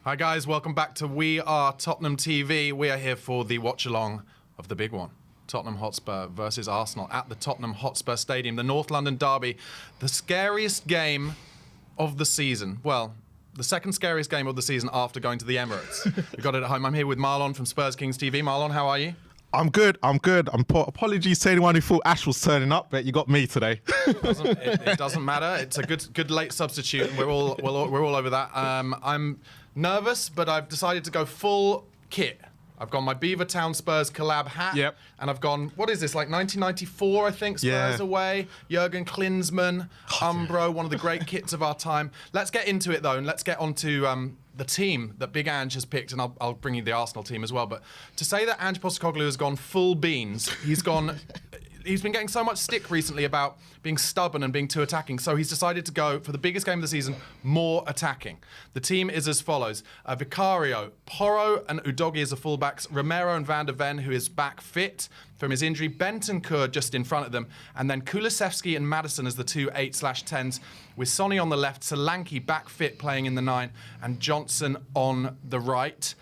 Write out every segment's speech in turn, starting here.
Hi guys, welcome back to We Are Tottenham TV. We are here for the watch-along of the big one. Tottenham Hotspur versus Arsenal at the Tottenham Hotspur Stadium, the North London derby. The scariest game of the season. Well, the second scariest game of the season after going to the Emirates. We've got it at home. I'm here with Marlon from Spurs Kings TV. Marlon, how are you? I'm good. Apologies to anyone who thought Ash was turning up, but you got me today. It doesn't matter. It's a good late substitute. We're all over that. I'm nervous, but I've decided to go full kit. I've gone my Beavertown Spurs collab hat. Yep. And I've gone, what is this, like 1994, I think, Spurs away. Jurgen Klinsmann, Umbro, one of the great kits of our time. Let's get into it, though, and let's get on to the team that Big Ange has picked, and I'll bring you the Arsenal team as well. But to say that Ange Postecoglou has gone full beans, he's been getting so much stick recently about being stubborn and being too attacking, so he's decided to go, for the biggest game of the season, more attacking. The team is as follows. Vicario, Porro and Udogie as the fullbacks, Romero and Van der Ven, who is back fit from his injury, Bentancur just in front of them, and then Kulusevski and Maddison as the two 8/10s, with Sonny on the left, Solanke back fit playing in the 9, and Johnson on the right.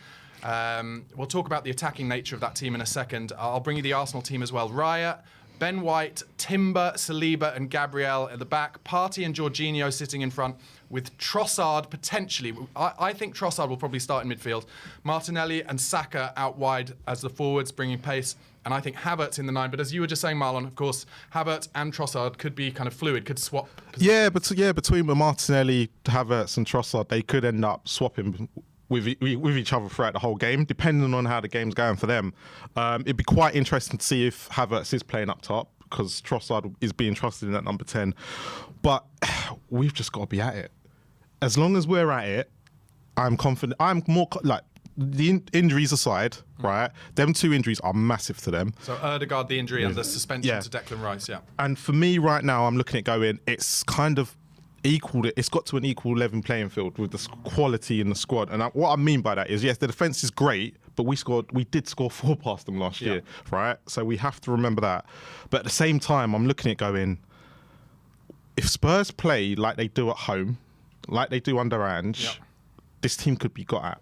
We'll talk about the attacking nature of that team in a second. I'll bring you the Arsenal team as well. Raya, Ben White, Timber, Saliba and Gabriel at the back. Partey and Jorginho sitting in front with Trossard potentially. I think Trossard will probably start in midfield. Martinelli and Saka out wide as the forwards, bringing pace. And I think Havertz in the 9. But as you were just saying, Marlon, of course, Havertz and Trossard could be kind of fluid, could swap positions. Between Martinelli, Havertz and Trossard, they could end up swapping with each other throughout the whole game, depending on how the game's going for them. It'd be quite interesting to see if Havertz is playing up top, because Trossard is being trusted in that number 10. But we've just got to be at it. As long as we're at it, I'm confident. I'm more the injuries aside, right? Them two injuries are massive to them. So Ødegaard, the injury, and the suspension to Declan Rice, And for me right now, I'm looking at going, it's kind of it's got to an equal 11 playing field with the quality in the squad. And what I mean by that is, yes, the defence is great, but we did score 4 past them last year, right? So we have to remember that. But at the same time, I'm looking at going, if Spurs play like they do at home, like they do under Ange, this team could be got at.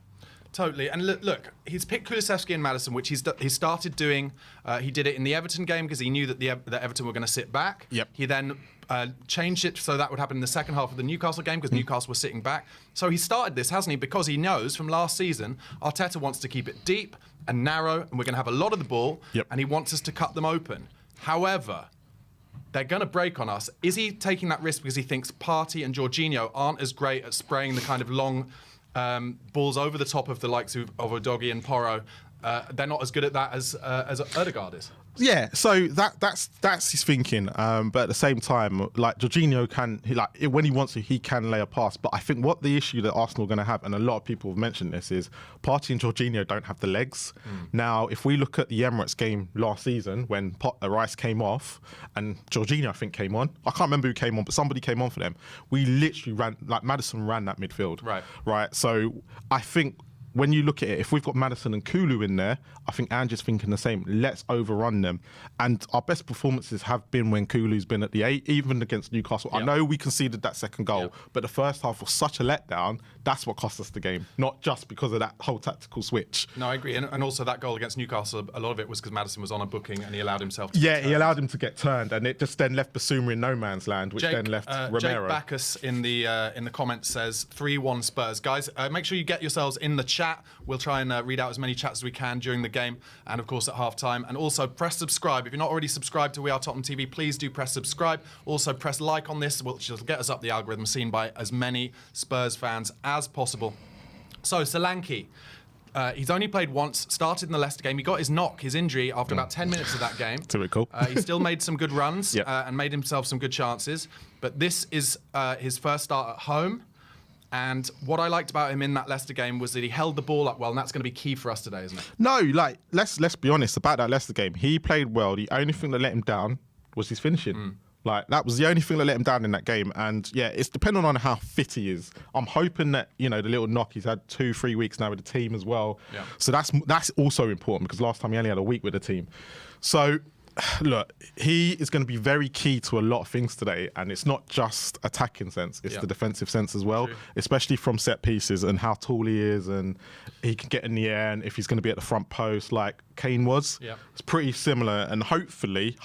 Totally. And look, he's picked Kulusevski and Maddison, which he started doing. He did it in the Everton game because he knew that that Everton were going to sit back. Yep. He then changed it so that would happen in the second half of the Newcastle game because Newcastle were sitting back. So he started this, hasn't he? Because he knows from last season, Arteta wants to keep it deep and narrow, and we're going to have a lot of the ball, and he wants us to cut them open. However, they're going to break on us. Is he taking that risk because he thinks Partey and Jorginho aren't as great at spraying the kind of long balls over the top of the likes of Udogie and Porro? They're not as good at that as Ødegaard is. Yeah, so that's his thinking. But at the same time, like Jorginho can, when he wants to, he can lay a pass. But I think what the issue that Arsenal are going to have, and a lot of people have mentioned this, is Partey and Jorginho don't have the legs. Now, if we look at the Emirates game last season when Rice came off and Jorginho, I think, came on. I can't remember who came on, but somebody came on for them. We literally ran, like Maddison ran that midfield. Right. So I think when you look at it, if we've got Maddison and Kulu in there, I think Ange is thinking the same. Let's overrun them. And our best performances have been when Kulu's been at the 8, even against Newcastle. I know we conceded that second goal, but the first half was such a letdown. That's what cost us the game, not just because of that whole tactical switch. No, I agree. And also that goal against Newcastle, a lot of it was because Maddison was on a booking and he allowed himself to he allowed him to get turned, and it just then left Basuma in no man's land, which then left Romero. Jake Bacchus in the comments says 3-1 Spurs. Guys, make sure you get yourselves in the chat. We'll try and read out as many chats as we can during the game and, of course, at half-time. And also, press subscribe. If you're not already subscribed to We Are Tottenham TV, please do press subscribe. Also, press like on this, which will get us up the algorithm, seen by as many Spurs fans as possible. So, Solanke. He's only played once, started in the Leicester game. He got his knock, his injury, after about 10 minutes of that game. Typical. He still made some good runs and made himself some good chances. But this is his first start at home. And what I liked about him in that Leicester game was that he held the ball up well, and that's going to be key for us today, isn't it? No, let's be honest about that Leicester game. He played well. The only thing that let him down was his finishing. That was the only thing that let him down in that game. And yeah, it's depending on how fit he is. I'm hoping that, the little knock, he's had 2-3 weeks now with the team as well. So that's also important, because last time he only had a week with the team. So look, he is going to be very key to a lot of things today, and it's not just attacking sense; it's the defensive sense as well, especially from set pieces and how tall he is, and he can get in the air, and if he's going to be at the front post like Kane was, it's pretty similar. And hopefully,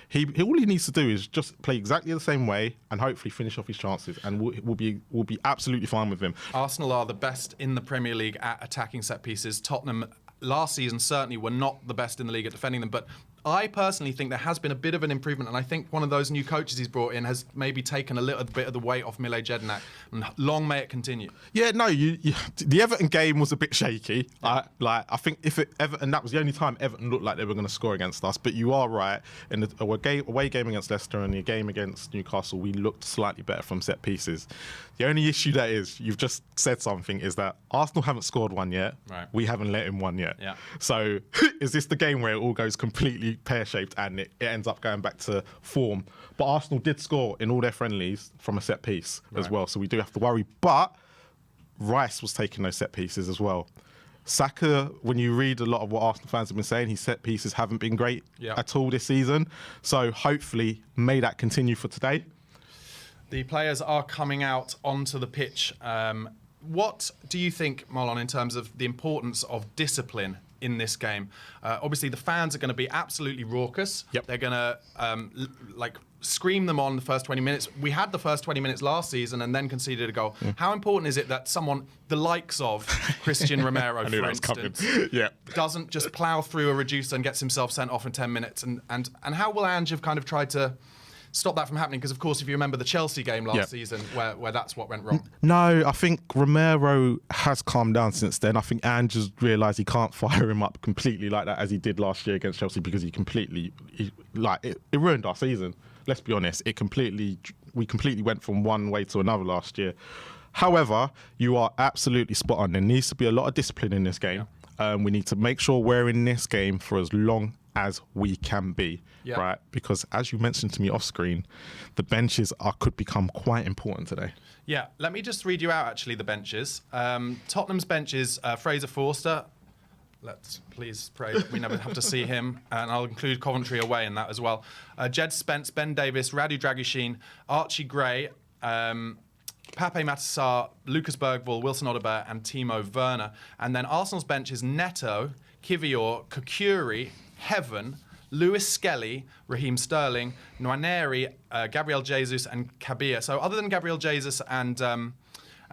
he all he needs to do is just play exactly the same way, and hopefully finish off his chances, and we'll be absolutely fine with him. Arsenal are the best in the Premier League at attacking set pieces. Tottenham last season certainly were not the best in the league at defending them, but I personally think there has been a bit of an improvement, and I think one of those new coaches he's brought in has maybe taken a little bit of the weight off Mile Jedinak, and long may it continue. Yeah, no, the Everton game was a bit shaky. I think Everton, that was the only time Everton looked like they were going to score against us, but you are right. In the away game against Leicester and the game against Newcastle, we looked slightly better from set pieces. The only issue that is, you've just said something, is that Arsenal haven't scored one yet. Right. We haven't let in one yet. Yeah. So is this the game where it all goes completely pear-shaped and it ends up going back to form? But Arsenal did score in all their friendlies from a set piece as well, so we do have to worry. But Rice was taking those set pieces as well. Saka, when you read a lot of what Arsenal fans have been saying, his set pieces haven't been great at all this season. So hopefully, may that continue for today. The players are coming out onto the pitch. What do you think, Marlon, in terms of the importance of discipline in this game? Obviously, the fans are going to be absolutely raucous. They're going to scream them on the first 20 minutes. We had the first 20 minutes last season and then conceded a goal. How important is it that someone, the likes of Christian Romero, for instance, doesn't just plough through a reducer and gets himself sent off in 10 minutes? And how will Ange have kind of tried to stop that from happening? Because, of course, if you remember the Chelsea game last season where that's what went wrong. No, I think Romero has calmed down since then. I think Ange has realised he can't fire him up completely like that as he did last year against Chelsea, because it ruined our season. Let's be honest. We completely went from one way to another last year. However, you are absolutely spot on. There needs to be a lot of discipline in this game. We need to make sure we're in this game for as long as we can be, right? Because as you mentioned to me off screen, the benches could become quite important today. Yeah, let me just read you out actually the benches. Tottenham's benches, Fraser Forster. Let's please pray that we never have to see him. And I'll include Coventry away in that as well. Jed Spence, Ben Davis, Radu Dragushin, Archie Gray, Pape Matar, Lucas Bergvall, Wilson Odobert, and Timo Werner. And then Arsenal's bench is Neto, Kivior, Kokuri, Heaven, Lewis Skelly, Raheem Sterling, Nwaneri, Gabriel Jesus, and Kabir. So other than Gabriel Jesus and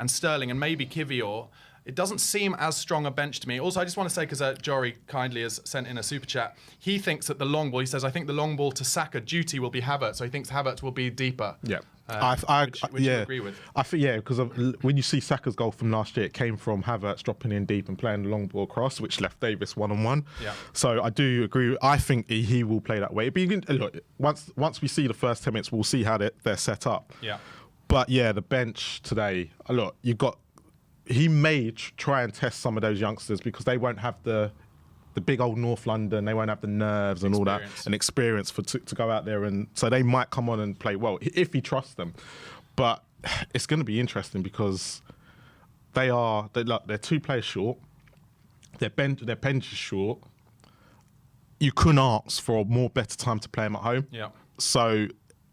Sterling and maybe Kivior, it doesn't seem as strong a bench to me. Also, I just want to say, because Jory kindly has sent in a super chat, he thinks that the long ball, he says, I think the long ball to Saka duty will be Havertz. So he thinks Havertz will be deeper. Yeah. Which you agree with? I think, because when you see Saka's goal from last year, it came from Havertz dropping in deep and playing the long ball across, which left Davis one-on-one. Yeah. So I do agree. I think he will play that way. But look, once we see the first 10 minutes, we'll see how they're set up. Yeah. But the bench today, look, he may try and test some of those youngsters because they won't have the big old North London, they won't have the nerves and all that, and experience to go out there, and so they might come on and play well if he trusts them. But it's going to be interesting because they're 2 players short, their bench is short. You couldn't ask for a more better time to play them at home. Yeah. So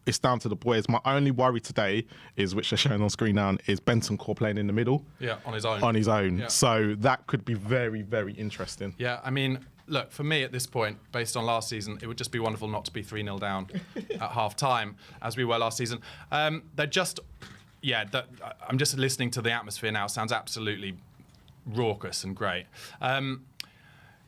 it's down to the boys. My only worry today is, which they're showing on screen now, is Bentancur playing in the middle. Yeah, on his own. Yeah. So that could be very, very interesting. Yeah, I mean, look, for me at this point, based on last season, it would just be wonderful not to be 3-0 down at half-time, as we were last season. I'm just listening to the atmosphere now. Sounds absolutely raucous and great.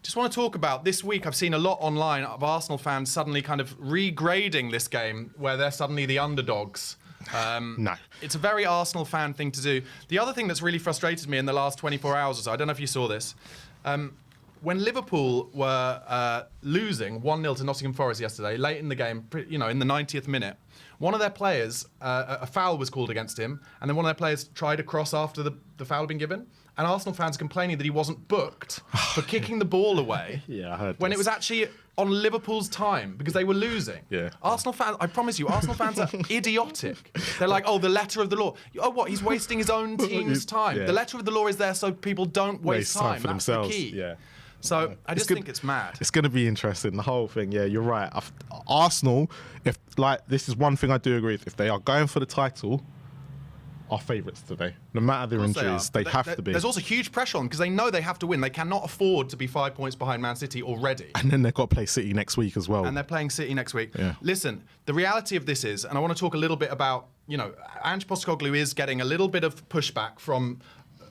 Just want to talk about this week. I've seen a lot online of Arsenal fans suddenly kind of regrading this game where they're suddenly the underdogs. No. It's a very Arsenal fan thing to do. The other thing that's really frustrated me in the last 24 hours or so, I don't know if you saw this, when Liverpool were losing 1-0 to Nottingham Forest yesterday, late in the game, in the 90th minute, one of their players, a foul was called against him, and then one of their players tried a cross after the foul had been given. And Arsenal fans complaining that he wasn't booked for kicking the ball away. Yeah, I heard when this. it was actually on Liverpool's time because they were losing. Yeah. Arsenal fans, I promise you, Arsenal fans are idiotic. They're like, the letter of the law. Oh, what? He's wasting his own team's time. Yeah. The letter of the law is there so people don't waste time. For That's themselves. the key. Yeah. So I just think it's mad. It's going to be interesting, the whole thing. Yeah, you're right. Arsenal, this is one thing I do agree with. If they are going for the title, are favourites today. No matter their injuries, they have to be. There's also huge pressure on them because they know they have to win. They cannot afford to be 5 points behind Man City already. And then they've got to play City next week as well. And they're playing City next week. Yeah. Listen, the reality of this is, and I want to talk a little bit about, Ange Postecoglou is getting a little bit of pushback from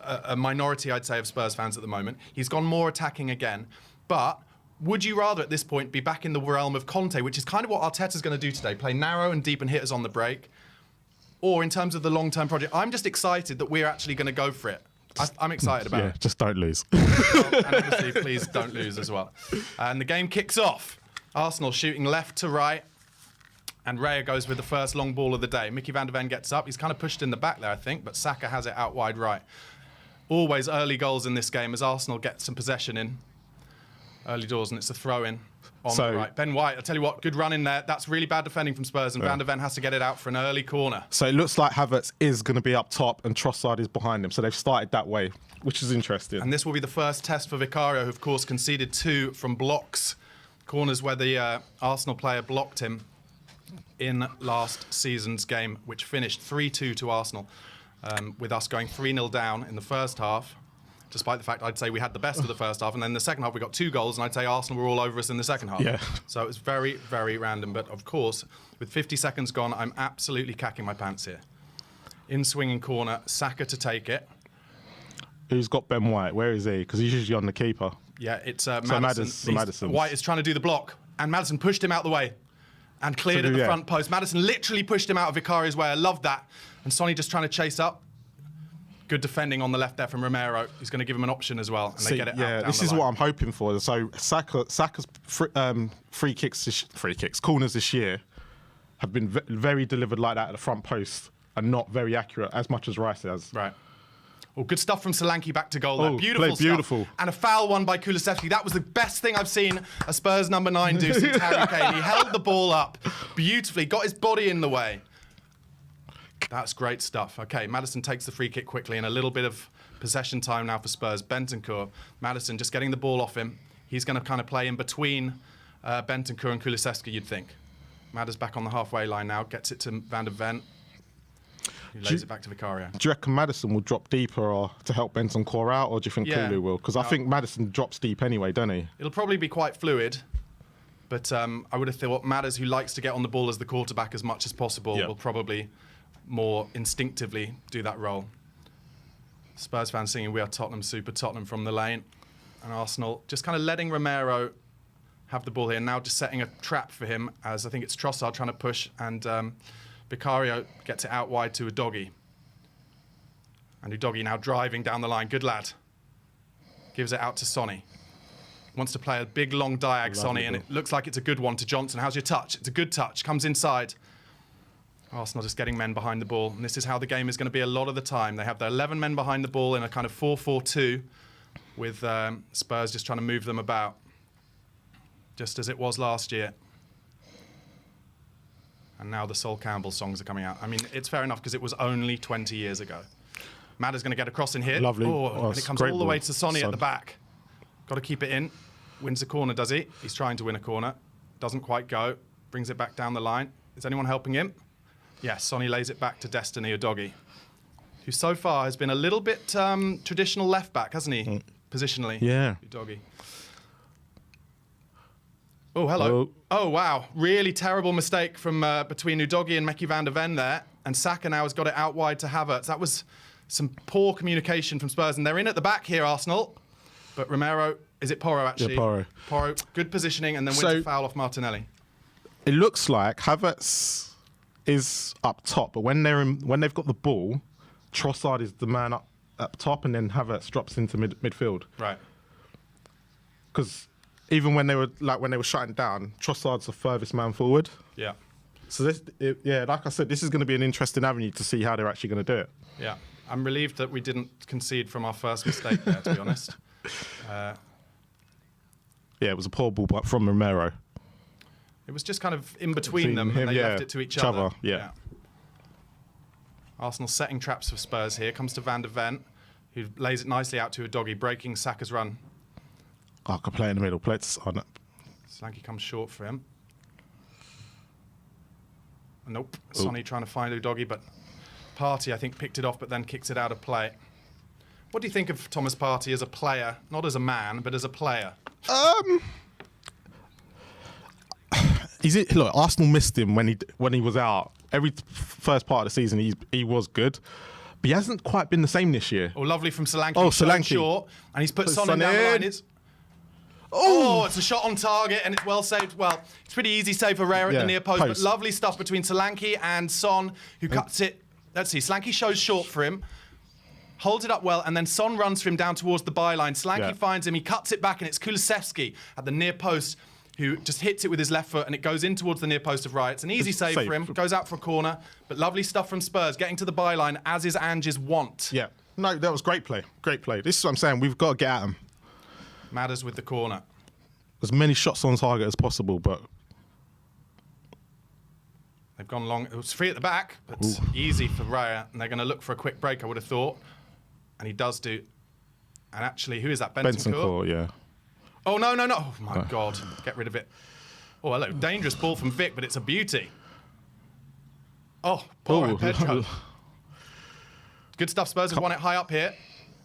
a minority, I'd say, of Spurs fans at the moment. He's gone more attacking again. But would you rather at this point be back in the realm of Conte, which is kind of what Arteta's going to do today, play narrow and deep and hitters on the break? Or in terms of the long-term project, I'm just excited that we're actually going to go for it. I'm excited about it. Just don't lose. And obviously, please don't lose as well. And the game kicks off. Arsenal shooting left to right. And Raya goes with the first long ball of the day. Mickey van der Ven gets up. He's kind of pushed in the back there, I think, but Saka has it out wide right. Always early goals in this game as Arsenal get some possession in. Early doors, and it's a throw-in on the right. Ben White, I'll tell you what, good run in there. That's really bad defending from Spurs, and Van der Ven has to get it out for an early corner. So it looks like Havertz is going to be up top and Trossard is behind him. So they've started that way, which is interesting. And this will be the first test for Vicario, who, of course, conceded 2 from blocks. Corners where the Arsenal player blocked him in last season's game, which finished 3-2 to Arsenal, with us going 3-0 down in the first half. Despite the fact I'd say we had the best of the first half, and then in the second half we got 2 goals, and I'd say Arsenal were all over us in the second half. Yeah. So it was very, very random. But of course, with 50 seconds gone, I'm absolutely cacking my pants here. In swinging corner, Saka to take it. Who's got Ben White? Where is he? Because he's usually on the keeper. Yeah, it's Maddison. Maddison. White is trying to do the block, and Maddison pushed him out the way and cleared at the front post. Maddison literally pushed him out of Vicario's way. I love that. And Sonny just trying to chase up. Good defending on the left there from Romero. He's going to give him an option as well, and they get it out. Yeah, this is what I'm hoping for. So Saka's corners this year have been very delivered like that at the front post and not very accurate as much as Rice has. Right. Well, good stuff from Solanke back to goal. Beautiful stuff. Beautiful. And a foul won by Kulusevski. That was the best thing I've seen a Spurs number 9 do since Harry Kane. He held the ball up beautifully, got his body in the way. That's great stuff. Okay, Maddison takes the free kick quickly, and a little bit of possession time now for Spurs. Bentancur, Maddison just getting the ball off him. He's going to kind of play in between Bentancur and Kulusevski, you'd think. Madders back on the halfway line now, gets it to Van der Ven. He lays it back to Vicario. Do you reckon Maddison will drop deeper or to help Bentancur out, or do you think Kulu will? Because I think Maddison drops deep anyway, doesn't he? It'll probably be quite fluid. But I would have thought Madders, who likes to get on the ball as the quarterback as much as possible, will probably more instinctively do that role. Spurs fans singing "We Are Tottenham, Super Tottenham" from the lane. And Arsenal just kind of letting Romero have the ball here, now just setting a trap for him, as I think it's Trossard trying to push, and Vicario gets it out wide to Udogie. And Udogie now driving down the line. Good lad. Gives it out to Sonny. Wants to play a big, long diag, Sonny, and it looks like it's a good one to Johnson. How's your touch? It's a good touch. Comes inside. Arsenal just getting men behind the ball. And this is how the game is going to be a lot of the time. They have their 11 men behind the ball in a kind of 4-4-2 with Spurs just trying to move them about, just as it was last year. And now the Sol Campbell songs are coming out. I mean, it's fair enough because it was only 20 years ago. Madder's going to get a cross in here. Lovely. And it comes all the way to Sonny at the back. Got to keep it in. Wins the corner, does he? He's trying to win a corner. Doesn't quite go. Brings it back down the line. Is anyone helping him? Yes, Sonny lays it back to Destiny Udogie, who so far has been a little bit traditional left back, hasn't he? Positionally. Yeah. Udogie. Oh, hello. Oh, wow. Really terrible mistake from between Udogie and Mickey van der Ven there. And Saka now has got it out wide to Havertz. That was some poor communication from Spurs. And they're in at the back here, Arsenal. But Romero, is it Porro actually? Yeah, Porro, good positioning, and then wins a foul off Martinelli. It looks like Havertz is up top, but when they've got the ball, Trossard is the man up top, and then Havertz drops into midfield. Right. Because even when they were shutting down, Trossard's the furthest man forward. Yeah. So like I said, this is going to be an interesting avenue to see how they're actually going to do it. Yeah. I'm relieved that we didn't concede from our first mistake there, to be honest. Yeah, it was a poor ball from Romero. It was just kind of in between them, and they left it to each other. Yeah. Arsenal setting traps for Spurs here. Comes to Van der Ven, who lays it nicely out to Udogie, breaking Saka's run. Oh, I could play in the middle. Play it on it. Solanke comes short for him. Nope. Sonny trying to find Udogie, but Partey, I think, picked it off, but then kicks it out of play. What do you think of Thomas Partey as a player? Not as a man, but as a player. Look, Arsenal missed him when he was out. Every first part of the season, he was good. But he hasn't quite been the same this year. Oh, lovely from Solanke. Oh, Solanke. Short, and he's put Son down the line. It's a shot on target, and it's well saved. Well, it's pretty easy save for Herrera at the near post, but lovely stuff between Solanke and Son, who cuts it. Let's see, Solanke shows short for him, holds it up well, and then Son runs for him down towards the byline. Solanke finds him, he cuts it back, and it's Kulusevski at the near post, who just hits it with his left foot, and it goes in towards the near post of Raya. It's an easy save for him, goes out for a corner, but lovely stuff from Spurs, getting to the byline, as is Ange's want. Yeah. No, that was great play. Great play. This is what I'm saying. We've got to get at him. Matters with the corner. As many shots on target as possible, but... They've gone long. It was free at the back, but easy for Raya, and they're going to look for a quick break, I would have thought. And he does do. And actually, who is that? Bentancur, yeah. Oh, no. Oh, my God. Get rid of it. Oh, hello. Dangerous ball from Vic, but it's a beauty. Oh, poor Pedro. Good stuff. Spurs have won it high up here.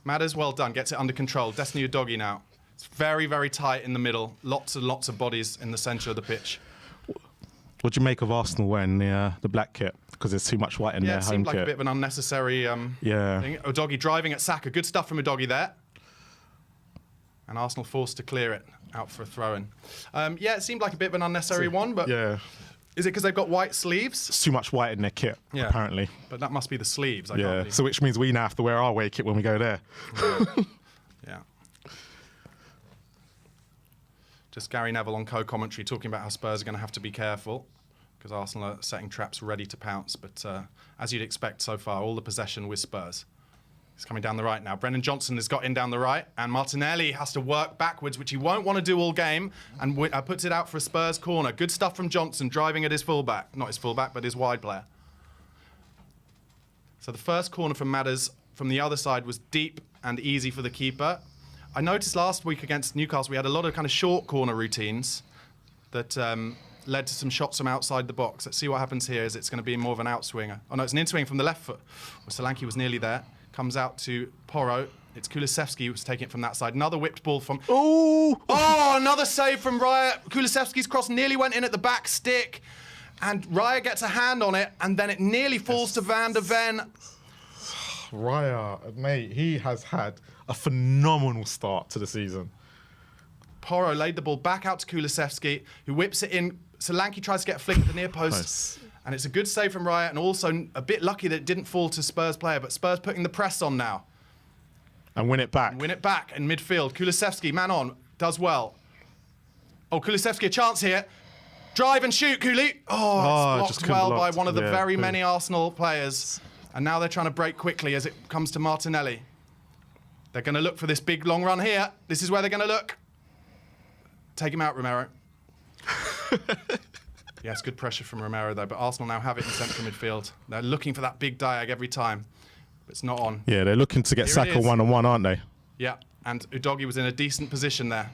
Matters, well done. Gets it under control. Destiny Udogie now. It's very, very tight in the middle. Lots and lots of bodies in the centre of the pitch. What do you make of Arsenal wearing the black kit? Because there's too much white in their home kit. Yeah, it seemed like a bit of an unnecessary thing. Udogie driving at Saka. Good stuff from Udogie there. And Arsenal forced to clear it out for a throw-in. It seemed like a bit of an unnecessary one, but is it because they've got white sleeves? It's too much white in their kit, apparently. But that must be the sleeves. So which means we now have to wear our away kit when we go there. Yeah. Just Gary Neville on co-commentary talking about how Spurs are going to have to be careful because Arsenal are setting traps ready to pounce. But as you'd expect so far, all the possession with Spurs. He's coming down the right now. Brennan Johnson has got in down the right, and Martinelli has to work backwards, which he won't want to do all game, and puts it out for a Spurs corner. Good stuff from Johnson, driving at his fullback. Not his fullback, but his wide player. So the first corner from Matters from the other side was deep and easy for the keeper. I noticed last week against Newcastle, we had a lot of kind of short corner routines that led to some shots from outside the box. Let's see what happens here. Is it's going to be more of an outswinger? Oh, no, it's an in-swing from the left foot. Well, Solanke was nearly there. Comes out to Porro. It's Kulusevski who's taking it from that side. Another whipped ball from... Oh, another save from Raya. Kulusevski's cross nearly went in at the back stick. And Raya gets a hand on it, and then it nearly falls to Van der Ven. Raya, mate, he has had a phenomenal start to the season. Porro laid the ball back out to Kulusevski, who whips it in. Solanke tries to get a flick at the near post. Nice. And it's a good save from Raya, and also a bit lucky that it didn't fall to Spurs player, but Spurs putting the press on now. And win it back. Win it back in midfield. Kulusevski, man on, does well. Oh, Kulusevski, a chance here. Drive and shoot, Kuli. Oh, it's blocked well by one of the very many Arsenal players. And now they're trying to break quickly as it comes to Martinelli. They're going to look for this big long run here. This is where they're going to look. Take him out, Romero. Yes, good pressure from Romero, though. But Arsenal now have it in central midfield. They're looking for that big diag every time. But it's not on. Yeah, they're looking to get Saka one-on-one, aren't they? Yeah, and Udogie was in a decent position there.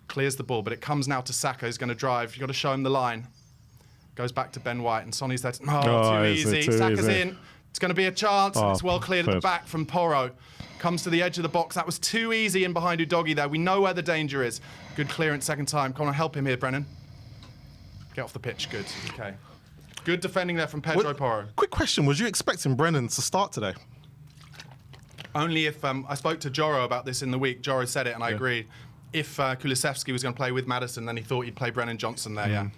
Clears the ball, but it comes now to Saka, who's going to drive. You've got to show him the line. Goes back to Ben White, and Sonny's there. Too easy. Saka's in. It's going to be a chance. It's well cleared at the back from Porro. Comes to the edge of the box. That was too easy in behind Udogie there. We know where the danger is. Good clearance second time. Come on, help him here, Brennan. Get off the pitch. Good. Okay. Good defending there from Pedro Porro. Quick question. Was you expecting Brennan to start today? Only if... I spoke to Joro about this in the week. Joro said it, and I agreed. If Kulusevski was going to play with Maddison, then he thought he'd play Brennan Johnson there, yeah.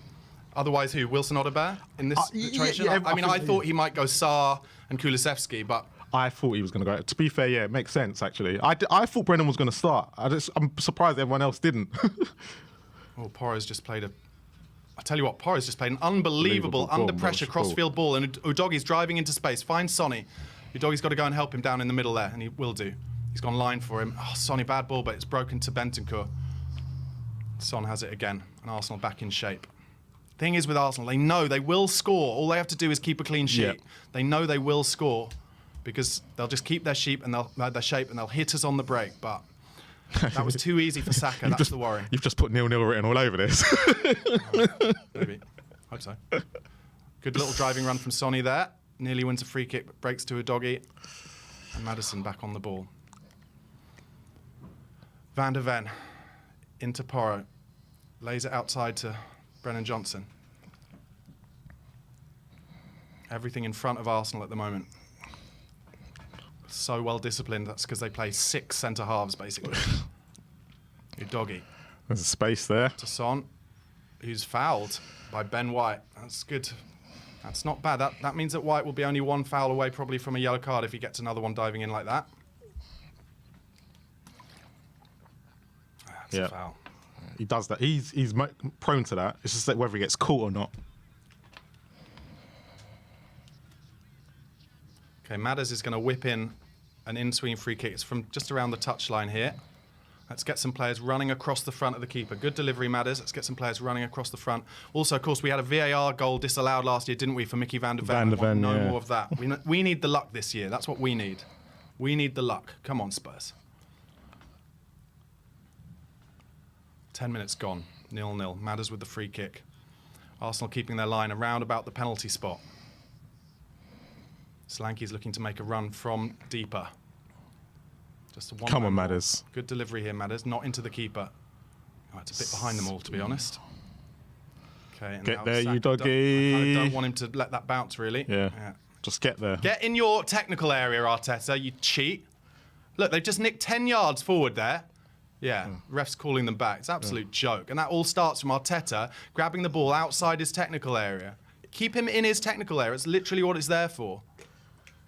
Otherwise, who? Wilson Odegaard in this situation? Yeah, I thought he might go Sarr and Kulusevski, but... I thought he was going to go. To be fair, yeah, it makes sense, actually. I thought Brennan was going to start. I'm surprised everyone else didn't. Oh, Porro's just played a... I tell you what, Porro's just played an unbelievable under-pressure cross-field ball, and Udogie's driving into space. Finds Sonny. Udogie's got to go and help him down in the middle there, and he will do. He's gone line for him. Oh, Sonny, bad ball, but it's broken to Bentancur. Son has it again, and Arsenal back in shape. Thing is with Arsenal, they know they will score. All they have to do is keep a clean sheet. Yep. They know they will score because they'll just keep their shape and they'll hit us on the break. But That was too easy for Saka. That's the worry. You've just put 0-0 written all over this. Maybe. Hope so. Good little driving run from Sonny there. Nearly wins a free kick, but breaks to a doggy. And Maddison back on the ball. Van der Ven into Porro. Lays it outside to Brennan Johnson. Everything in front of Arsenal at the moment. So well disciplined. That's because they play 6 centre halves basically. Doggy. There's a space there. To Son, who's fouled by Ben White. That's good. That's not bad. That means that White will be only 1 foul away probably from a yellow card if he gets another one diving in like that. That's a foul. He does that. He's prone to that. It's just that whether he gets caught or not. Okay, Madders is going to whip in an in-swing free kick. It's from just around the touchline here. Let's get some players running across the front of the keeper. Good delivery, Madders. Let's get some players running across the front. Also, of course, we had a VAR goal disallowed last year, didn't we, for Mickey Van der Ven? No more of that. We need the luck this year. That's what we need. We need the luck. Come on, Spurs. 10 minutes gone. 0-0. Madders with the free kick. Arsenal keeping their line around about the penalty spot. Solanke's looking to make a run from deeper. Just a one. Come on, Madders. Good delivery here, Madders. Not into the keeper. Oh, it's a bit behind them all, to be honest. Okay, and get there, you doggy. I kind of don't want him to let that bounce, really. Yeah. Just get there. Get in your technical area, Arteta, you cheat. Look, they've just nicked 10 yards forward there. Yeah, ref's calling them back. It's an absolute joke. And that all starts from Arteta grabbing the ball outside his technical area. Keep him in his technical area. It's literally what it's there for.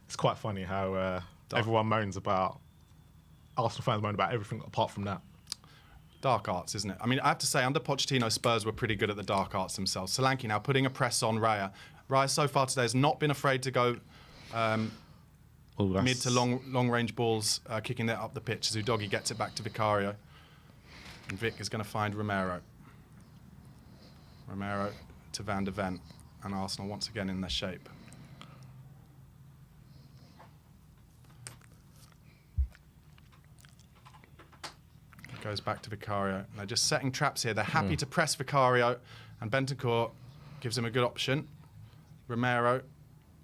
It's quite funny how everyone moans about, Arsenal fans moan about everything apart from that. Dark arts, isn't it? I mean, I have to say, under Pochettino, Spurs were pretty good at the dark arts themselves. Solanke now putting a press on Raya. Raya so far today has not been afraid to go mid to long range balls, kicking it up the pitch as Udogie gets it back to Vicario. And Vic is going to find Romero. Romero to Van der Ven. And Arsenal once again in their shape. Goes back to Vicario. They're just setting traps here. They're happy to press Vicario, and Bentancur gives him a good option. Romero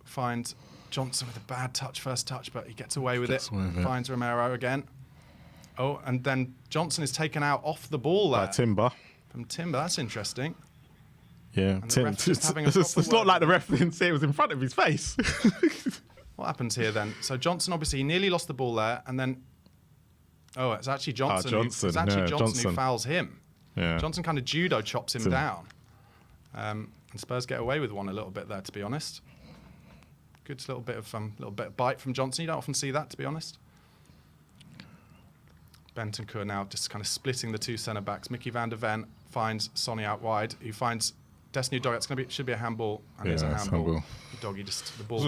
finds Johnson with a bad touch, first touch, but he gets away with it. Finds Romero again. Oh, and then Johnson is taken out off the ball there. Timber. From Timber. That's interesting. Yeah. It's not like the ref didn't see it was in front of his face. What happens here then? So Johnson, obviously, he nearly lost the ball there, and then... Oh, it's actually Johnson. Johnson who fouls him. Yeah. Johnson kind of judo chops him down. And Spurs get away with one a little bit there, to be honest. Good little bit of bite from Johnson. You don't often see that, to be honest. Bentancur now just kind of splitting the 2 centre backs. Mickey Van der Ven finds Sonny out wide. He finds Destiny Udogie. Should be a handball, and it's a handball. Udogie just the ball.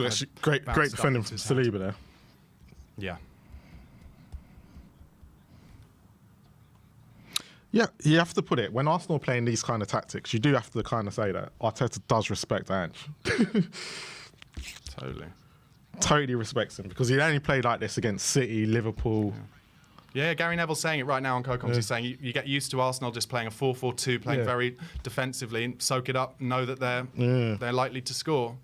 Great defending from Saliba there. Yeah. Yeah, you have to put it, when Arsenal are playing these kind of tactics, you do have to kind of say that Arteta does respect Ange. Totally respects him, because he only played like this against City, Liverpool. Yeah, Gary Neville's saying it right now on co-comments. He's saying you get used to Arsenal just playing a 4-4-2, playing very defensively, and soak it up, know that they're likely to score.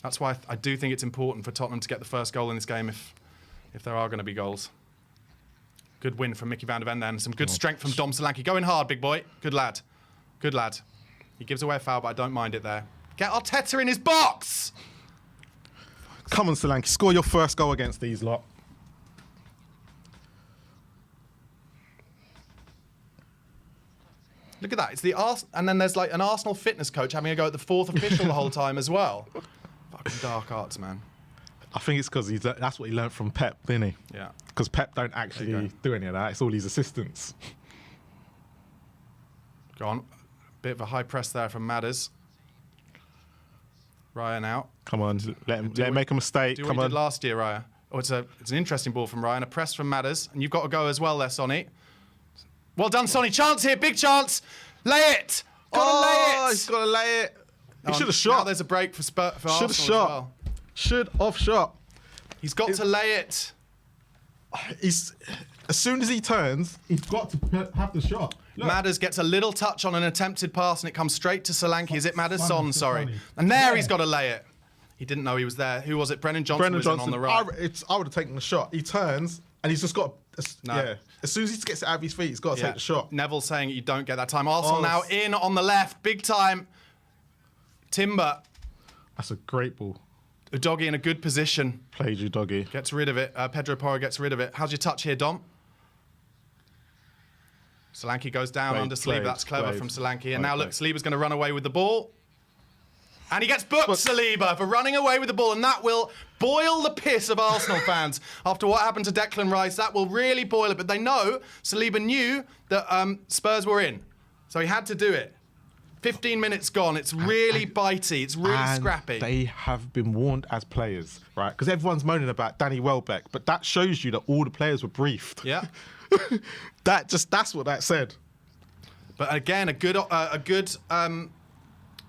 That's why I do think it's important for Tottenham to get the first goal in this game if there are going to be goals. Good win from Mickey Van der Ven then. Some good strength from Dom Solanke. Going hard, big boy. Good lad. Good lad. He gives away a foul, but I don't mind it there. Get Arteta in his box! Come on, Solanke. Score your first goal against these lot. Look at that. It's the and then there's like an Arsenal fitness coach having a go at the 4th official the whole time as well. Fucking dark arts, man. I think it's because that's what he learned from Pep, didn't he? Yeah. Because Pep don't actually do any of that. It's all his assistants. Go on. Bit of a high press there from Madders. Raya now. Come on, let him make a mistake. Do what he did last year, Raya. Oh, it's an interesting ball from Raya. And a press from Madders. And you've got to go as well there, Sonny. Well done, Sonny. Chance here. Big chance. Lay it. Lay it. He's got to lay it. He should have shot. Now there's a break for Arsenal as well. Should have shot. He's got to lay it. As soon as he turns, he's got to have the shot. Look. Madders gets a little touch on an attempted pass and it comes straight to Solanke. Is it Madders? Son, sorry. And there he's got to lay it. He didn't know he was there. Who was it? Brennan Johnson was in on the right. I would have taken the shot. He turns and he's just got... Yeah. As soon as he gets it out of his feet, he's got to take the shot. Neville's saying you don't get that time. Arsenal now in on the left. Big time. Timber. That's a great ball. Udogie in a good position. Played Udogie. Gets rid of it. Pedro Porro gets rid of it. How's your touch here, Dom? Solanke goes down under Saliba. That's clever from Solanke. And now look, Saliba's going to run away with the ball. And he gets booked, Saliba, for running away with the ball. And that will boil the piss of Arsenal fans. After what happened to Declan Rice, that will really boil it. But they know, Saliba knew that Spurs were in. So he had to do it. 15 minutes gone. It's really bitey. It's really scrappy. They have been warned as players, right? Because everyone's moaning about Danny Welbeck. But that shows you that all the players were briefed. Yeah. That's what that said. But again, a good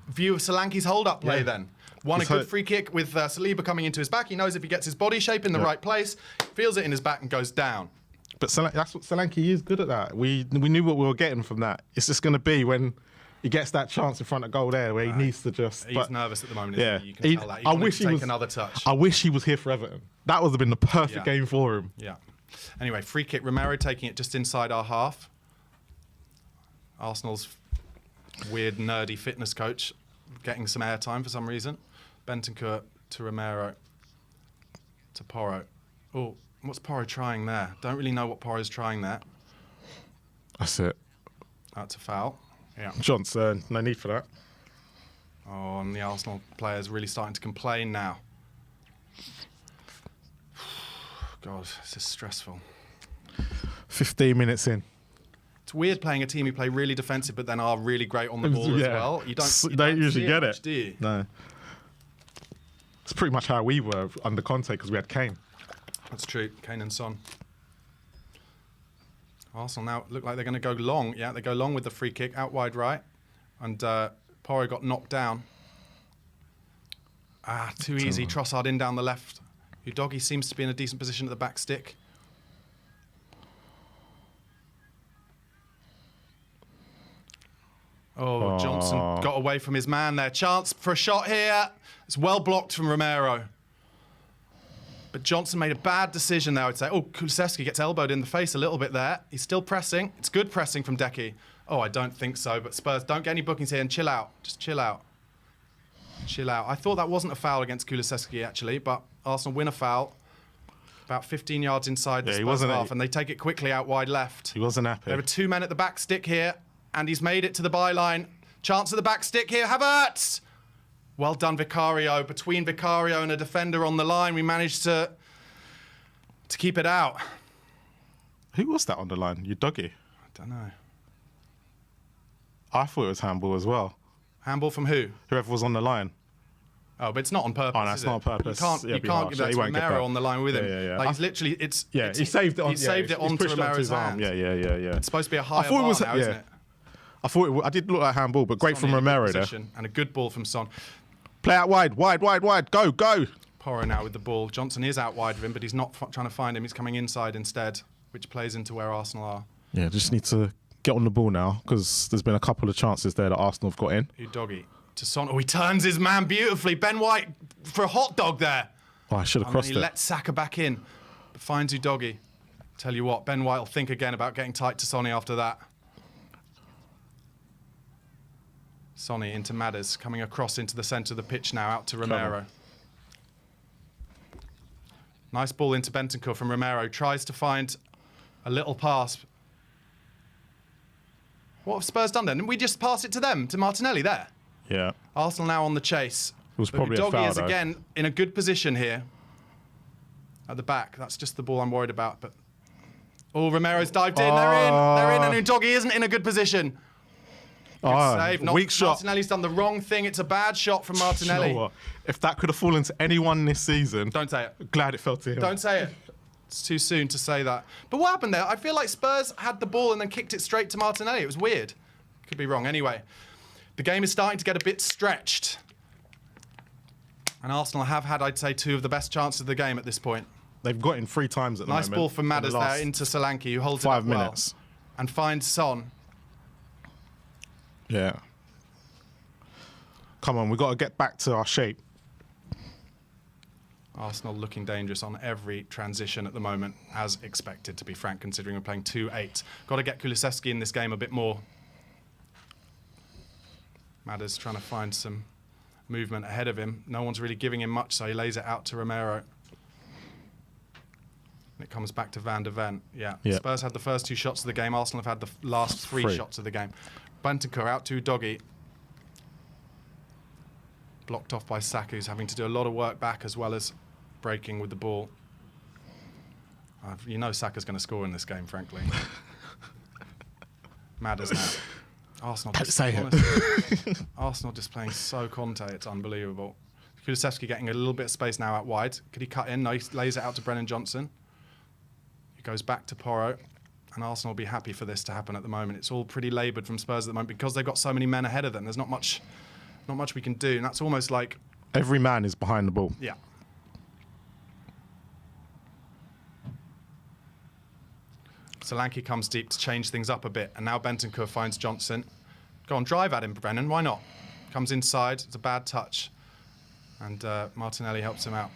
view of Solanke's hold-up play then. A good free kick with Saliba coming into his back. He knows if he gets his body shape in the right place, feels it in his back and goes down. But that's what Solanke is good at that. We knew what we were getting from that. It's just going to be when he gets that chance in front of goal there where he needs to just... He's nervous at the moment, isn't he? You can tell that. I wish he was another touch. I wish he was here for Everton. That would have been the perfect game for him. Yeah. Anyway, free kick. Romero taking it just inside our half. Arsenal's weird, nerdy fitness coach getting some airtime for some reason. Bentancur to Romero to Porro. Oh, what's Porro trying there? Don't really know what Porro's trying there. That's it. That's a foul. Yeah. Johnson, no need for that. Oh, and the Arsenal players really starting to complain now. God, this is stressful. 15 minutes in. It's weird playing a team who play really defensive but then are really great on the ball as well. You don't usually get much, it, do you? No. It's pretty much how we were under Conte because we had Kane. That's true. Kane and Son. Arsenal now look like they're going to go long. Yeah, they go long with the free kick out wide right. And Porro got knocked down. Too easy. Trossard in down the left. Udogie seems to be in a decent position at the back stick. Oh, Johnson got away from his man there. Chance for a shot here. It's well blocked from Romero. But Johnson made a bad decision there, I would say. Oh, Kulusevski gets elbowed in the face a little bit there. He's still pressing. It's good pressing from Decky. Oh, I don't think so. But Spurs, don't get any bookings here and chill out. Just chill out. Chill out. I thought that wasn't a foul against Kulusevski, actually, but Arsenal win a foul about 15 yards inside the Spurs half, and they take it quickly out wide left. He wasn't happy. There are two men at the back stick here, and he's made it to the byline. Chance at the back stick here. Havertz! Well done, Vicario. Between Vicario and a defender on the line, we managed to keep it out. Who was that on the line? Udogie? I don't know. I thought it was handball as well. Handball from who? Whoever was on the line. Oh, but it's not on purpose. Oh, that's not on purpose. You can't give that to Romero on the line with him. Yeah. Like, he's literally, he saved it on. He saved it onto Romero's hand. Yeah. It's supposed to be a higher bar now, isn't it? I thought I did look like handball, but great from Romero there. And a good ball from Son. Play out wide. Go. Porro now with the ball. Johnson is out wide of him, but he's not trying to find him. He's coming inside instead, which plays into where Arsenal are. Yeah, just need to get on the ball now because there's been a couple of chances there that Arsenal have got in. Udogie to Son. Oh, he turns his man beautifully. Ben White for a hot dog there. Oh, I should have crossed it. He lets Saka back in, but finds Udogie. Tell you what, Ben White will think again about getting tight to Sonny after that. Sonny into Madders, coming across into the centre of the pitch now, out to Romero. Nice ball into Bentancur from Romero. Tries to find a little pass. What have Spurs done then? Didn't we just pass it to them, to Martinelli there? Yeah. Arsenal now on the chase. It was probably a foul, Udogie is again in a good position here. At the back. That's just the ball I'm worried about. But Romero's dived in. They're in. And Udogie isn't in a good position. Good save. Weak shot. Martinelli's done the wrong thing. It's a bad shot from Martinelli. You know what? If that could have fallen to anyone this season... Don't say it. Glad it fell to him. Don't say it. It's too soon to say that. But what happened there? I feel like Spurs had the ball and then kicked it straight to Martinelli. It was weird. Could be wrong. Anyway, the game is starting to get a bit stretched. And Arsenal have had, I'd say, two of the best chances of the game at this point. They've got in 3 times at the moment. Nice ball from in the Madders there last into Solanke, who holds it 5 up well. minutes. And finds Son. Yeah. Come on, we've got to get back to our shape. Arsenal looking dangerous on every transition at the moment, as expected, to be frank, considering we're playing 2-8. Got to get Kulusevski in this game a bit more. Madders trying to find some movement ahead of him. No one's really giving him much, so he lays it out to Romero. And it comes back to Van de Ven. Yeah. Spurs had the first 2 shots of the game. Arsenal have had the last 3 shots of the game. Bentancur out to Doggy. Blocked off by Saka, who's having to do a lot of work back as well as breaking with the ball. You know Saka's going to score in this game, frankly. Madders now. Arsenal Don't just, say honestly, Arsenal just playing so Conte, it's unbelievable. Kulusevski getting a little bit of space now out wide. Could he cut in? No, he lays it out to Brennan Johnson. He goes back to Porro. And Arsenal will be happy for this to happen at the moment. It's all pretty laboured from Spurs at the moment because they've got so many men ahead of them. There's not much we can do. And that's almost like... Every man is behind the ball. Yeah. Solanke comes deep to change things up a bit. And now Bentancur finds Johnson. Go on, drive at him, Brennan. Why not? Comes inside. It's a bad touch. And Martinelli helps him out.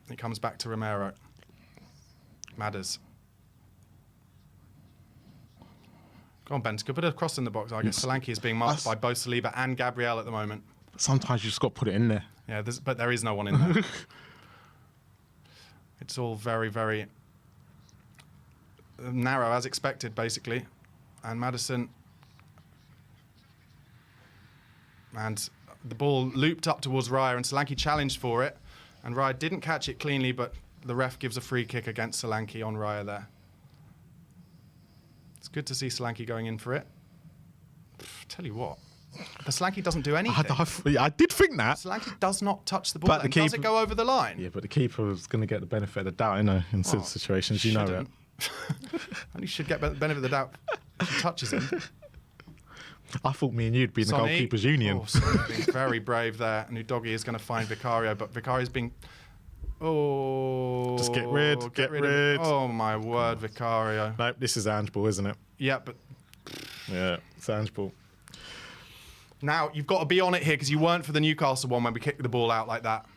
He comes back to Romero. Madders. Go on, Bentancur. Put it across in the box. I guess Solanke is being marked by both Saliba and Gabriel at the moment. Sometimes you just got to put it in there. Yeah, but there is no one in there. It's all very, very narrow, as expected, basically. And Maddison... And the ball looped up towards Raya, and Solanke challenged for it. And Raya didn't catch it cleanly, but the ref gives a free kick against Solanke on Raya there. It's good to see Solanke going in for it. Tell you what, the Solanke doesn't do anything. I did think that. Solanke does not touch the ball. But Does it go over the line? Yeah, but the keeper was going to get the benefit of the doubt, in certain situations. You know that. Only should get the benefit of the doubt if he touches him. I thought me and you'd be in the goalkeepers union. Oh, Sonny being very brave there. And Udogie is going to find Vicario, but Vicario's being... Oh... Just get rid. Oh, my word, Vicario. No, this is handball, isn't it? Yeah, but... Yeah, it's handball. Now, you've got to be on it here because you weren't for the Newcastle one when we kicked the ball out like that.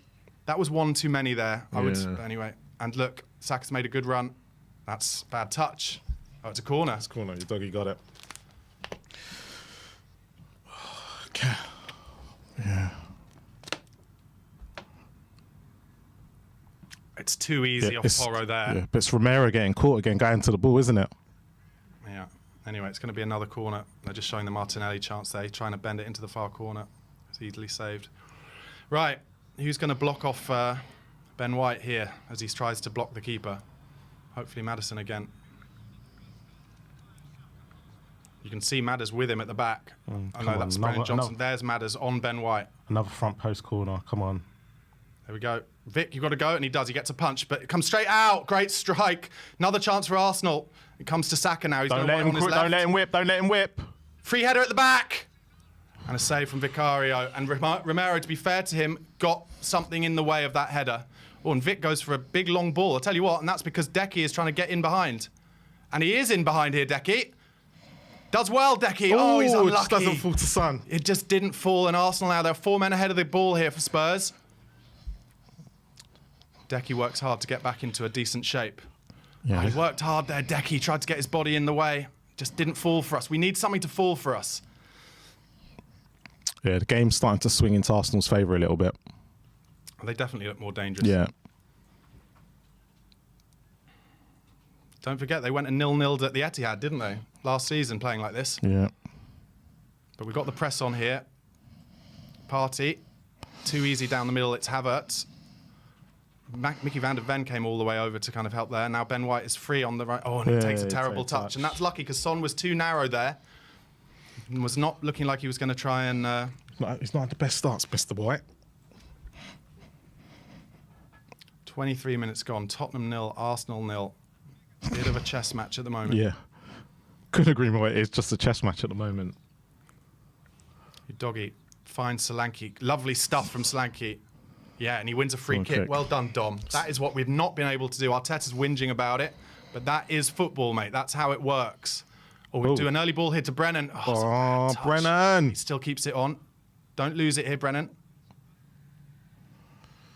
That was one too many there. Anyway. And look, Saka's made a good run. That's bad touch. Oh, it's a corner. It's a corner. Udogie got it. Yeah. It's too easy off Porro there. Yeah, but it's Romero getting caught again, going to the ball, isn't it? Yeah. Anyway, it's going to be another corner. They're just showing the Martinelli chance there. He's trying to bend it into the far corner. It's easily saved. Right. Who's going to block off Ben White here as he tries to block the keeper? Hopefully Maddison again. You can see Madders with him at the back. I know that's Brennan Johnson. There's Madders on Ben White. Another front post corner. Come on. There we go. Vic, you've got to go. And he does. He gets a punch, but it comes straight out. Great strike. Another chance for Arsenal. It comes to Saka now. He's Don't let him whip. Free header at the back. And a save from Vicario. And Romero, to be fair to him, got something in the way of that header. Oh, and Vic goes for a big long ball. I'll tell you what, and that's because Decky is trying to get in behind. And he is in behind here, Decky. Does well, Decky. Oh, he's unlucky. It just doesn't fall to Son. It just didn't fall. And Arsenal now, they're 4 men ahead of the ball here for Spurs. Decky works hard to get back into a decent shape. Yeah. He worked hard there, Decky. Tried to get his body in the way. Just didn't fall for us. We need something to fall for us. Yeah, the game's starting to swing into Arsenal's favour a little bit. They definitely look more dangerous. Yeah. Don't forget, they went and 0-0'd at the Etihad, didn't they? Last season, playing like this. Yeah. But we've got the press on here. Partey. Too easy down the middle. It's Havertz. Mickey van der Ven came all the way over to kind of help there. Now Ben White is free on the right. Oh, and he takes a terrible touch. And that's lucky because Son was too narrow there. And was not looking like he was going to try and... He's not the best starts, Mr. White. 23 minutes gone. Tottenham 0, Arsenal 0. Bit of a chess match at the moment. Yeah. Couldn't agree more. It's just a chess match at the moment. Doggy finds Solanke. Lovely stuff from Solanke. Yeah, and he wins a free Free kick. kick. Well done, Dom. That is what we've not been able to do. Arteta's whinging about it, but that is football, mate. That's how it works. Or we do an early ball here to Brennan. Oh, it's a bad touch. Brennan. He still keeps it on. Don't lose it here, Brennan.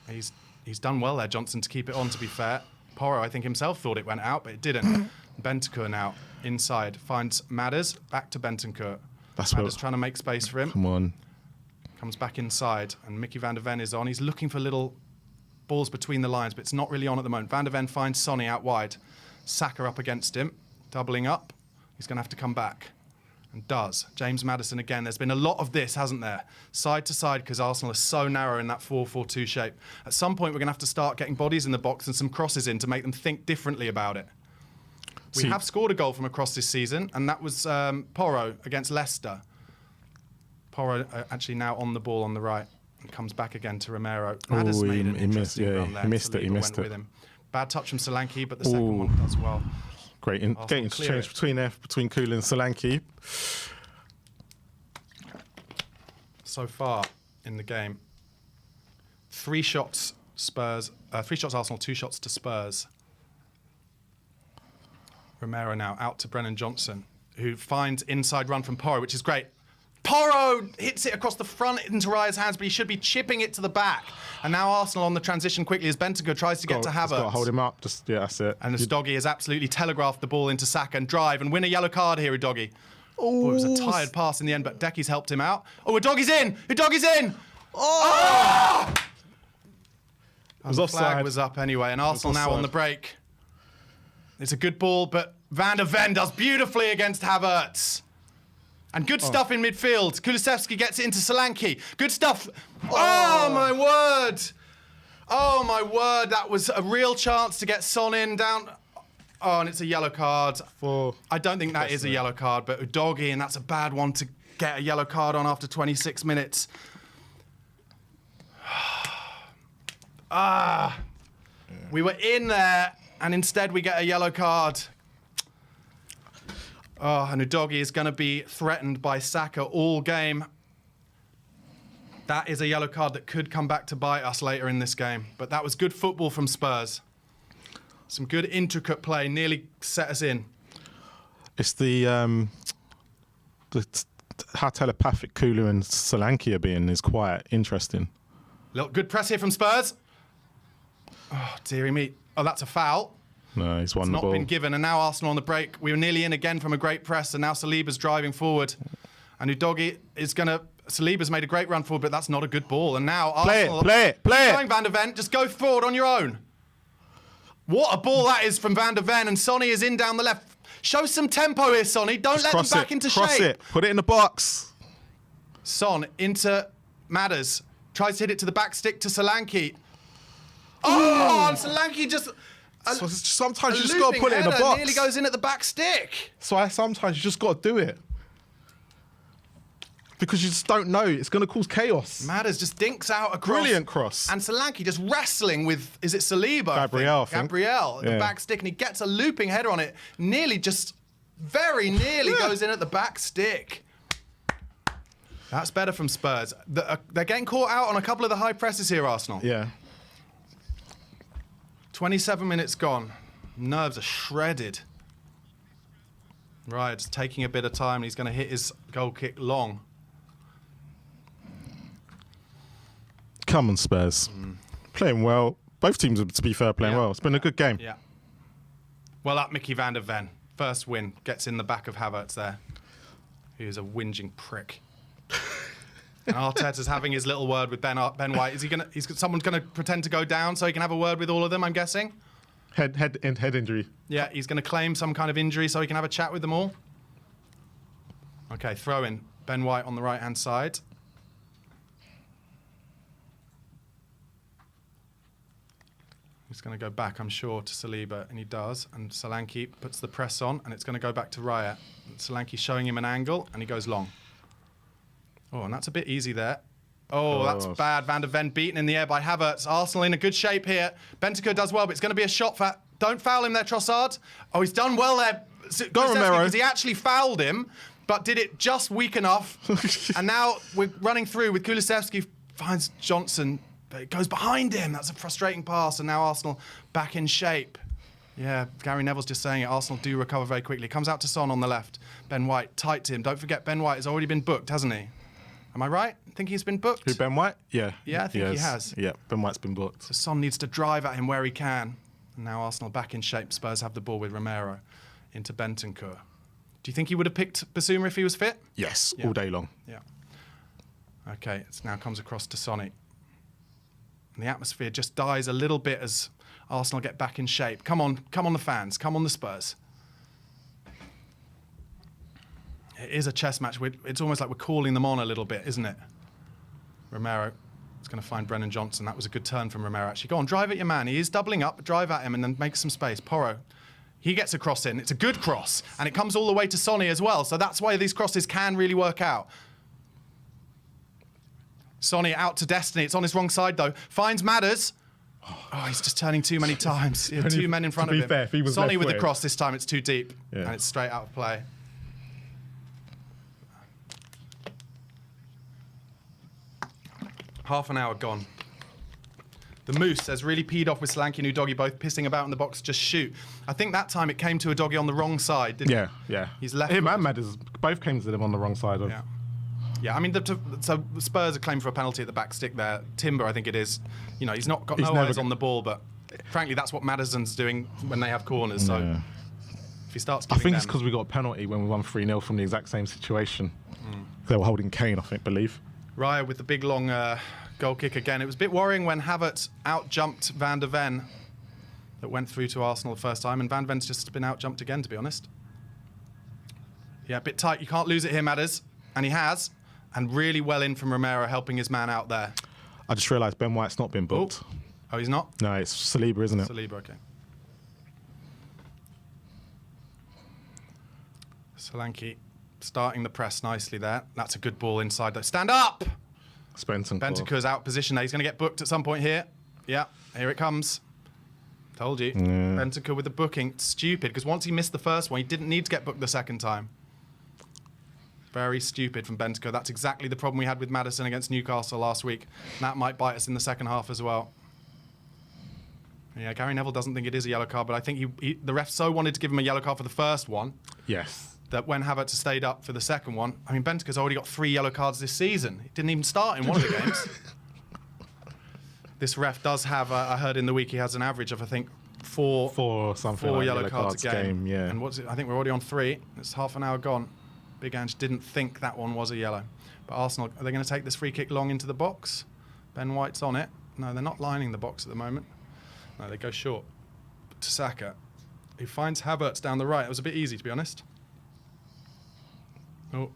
He's done well there, Johnson, to keep it on, to be fair. Porro, I think himself thought it went out, but it didn't. Bentancur now inside finds Madders. Back to Bentancur. Madders trying to make space for him. Come on. Comes back inside, and Mickey van der Ven is on. He's looking for little balls between the lines, but it's not really on at the moment. Van der Ven finds Sonny out wide. Saka up against him, doubling up. He's going to have to come back, and does. James Maddison again. There's been a lot of this, hasn't there? Side to side, because Arsenal is so narrow in that 4-4-2 shape. At some point, we're going to have to start getting bodies in the box and some crosses in to make them think differently about it. We have scored a goal from across this season, and that was Porro against Leicester. Porro actually now on the ball on the right and comes back again to Romero. Madders made an interesting run there. He missed it. With him. Bad touch from Solanke, but the second one does well. Great interchange between Kulu and Solanke. So far in the game, 3 shots Spurs, 3 shots Arsenal, 2 shots to Spurs. Romero now out to Brennan Johnson, who finds inside run from Porro, which is great. Porro hits it across the front into Raya's hands, but he should be chipping it to the back. And now Arsenal on the transition quickly as Bentancur tries to get to Havertz. Got to hold him up. That's it. And Udogie has absolutely telegraphed the ball into Saka and drive and win a yellow card here, Udogie. Oh, it was a tired pass in the end, but Decky's helped him out. Oh, Udogie's in! Udogie's in! Oh! The flag was up anyway, and Arsenal now on the break. It's a good ball, but Van der Ven does beautifully against Havertz. And good stuff in midfield. Kulusevski gets it into Solanke. Good stuff. Oh, my word. Oh, my word. That was a real chance to get Son in down. Oh, and it's a yellow card. I don't think that is a yellow card, but Udogie, and that's a bad one to get a yellow card on after 26 minutes. We were in there, and instead we get a yellow card. Oh, and Udogie is going to be threatened by Saka all game. That is a yellow card that could come back to bite us later in this game. But that was good football from Spurs. Some good intricate play, nearly set us in. It's how telepathic Kulu and Solanke are being is quite interesting. Look, good press here from Spurs. Oh, dearie me. Oh, that's a foul. No, he's won the ball. It's not been given, and now Arsenal on the break. We were nearly in again from a great press, and now Saliba's driving forward. And Udogie is going to... Saliba's made a great run forward, but that's not a good ball. And now Arsenal... Play it! Going Van der Ven, just go forward on your own. What a ball that is from Van der Ven, and Sonny is in down the left. Show some tempo here, Sonny. Don't let them back into shape. Cross it. Put it in the box. Son into Madders. Tries to hit it to the back stick to Solanke. Oh, and Solanke just... So sometimes you just got to put it in the box. Nearly goes in at the back stick. So sometimes you just got to do it. Because you just don't know. It's going to cause chaos. Madders just dinks out across. Brilliant cross. And Solanke just wrestling with, is it Saliba? Gabriel, I think. Gabriel, the back stick, and he gets a looping header on it. Nearly, just very nearly goes in at the back stick. That's better from Spurs. They're getting caught out on a couple of the high presses here, Arsenal. Yeah. 27 minutes gone. Nerves are shredded. Right, it's taking a bit of time. He's going to hit his goal kick long. Come on, Spurs. Playing well. Both teams, to be fair, playing well. It's been a good game. Yeah. Well up, Mickey van der Ven. First win. Gets in the back of Havertz there. He is a whinging prick. And Arteta's having his little word with Ben White. Is he gonna? Someone's gonna pretend to go down so he can have a word with all of them. I'm guessing. Head injury. Yeah, he's gonna claim some kind of injury so he can have a chat with them all. Okay, throw in Ben White on the right hand side. He's going to go back, I'm sure, to Saliba, and he does. And Solanke puts the press on, and it's going to go back to Raya. Solanke showing him an angle, and he goes long. Oh, and that's a bit easy there. Oh, that's bad. Van der Ven beaten in the air by Havertz. Arsenal in a good shape here. Bentancur does well, but it's going to be a shot for... Don't foul him there, Trossard. Oh, he's done well there. Go, Romero. Because he actually fouled him, but did it just weak enough. And now we're running through with Kulusevski finds Johnson But it goes behind him. That's a frustrating pass. And now Arsenal back in shape. Yeah, Gary Neville's just saying it. Arsenal do recover very quickly. Comes out to Son on the left. Ben White tight to him. Don't forget, Ben White has already been booked, hasn't he? Am I right? I think he's been booked. Who, Ben White? Yeah. Yeah, I think he has. Yeah, Ben White's been booked. So Son needs to drive at him where he can. And now Arsenal back in shape. Spurs have the ball with Romero into Bentancur. Do you think he would have picked Basuma if he was fit? Yes, all day long. Yeah. Okay, it now comes across to Sonny. And the atmosphere just dies a little bit as Arsenal get back in shape. Come on the fans. Come on the Spurs. It is a chess match. It's almost like we're calling them on a little bit, isn't it? Romero is going to find Brennan Johnson. That was a good turn from Romero, actually. Go on, drive at your man. He is doubling up. Drive at him and then make some space. Porro. He gets a cross in. It's a good cross. And it comes all the way to Sonny as well. So that's why these crosses can really work out. Sonny out to Destiny. It's on his wrong side, though. Finds Madders. Oh, he's just turning too many times. He had two men in front of him. Fair, if he was Sonny with the left-footed. cross this time. It's too deep. Yeah. And it's straight out of play. Half an hour gone. The Moose has really peed off with Solanke and Udogie both pissing about in the box. Just shoot. I think that time it came to Udogie on the wrong side, didn't it? Yeah. He's left. Him and Madders both came to them on the wrong side of. Yeah. Yeah, I mean, so Spurs are claiming for a penalty at the back stick there. Timber, I think it is. You know, he's not got no eyes on the ball, but frankly, that's what Maddison's doing when they have corners. So if he starts I giving think it's them- because we got a penalty when we won 3-0 from the exact same situation. They were holding Kane, I believe. Raya with the big long goal kick again. It was a bit worrying when Havertz out-jumped Van der Ven that went through to Arsenal the first time, and Van der Ven's just been out-jumped again, to be honest. Yeah, a bit tight. You can't lose it here, Madders. And he has. And really well in from Romero, helping his man out there. I just realised Ben White's not been booked. Oh, he's not? No, it's Saliba, isn't it? Saliba, okay. Solanke starting the press nicely there. That's a good ball inside though. Stand up! Bentancur's out position there. He's going to get booked at some point here. Yeah, here it comes. Told you. Bentancur with the booking. Stupid, because once he missed the first one, he didn't need to get booked the second time. Very stupid from Bentancur. That's exactly the problem we had with Maddison against Newcastle last week. And that might bite us in the second half as well. Yeah, Gary Neville doesn't think it is a yellow card, but I think the ref so wanted to give him a yellow card for the first one. Yes. That when Havertz stayed up for the second one, I mean, Bentancur's already got 3 yellow cards this season. He didn't even start in one of the games. This ref does have, I heard in the week, he has an average of, I think, four yellow cards a game. Yeah. And what's it? I think we're already on 3. It's half an hour gone. Big Ange didn't think that one was a yellow. But Arsenal, are they going to take this free kick long into the box? Ben White's on it. No, they're not lining the box at the moment. No, they go short to Saka, who finds Havertz down the right. It was a bit easy, to be honest. Oh,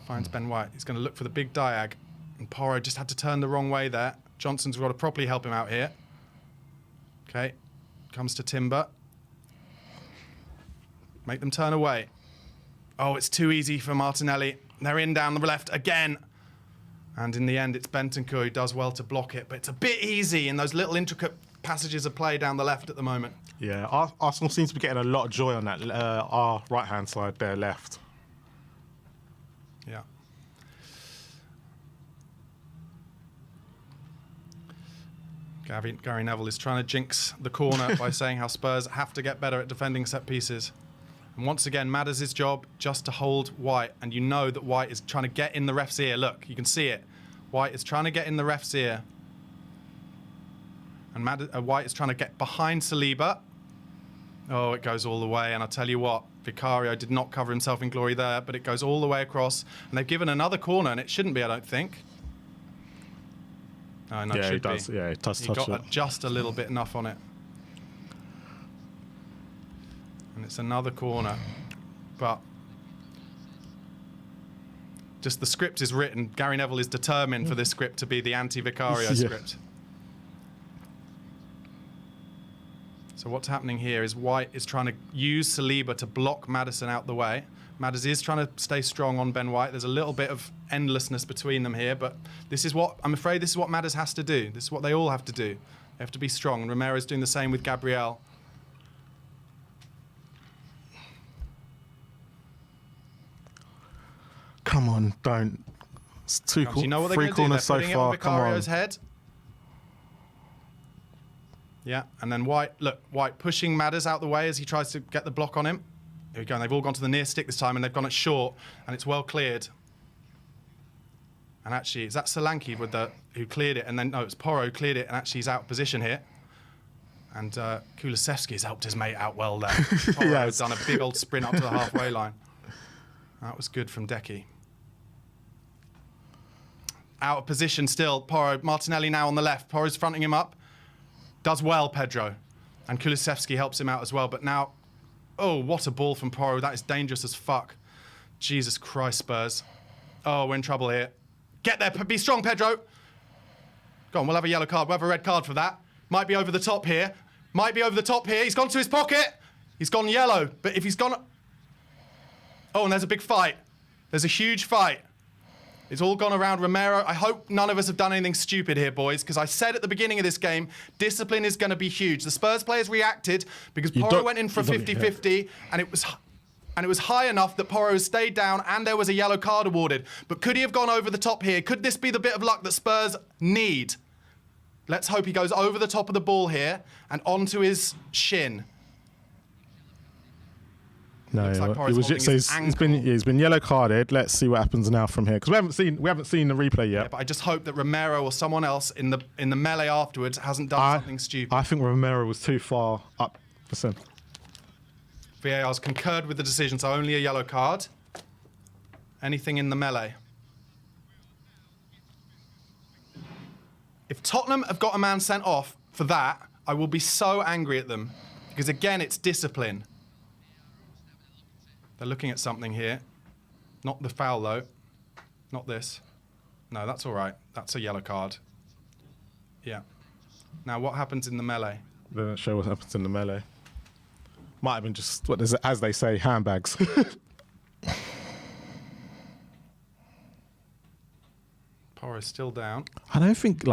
finds Ben White. He's going to look for the big diag. And Porro just had to turn the wrong way there. Johnson's got to properly help him out here. Okay, comes to Timber. Make them turn away. Oh, it's too easy for Martinelli. They're in down the left again. And in the end, it's Bentancur who does well to block it. But it's a bit easy in those little intricate passages of play down the left at the moment. Yeah, Arsenal seems to be getting a lot of joy on that our right-hand side, their left. Yeah. Gary Neville is trying to jinx the corner by saying how Spurs have to get better at defending set pieces. And once again, Madders' job just to hold White. And you know that White is trying to get in the ref's ear. Look, you can see it. White is trying to get in the ref's ear. And White is trying to get behind Saliba. Oh, it goes all the way. And I'll tell you what, Vicario did not cover himself in glory there, but it goes all the way across. And they've given another corner, and it shouldn't be, I don't think. Oh, no, Yeah, it should it does. be. Yeah, it does He touch got it. just a little bit enough on it. And it's another corner. But just the script is written. Gary Neville is determined for this script to be the anti-Vicario script. So what's happening here is White is trying to use Saliba to block Maddison out the way. Maddison is trying to stay strong on Ben White. There's a little bit of endlessness between them here, but this is what, I'm afraid this is what Maddison has to do. This is what they all have to do. They have to be strong. And Romero's doing the same with Gabriel. Come on, don't. It's Do you know what they're three going to do? They're corners so putting it far. on Come on. Vicario's head. Yeah, and then White pushing Madders out the way as he tries to get the block on him. Here we go, and they've all gone to the near stick this time, and they've gone it short, and it's well cleared. And actually, is that Solanke who cleared it? And then, no, it's Porro who cleared it, and actually he's out of position here. And Kulusevski has helped his mate out well there. Porro has done a big old sprint up to the halfway line. That was good from Decky. Out of position still, Porro. Martinelli now on the left. Porro's fronting him up. Does well, Pedro. And Kulusevski helps him out as well. But now, oh, what a ball from Porro. That is dangerous as fuck. Jesus Christ, Spurs. Oh, we're in trouble here. Get there, be strong, Pedro. Go on, we'll have a yellow card. We'll have a red card for that. Might be over the top here. Might be over the top here. He's gone to his pocket. He's gone yellow. But if he's gone... Oh, and there's a big fight. There's a huge fight. It's all gone around Romero. I hope none of us have done anything stupid here, boys, because I said at the beginning of this game, discipline is going to be huge. The Spurs players reacted because Porro went in for 50-50, and it was high enough that Porro stayed down and there was a yellow card awarded. But could he have gone over the top here? Could this be the bit of luck that Spurs need? Let's hope he goes over the top of the ball here and onto his shin. No, he's been yellow carded. Let's see what happens now from here, because we haven't seen the replay yet. Yeah, but I just hope that Romero or someone else in the melee afterwards hasn't done something stupid. I think Romero was too far up for sin. VAR's concurred with the decision, so only a yellow card. Anything in the melee. If Tottenham have got a man sent off for that, I will be so angry at them, because again, it's discipline. They're looking at something here. Not the foul, though. Not this. No, that's all right. That's a yellow card. Yeah. Now, what happens in the melee? They don't show what happens in the melee. Might have been just, as they say, handbags. Porro's still down. I don't think,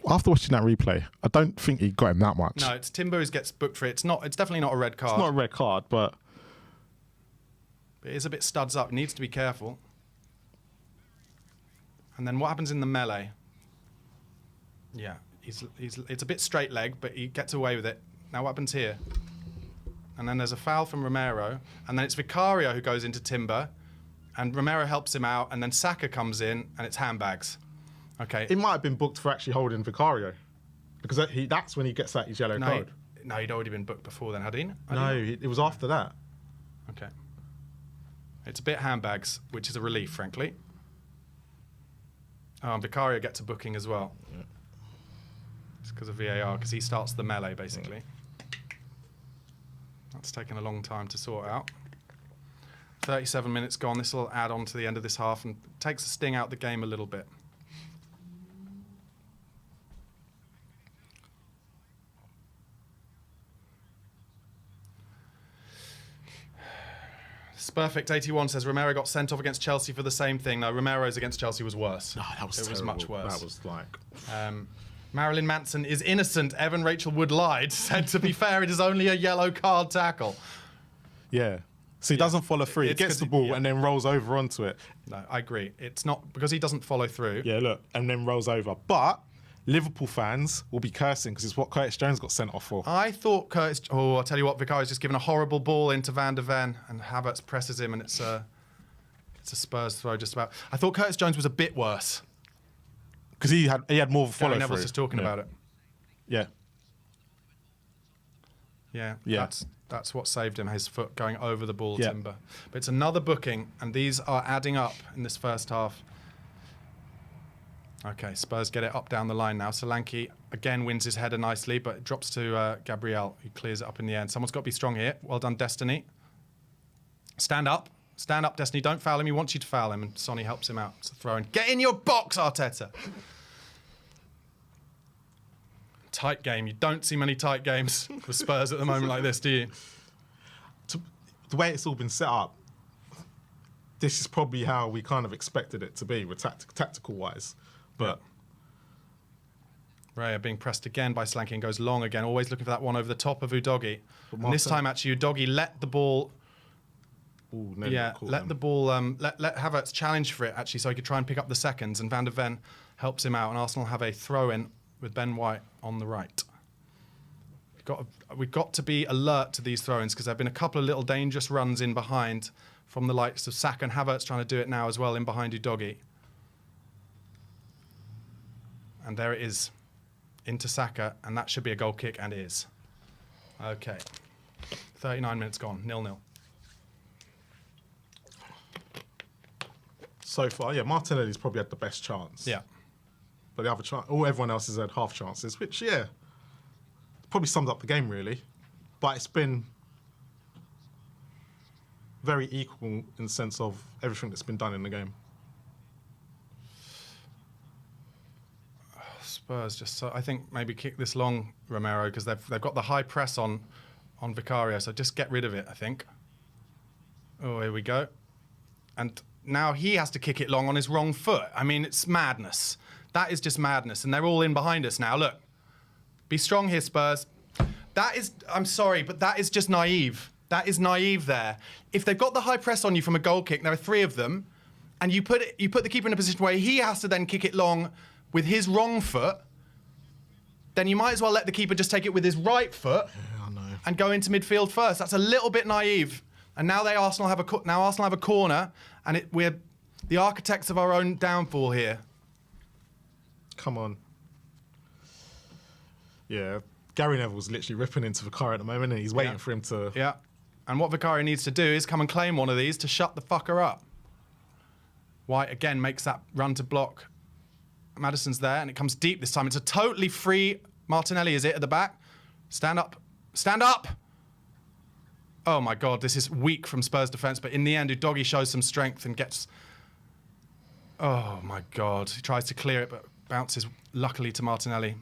after watching that replay, I don't think he got him that much. No, it's Timber who gets booked for it. It's definitely not a red card. It's not a red card, but... It is a bit studs up. He needs to be careful. And then what happens in the melee? Yeah, it's a bit straight leg, but he gets away with it. Now what happens here? And then there's a foul from Romero, and then it's Vicario who goes into Timber, and Romero helps him out, and then Saka comes in, and it's handbags. Okay. It might have been booked for actually holding Vicario, because that's when he gets his yellow card. No, he'd already been booked before then, had he? No, it was after that. Okay. It's a bit handbags, which is a relief, frankly. Oh, and Vicario gets a booking as well. Yeah. It's because of VAR, because he starts the melee, basically. Yeah. That's taken a long time to sort out. 37 minutes gone. This will add on to the end of this half and takes the sting out of the game a little bit. Perfect81 says Romero got sent off against Chelsea for the same thing. No, Romero's against Chelsea was worse. Oh, that was terrible. It was much worse. That was like... Marilyn Manson is innocent. Evan Rachel Wood lied. Said, to be fair, it is only a yellow card tackle. Yeah. So he doesn't follow through. He gets the ball and then rolls over onto it. No, I agree. It's not because he doesn't follow through. Yeah, look, and then rolls over. But Liverpool fans will be cursing because it's what Curtis Jones got sent off for. I thought Curtis... Oh, I'll tell you what, Vicario's just given a horrible ball into Van der Ven, and Havertz presses him, and it's a Spurs throw just about. I thought Curtis Jones was a bit worse. Because he had more of a follow-through. Neville's just talking about it. Yeah. Yeah. That's what saved him, his foot going over the ball, Timber. But it's another booking, and these are adding up in this first half. Okay, Spurs get it up down the line now. Solanke again wins his header nicely, but it drops to Gabriel, who clears it up in the end. Someone's got to be strong here. Well done, Destiny. Stand up. Stand up, Destiny. Don't foul him. He wants you to foul him, and Sonny helps him out. It's a throw in. Get in your box, Arteta. Tight game. You don't see many tight games for Spurs at the moment like this, do you? The way it's all been set up, this is probably how we kind of expected it to be, with tactical-wise. But Raya being pressed again by Solanke and goes long again, always looking for that one over the top of Udogie. And this time, actually, Udogie let the ball... let Havertz challenge for it, actually, so he could try and pick up the seconds, and Van der Ven helps him out, and Arsenal have a throw-in with Ben White on the right. We've got to be alert to these throw-ins because there have been a couple of little dangerous runs in behind from the likes of Saka, and Havertz trying to do it now as well in behind Udogie. And there it is, into Saka, and that should be a goal kick, and it is. Okay, 39 minutes gone, 0-0. So far, yeah, Martinelli's probably had the best chance. Yeah. But the other chance, everyone else has had half chances, which, yeah, probably sums up the game, really. But it's been very equal in the sense of everything that's been done in the game. Spurs just, so I think maybe kick this long, Romero, because they've got the high press on Vicario, so just get rid of it, I think. Oh, here we go. And now he has to kick it long on his wrong foot. I mean, it's madness. That is just madness, and they're all in behind us now. Look, be strong here, Spurs. That is, I'm sorry, but that is just naive. That is naive there. If they've got the high press on you from a goal kick, there are 3 of them, and you put the keeper in a position where he has to then kick it long with his wrong foot, then you might as well let the keeper just take it with his right foot and go into midfield first. That's a little bit naive. And now Arsenal have a corner, and we're the architects of our own downfall here. Come on. Yeah, Gary Neville's literally ripping into Vicario at the moment, and he's waiting for him to... Yeah, and what Vicario needs to do is come and claim one of these to shut the fucker up. White, again, makes that run to block. Maddison's there, and it comes deep this time. It's a totally free Martinelli, is it, at the back? Stand up. Stand up! Oh, my God, this is weak from Spurs' defence, but in the end, Udogie shows some strength and gets... Oh, my God. He tries to clear it, but bounces, luckily, to Martinelli.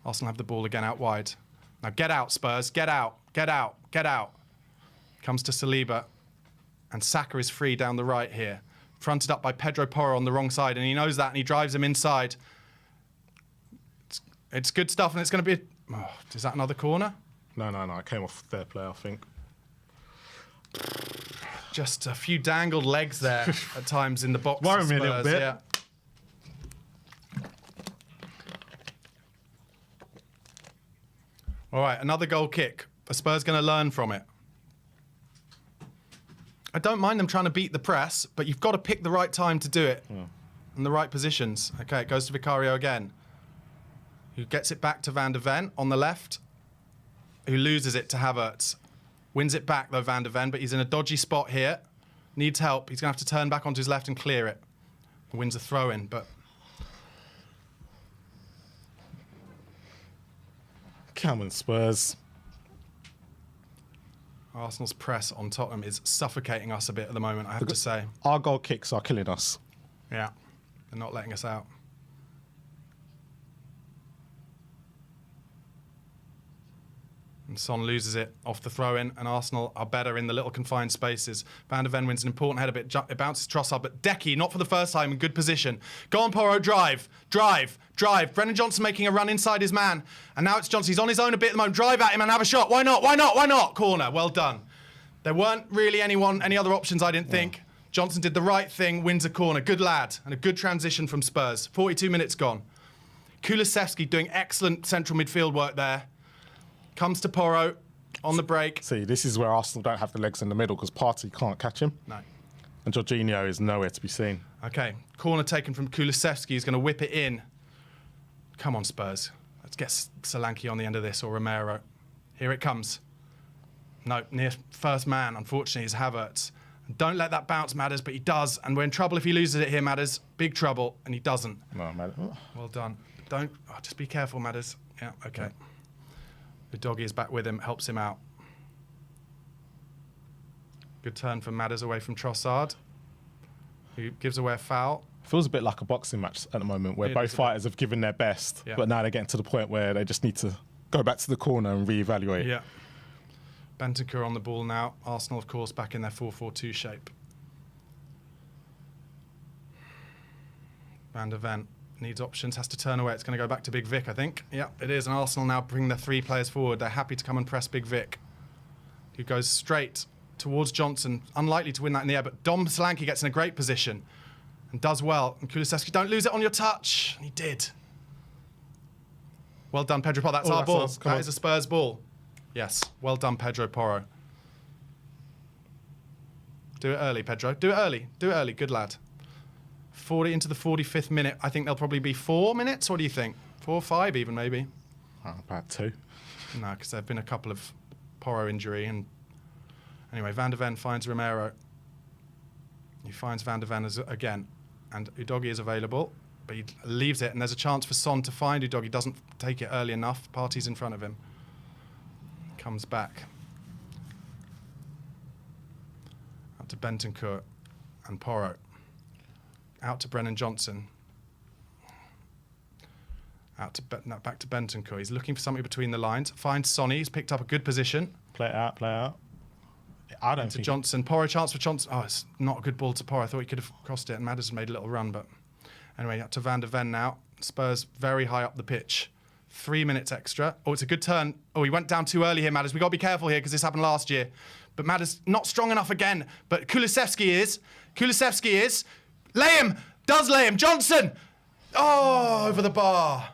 Arsenal have the ball again out wide. Now, get out, Spurs. Get out. Get out. Get out. Comes to Saliba. And Saka is free down the right here. Fronted up by Pedro Porro on the wrong side, and he knows that, and he drives him inside. It's good stuff, and it's going to be... Oh, is that another corner? No. It came off their play, I think. Just a few dangled legs there at times in the box. Worry me a little bit. Yeah. All right, another goal kick. Are Spurs going to learn from it? I don't mind them trying to beat the press, but you've got to pick the right time to do it in the right positions. Okay, it goes to Vicario again, who gets it back to Van de Ven on the left, who loses it to Havertz. Wins it back, though, Van de Ven, but he's in a dodgy spot here. Needs help. He's going to have to turn back onto his left and clear it. Wins a throw-in, but... Come on, Spurs. Arsenal's press on Tottenham is suffocating us a bit at the moment, I have to say. Our goal kicks are killing us. Yeah, they're not letting us out. And Son loses it off the throw-in, and Arsenal are better in the little confined spaces. Van de Ven wins an important header, but it bounces Trossard, but Decky, not for the first time, in good position. Go on, Porro, drive. Brennan Johnson making a run inside his man, and now it's Johnson. He's on his own a bit at the moment. Drive at him and have a shot. Why not? Corner, well done. There weren't really any other options, I didn't think. Johnson did the right thing, wins a corner. Good lad, and a good transition from Spurs. 42 minutes gone. Kulusevski doing excellent central midfield work there. Comes to Porro on the break. See, this is where Arsenal don't have the legs in the middle because Partey can't catch him. No. And Jorginho is nowhere to be seen. Okay, corner taken from Kulusevski. He's going to whip it in. Come on, Spurs. Let's get Solanke on the end of this, or Romero. Here it comes. No, near first man, unfortunately, is Havertz. Don't let that bounce, Madders, but he does. And we're in trouble if he loses it here, Madders. Big trouble, and he doesn't. No, Madders. Well done. Just be careful, Madders. Yeah, okay. Yeah. The doggy is back with him, helps him out. Good turn from Madders away from Trossard, who gives away a foul. Feels a bit like a boxing match at the moment where both fighters have given their best, but now they're getting to the point where they just need to go back to the corner and reevaluate. Yeah. Bentancur on the ball now. Arsenal, of course, back in their 4-4-2 shape. Van de Ven needs options, has to turn away. It's going to go back to Big Vic, I think. Yeah, it is. And Arsenal now bring their 3 players forward. They're happy to come and press Big Vic, who goes straight towards Johnson. Unlikely to win that in the air, but Dom Solanke gets in a great position and does well. And Kulusevski, don't lose it on your touch. And he did. Well done, Pedro Porro. That's our ball. That is a Spurs ball. Yes. Well done, Pedro Porro. Do it early, Pedro. Do it early. Do it early. Good lad. 40 into the 45th minute. I think there'll probably be 4 minutes. What do you think? 4 or 5 even, maybe? About 2. No, because there have been a couple of Porro injury. And anyway, Van de Ven finds Romero. He finds Van de Ven again. And Udogie is available, but he leaves it. And there's a chance for Son to find Udogie. Doesn't take it early enough. Partey's in front of him. Comes back. Out to Bentancur and Porro. Out to Brennan Johnson. Back to Bentancur. He's looking for something between the lines. Finds Sonny. He's picked up a good position. Play it out, play it out. I don't To think... Johnson. Porro, chance for Johnson. Oh, it's not a good ball to Porro. I thought he could have crossed it, and Madison made a little run, but anyway, up to Van de Ven now. Spurs very high up the pitch. 3 minutes extra. Oh, it's a good turn. Oh, he went down too early here, Maddis. We've got to be careful here because this happened last year. But Maddis not strong enough again. But Kulusevski is. Lay him. Does lay him. Johnson. Oh, over the bar.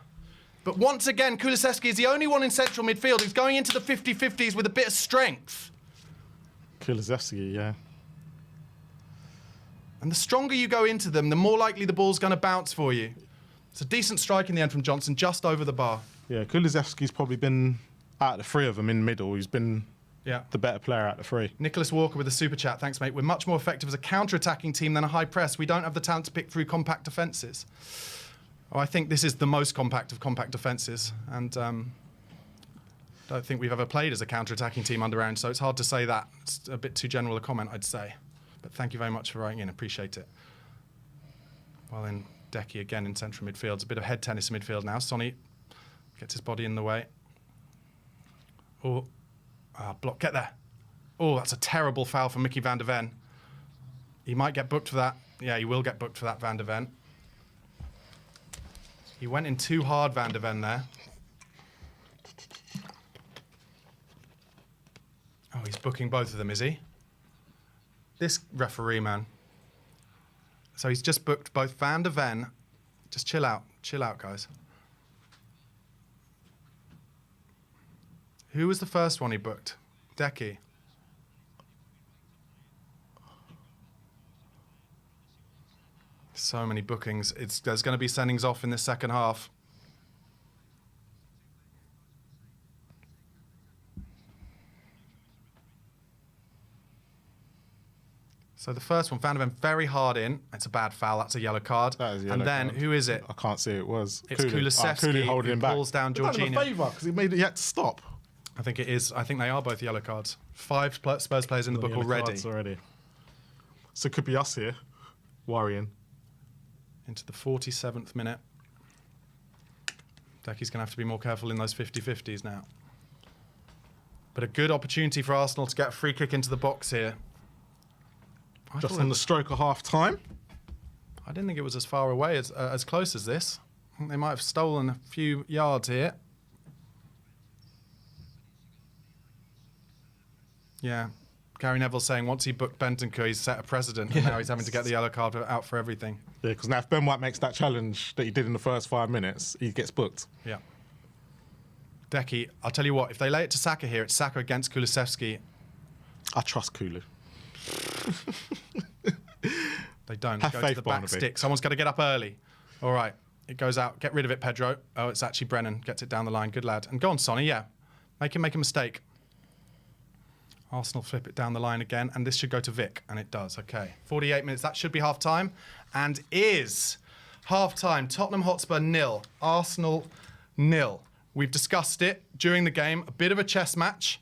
But once again, Kulusevski is the only one in central midfield who's going into the 50-50s with a bit of strength. Kulusevski, yeah. And the stronger you go into them, the more likely the ball's going to bounce for you. It's a decent strike in the end from Johnson, just over the bar. Yeah, Kulusevski's probably been, out of the 3 of them in the middle, he's been the better player out of the 3. Nicholas Walker with a super chat. Thanks, mate. We're much more effective as a counter-attacking team than a high press. We don't have the talent to pick through compact defences. Oh, I think this is the most compact of compact defences. And don't think we've ever played as a counter-attacking team under Aaron, so it's hard to say that. It's a bit too general a comment, I'd say. But thank you very much for writing in. Appreciate it. Well, then, Decky again in central midfield. It's a bit of head tennis in midfield now. Sonny gets his body in the way. Oh, block. Get there. Oh, that's a terrible foul from Mickey Van de Ven. He might get booked for that. Yeah, he will get booked for that, Van de Ven. He went in too hard, Van de Ven, there. Oh, he's booking both of them, is he? This referee, man. So he's just booked both Van de Ven. Just chill out, guys. Who was the first one he booked? Decky. So many bookings. There's going to be sendings off in the second half. So the first one, Van de Ven very hard in. It's a bad foul. That's a yellow card. That is a yellow and then, card. who is it? I can't see who it was. It's Kulusevski holding who him back. pulls down Jorginho. Jorginho. A favour because he had to stop. I think it is. I think they are both yellow cards. 5 Spurs players in the book already. So it could be us here, worrying. Into the 47th minute. Decky's going to have to be more careful in those 50-50s now. But a good opportunity for Arsenal to get a free kick into the box here. Just on the stroke of half time. I didn't think it was as far away as close as this. I think they might have stolen a few yards here. Yeah. Gary Neville saying once he booked Bentancur, he's set a precedent, and now he's having to get the yellow card out for everything. Yeah, because now if Ben White makes that challenge that he did in the first 5 minutes, he gets booked. Yeah. Decky, I'll tell you what, if they lay it to Saka here, it's Saka against Kulusevski. I trust Kulu. They don't. Have Go faith, to the back Barnaby. stick. Someone's got to get up early. All right. It goes out. Get rid of it, Pedro. Oh, it's actually Brennan. Gets it down the line. Good lad. And go on, Sonny. Yeah. Make him make a mistake. Arsenal flip it down the line again. And this should go to Vic. And it does. Okay. 48 minutes. That should be half-time. And is half-time. Tottenham Hotspur 0. Arsenal 0. We've discussed it during the game. A bit of a chess match.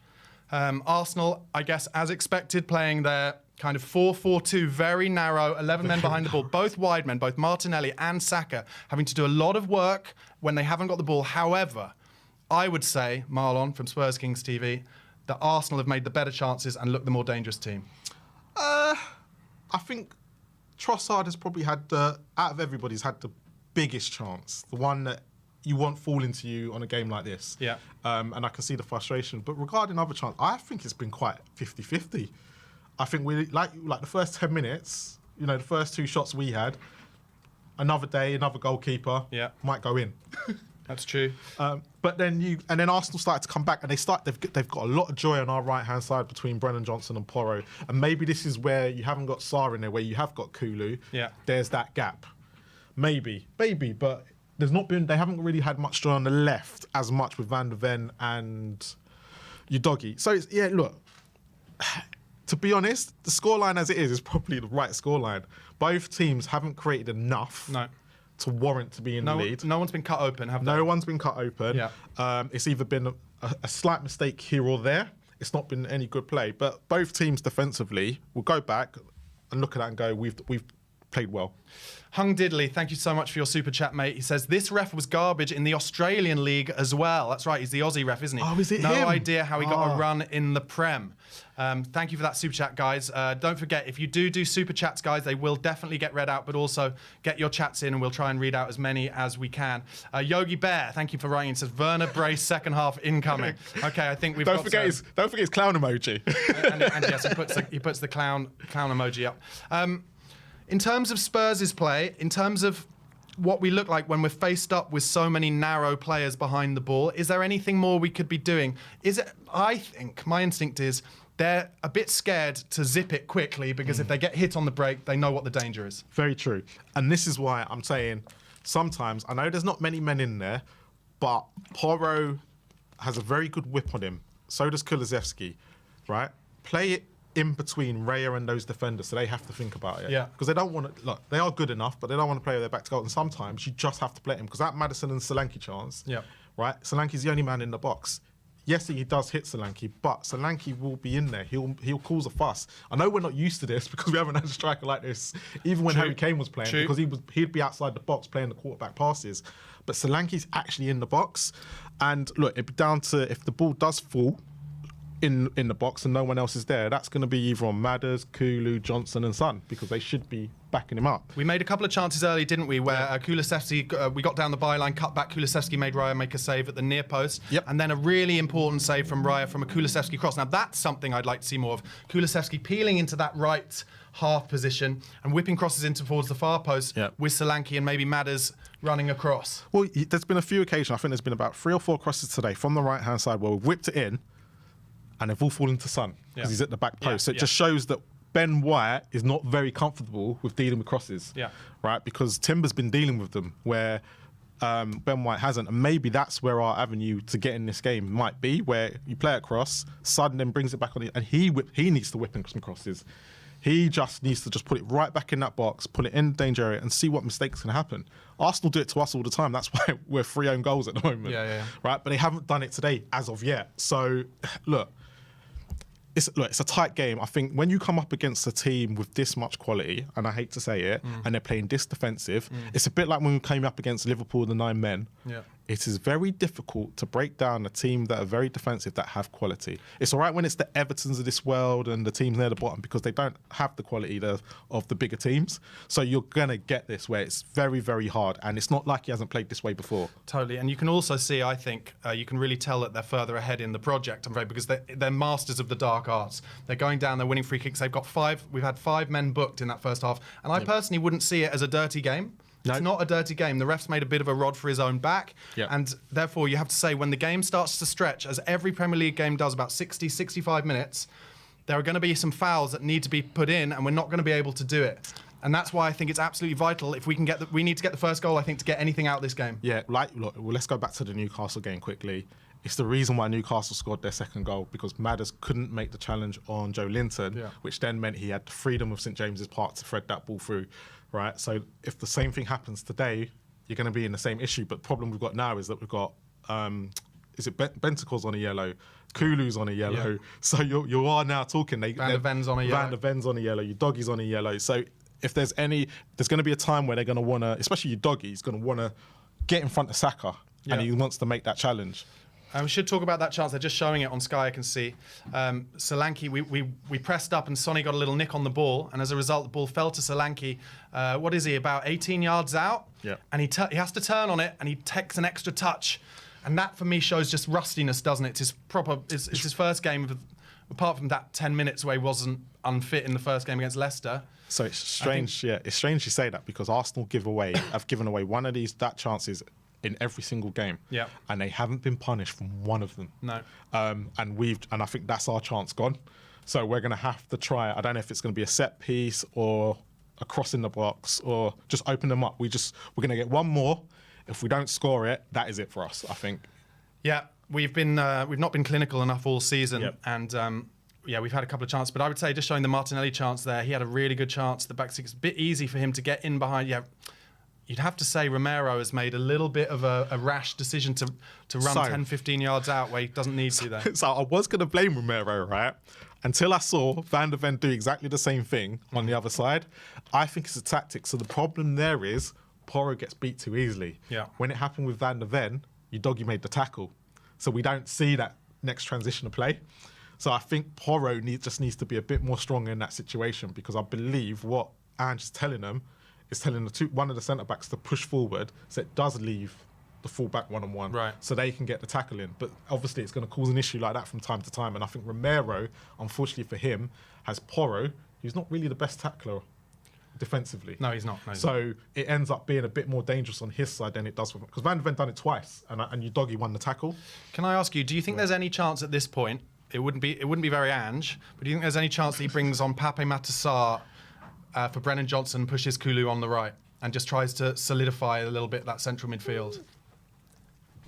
Arsenal, I guess, as expected, playing their kind of 4-4-2, very narrow, 11 men behind the ball, both wide men, both Martinelli and Saka, having to do a lot of work when they haven't got the ball. However, I would say, Marlon from Spurs Kings TV, that Arsenal have made the better chances and look the more dangerous team. I think Trossard has probably had, out of everybody's had the biggest chance, the one that you want falling to you on a game like this. Yeah. And I can see the frustration. But regarding other chances, I think it's been quite 50-50. I think we like the first 10 minutes, you know, the first 2 shots we had, another day, another goalkeeper might go in. That's true. But then Arsenal started to come back, and they've got a lot of joy on our right hand side between Brennan Johnson and Porro, and maybe this is where you haven't got Sarr in there, where you have got Kulu. Yeah. There's that gap, maybe, but they haven't really had much joy on the left as much with Van der Ven and Udogie. So look. To be honest, the scoreline as it is probably the right scoreline. Both teams haven't created enough to warrant to be in the lead. No one's been cut open, have they? No one's been cut open. Yeah. It's either been a slight mistake here or there. It's not been any good play. But both teams defensively will go back and look at that and go, we've played well. Hung Diddley, thank you so much for your super chat, mate. He says, this ref was garbage in the Australian League as well. That's right, he's the Aussie ref, isn't he? Oh, is it No him? idea how he got a run in the Prem. Thank you for that super chat, guys. Don't forget, if you do super chats, guys, they will definitely get read out, but also get your chats in and we'll try and read out as many as we can. Yogi Bear, thank you for writing. It says, Werner Brace, second half incoming. Okay, I think we've Don't forget his clown emoji. and yes, he puts the clown emoji up. In terms of Spurs' play, in terms of what we look like when we're faced up with so many narrow players behind the ball, is there anything more we could be doing? I think my instinct is they're a bit scared to zip it quickly because if they get hit on the break, they know what the danger is. Very true. And this is why I'm saying sometimes, I know there's not many men in there, but Porro has a very good whip on him. So does Kulusevski, right? Play it in between Raya and those defenders, so they have to think about it. Yeah. Because they don't want to, look, they are good enough, but they don't want to play with their back to goal. And sometimes you just have to play him, because that Maddison and Solanke chance, right? Solanke's the only man in the box. Yes, he does hit Solanke, but Solanke will be in there. He'll cause a fuss. I know we're not used to this because we haven't had a striker like this, even when Harry Kane was playing, because he'd be outside the box playing the quarterback passes. But Solanke's actually in the box. And look, it'd be down to, if the ball does fall in the box and no one else is there, that's going to be either on Madders, Kulu, Johnson and Son, because they should be backing him up. We made a couple of chances early, didn't we, where Kulusevski, we got down the byline, cut back, Kulusevski made Raya make a save at the near post, and then a really important save from Raya from a Kulusevski cross. Now that's something I'd like to see more of. Kulusevski peeling into that right half position and whipping crosses into towards the far post with Solanke and maybe Madders running across. Well, there's been a few occasions, I think there's been about 3 or 4 crosses today from the right hand side where we've whipped it in and they've all fallen to Son because he's at the back post. So it just shows that Ben White is not very comfortable with dealing with crosses, right? Because Timber's been dealing with them where Ben White hasn't. And maybe that's where our avenue to get in this game might be, where you play across, Son then brings it back on, and he needs to whip in some crosses. He just needs to just put it right back in that box, put it in the danger area and see what mistakes can happen. Arsenal do it to us all the time. That's why we're 3 own goals at the moment, right? But they haven't done it today as of yet. So, look, it's a tight game. I think when you come up against a team with this much quality, and I hate to say it, and they're playing this defensive, it's a bit like when we came up against Liverpool, the 9 men. It is very difficult to break down a team that are very defensive, that have quality. It's all right when it's the Evertons of this world and the teams near the bottom, because they don't have the quality of the bigger teams. So you're going to get this where it's very, very hard. And it's not like he hasn't played this way before. Totally. And you can also see, I think, you can really tell that they're further ahead in the project, I'm afraid, because they're masters of the dark arts. They're going down, they're winning free kicks. They've got 5, we've had 5 men booked in that first half. And I personally wouldn't see it as a dirty game. It's not a dirty game. The ref's made a bit of a rod for his own back. And therefore, you have to say, when the game starts to stretch, as every Premier League game does, about 60, 65 minutes, there are going to be some fouls that need to be put in, and we're not going to be able to do it. And that's why I think it's absolutely vital. If we can we need to get the first goal, I think, to get anything out of this game. Yeah, look, well, let's go back to the Newcastle game quickly. It's the reason why Newcastle scored their second goal, because Madders couldn't make the challenge on Joe Linton, which then meant he had the freedom of St James's Park to thread that ball through, right? So if the same thing happens today, you're going to be in the same issue. But the problem we've got now is that we've got, Bentacle's on a yellow, Kulu's on a yellow. So you are now talking. Van der Ven's on a yellow. Van der Ven's on a yellow, your Doggie's on a yellow. So if there's going to be a time where they're going to want to, especially your Doggie's going to want to get in front of Saka, and he wants to make that challenge. We should talk about that chance. They're just showing it on Sky, I can see. Solanke, we pressed up and Sonny got a little nick on the ball, and as a result, the ball fell to Solanke. What is he, about 18 yards out? And he has to turn on it, and he takes an extra touch. And that, for me, shows just rustiness, doesn't it? It's his first game, apart from that 10 minutes where he wasn't unfit in the first game against Leicester. So it's strange, it's strange you say that, because Arsenal have given away one of that chances in every single game. Yeah. And they haven't been punished from one of them. No. And I think that's our chance gone. So we're going to have to try. I don't know if it's going to be a set piece or a cross in the box or just open them up. We're going to get one more. If we don't score it, that is it for us, I think. Yeah, we've not been clinical enough all season, Yep. and we've had a couple of chances. But I would say just showing the Martinelli chance there, he had a really good chance. The back six, a bit easy for him to get in behind. Yeah, you'd have to say Romero has made a little bit of a rash decision to run 10, 15 yards out where he doesn't need to there. So I was going to blame Romero, right? Until I saw Van der Ven do exactly the same thing on the other side. I think it's a tactic. So the problem there is Porro gets beat too easily. Yeah. When it happened with Van der Ven, Udogie made the tackle. So we don't see that next transition of play. So I think Porro just needs to be a bit more stronger in that situation, because I believe what Ange is telling them is telling one of the centre-backs to push forward, so it does leave the full-back one-on-one, right, so they can get the tackle in. But obviously it's going to cause an issue like that from time to time. And I think Romero, unfortunately for him, has Porro, who's not really the best tackler defensively. No, he's not. No, so it ends up being a bit more dangerous on his side than it does for him. Because Van der Ven done it twice, and Udogie won the tackle. Can I ask you, do you think there's any chance at this point, it wouldn't be very Ange, but do you think there's any chance that he brings on Pape Matar for Brennan Johnson, pushes Kulu on the right, and just tries to solidify a little bit that central midfield?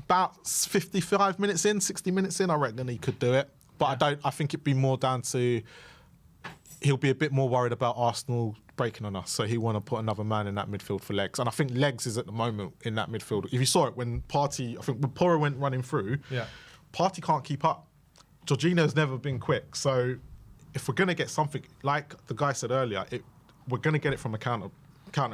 About 55 minutes in, 60 minutes in, I reckon he could do it. But I think it'd be more down to he'll be a bit more worried about Arsenal breaking on us, so he'll want to put another man in that midfield for Legs. And I think Legs is at the moment in that midfield. If you saw it when when Porro went running through, Partey can't keep up. Jorginho's never been quick. So if we're going to get something, like the guy said earlier, we're going to get it from a counter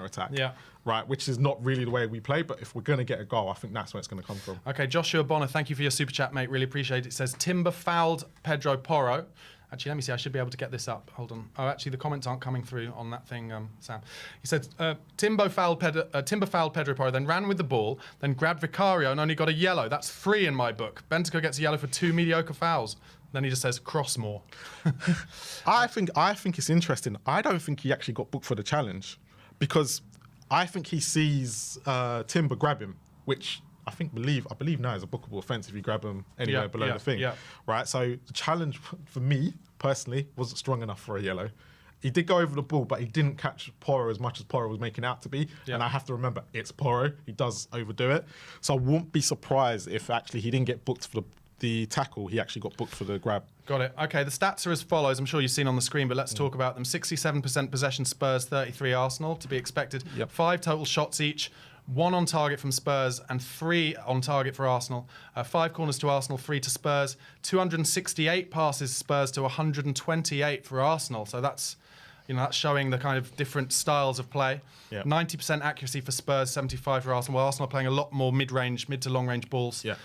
attack. Yeah. Right, which is not really the way we play, but if we're going to get a goal, I think that's where it's going to come from. Okay, Joshua Bonner, thank you for your super chat, mate. Really appreciate it. It says, Timber fouled Pedro Porro. Actually, let me see. I should be able to get this up. Hold on. Oh, actually, the comments aren't coming through on that thing, Sam. He said, Timber fouled Pedro Porro, then ran with the ball, then grabbed Vicario and only got a yellow. That's 3 in my book. Bentancur gets a yellow for 2 mediocre fouls. Then he just says, cross more. I think it's interesting. I don't think he actually got booked for the challenge, because I think he sees Timber grab him, which I believe now is a bookable offence if you grab him anywhere below the thing. Yeah. Right. So the challenge for me personally wasn't strong enough for a yellow. He did go over the ball, but he didn't catch Porro as much as Porro was making out to be. Yeah. And I have to remember, it's Porro. He does overdo it. So I won't be surprised if actually he didn't get booked for the tackle. He actually got booked for the grab. Got it. Okay, the stats are as follows. I'm sure you've seen on the screen, but let's talk about them. 67% possession Spurs, 33 Arsenal, to be expected. Yep. 5 total shots each. 1 on target from Spurs and 3 on target for Arsenal. 5 corners to Arsenal, 3 to Spurs. 268 passes Spurs to 128 for Arsenal. So that's showing the kind of different styles of play. Yep. 90% accuracy for Spurs, 75 for Arsenal. While Arsenal are playing a lot more mid to long-range balls. Yeah.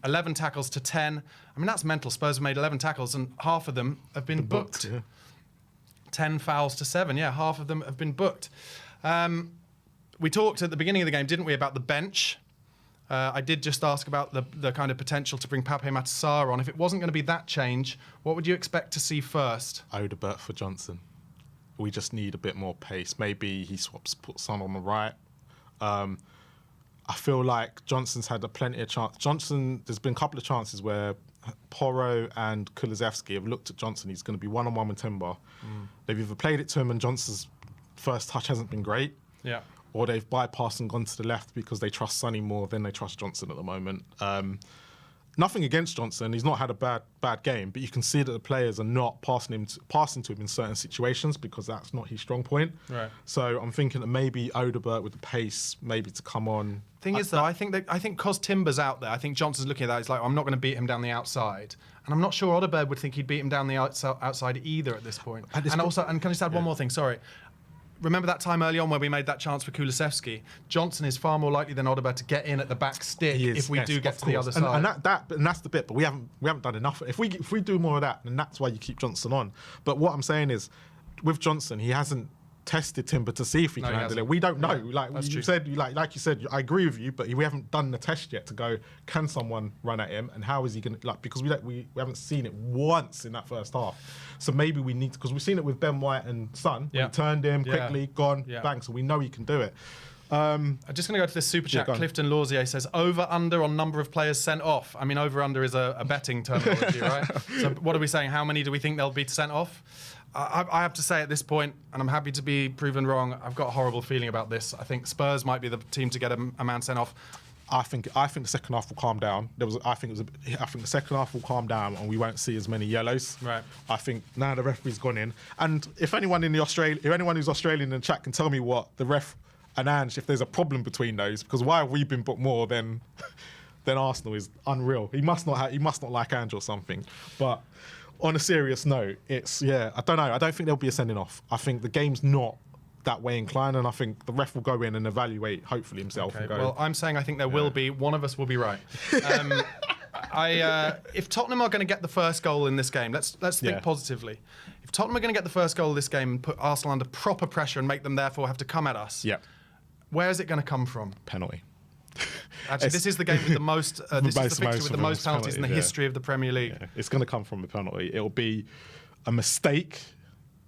11 tackles to 10. I mean, that's mental. Spurs have made 11 tackles and half of them have been booked. Yeah. 10 fouls to 7. Yeah, half of them have been booked. We talked at the beginning of the game, didn't we, about the bench? I did just ask about the kind of potential to bring Pape Matar on. If it wasn't going to be that change, what would you expect to see first? Odegaard for Johnson. We just need a bit more pace. Maybe he puts Son on the right. I feel like Johnson's had plenty of chance. There's been a couple of chances where Porro and Kulusevski have looked at Johnson. He's going to be one-on-one with Timber. They've either played it to him and Johnson's first touch hasn't been great. Yeah. Or they've bypassed and gone to the left because they trust Sonny more than they trust Johnson at the moment. Nothing against Johnson. He's not had a bad game, but you can see that the players are not passing to him in certain situations because that's not his strong point. Right. So I'm thinking that maybe Odegaard with the pace, maybe to come on. Thing is, though, I think because Timber's out there, I think Johnson's looking at that. He's like, I'm not going to beat him down the outside. And I'm not sure Odegaard would think he'd beat him down the outside either at this point. And can I just add one more thing? Sorry. Remember that time early on where we made that chance for Kulusevski? Johnson is far more likely than Odegaard to get in at the back stick if we do get to the other side. And that's the bit, but we haven't done enough. If we do more of that, then that's why you keep Johnson on. But what I'm saying is, with Johnson, he hasn't tested Timber to see if he can handle it. We don't know. Yeah, you said, I agree with you, but we haven't done the test yet to go, can someone run at him, and how is he going to, because we haven't seen it once in that first half. So maybe we need to, because we've seen it with Ben White and Son. Yeah. He turned him quickly, gone, bang. So we know he can do it. I'm just going to go to this super chat. go on. Clifton Lawsier says, over-under on number of players sent off. I mean, over-under is a betting terminology, right? So what are we saying? How many do we think they'll be sent off? I have to say at this point, and I'm happy to be proven wrong, I've got a horrible feeling about this. I think Spurs might be the team to get a man sent off. I think the second half will calm down. I think the second half will calm down, and we won't see as many yellows. Right. I think now the referee's gone in, and if anyone who's Australian in the chat can tell me what the ref and Ange, if there's a problem between those, because why have we been booked more than Arsenal is unreal. He must not like Ange or something. But on a serious note, I don't know. I don't think there'll be a sending off. I think the game's not that way inclined, and I think the ref will go in and evaluate, hopefully himself. Okay, and go, well, I'm saying I think there will be. One of us will be right. If Tottenham are going to get the first goal in this game, let's think positively. If Tottenham are going to get the first goal of this game and put Arsenal under proper pressure and make them therefore have to come at us, where is it going to come from? Penalty. Actually, this is the game with the most. This is the fixture with the most penalties in the history of the Premier League. Yeah. It's going to come from a penalty. It'll be a mistake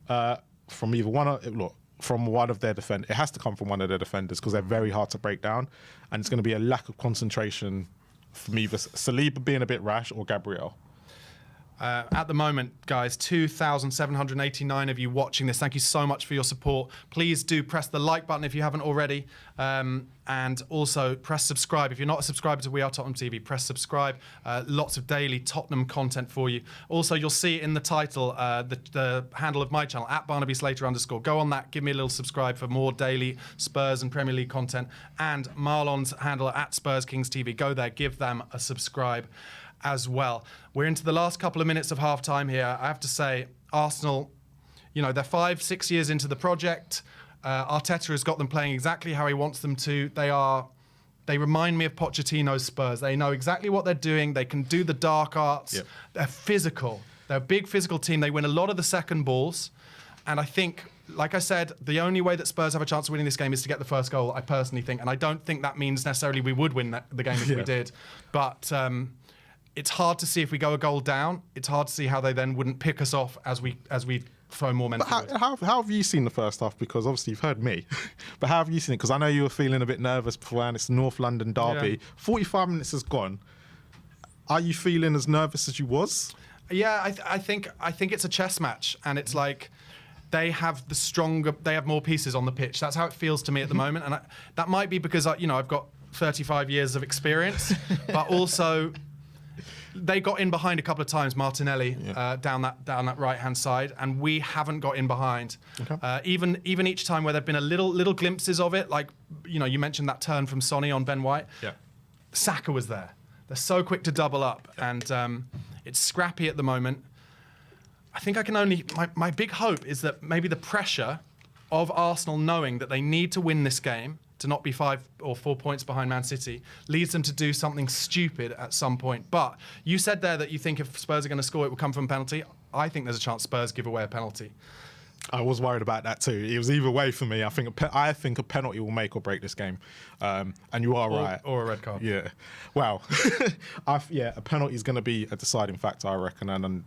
from either from one of their defenders. It has to come from one of their defenders because they're very hard to break down, and it's going to be a lack of concentration from either Saliba being a bit rash or Gabriel. At the moment, guys, 2,789 of you watching this. Thank you so much for your support. Please do press the like button if you haven't already. And also press subscribe. If you're not a subscriber to We Are Tottenham TV, press subscribe. Lots of daily Tottenham content for you. Also, you'll see in the title the handle of my channel, @BarnabySlater_. Go on that, give me a little subscribe for more daily Spurs and Premier League content. And Marlon's handle @SpursKingsTV. Go there, give them a subscribe as well. We're into the last couple of minutes of half-time here. I have to say, Arsenal, they're 5-6 years into the project. Arteta has got them playing exactly how he wants them to. They remind me of Pochettino's Spurs. They know exactly what they're doing. They can do the dark arts. Yep. They're physical. They're a big physical team. They win a lot of the second balls. And I think, like I said, the only way that Spurs have a chance of winning this game is to get the first goal, I personally think. And I don't think that means necessarily we would win the game if we did. But it's hard to see if we go a goal down. It's hard to see how they then wouldn't pick us off as we throw more men forward. How have you seen the first half? Because obviously you've heard me, but how have you seen it? Because I know you were feeling a bit nervous beforehand. It's the North London derby. Yeah. 45 minutes has gone. Are you feeling as nervous as you was? Yeah, I think it's a chess match, and it's like they have more pieces on the pitch. That's how it feels to me at the moment, and that might be because I've got 35 years of experience, but also. They got in behind a couple of times, Martinelli, down that right-hand side, and we haven't got in behind. Okay. Even each time where there've been a little glimpses of it, like you mentioned that turn from Sonny on Ben White. Yeah. Saka was there. They're so quick to double up, and it's scrappy at the moment. I think I can only. My big hope is that maybe the pressure of Arsenal knowing that they need to win this game, to not be 5 or 4 points behind Man City, leads them to do something stupid at some point. But you said there that you think if Spurs are going to score, it will come from a penalty. I think there's a chance Spurs give away a penalty. I was worried about that too. It was either way for me. I think a penalty will make or break this game. And you are right. Or a red card. Yeah. Wow. A penalty is going to be a deciding factor, I reckon. And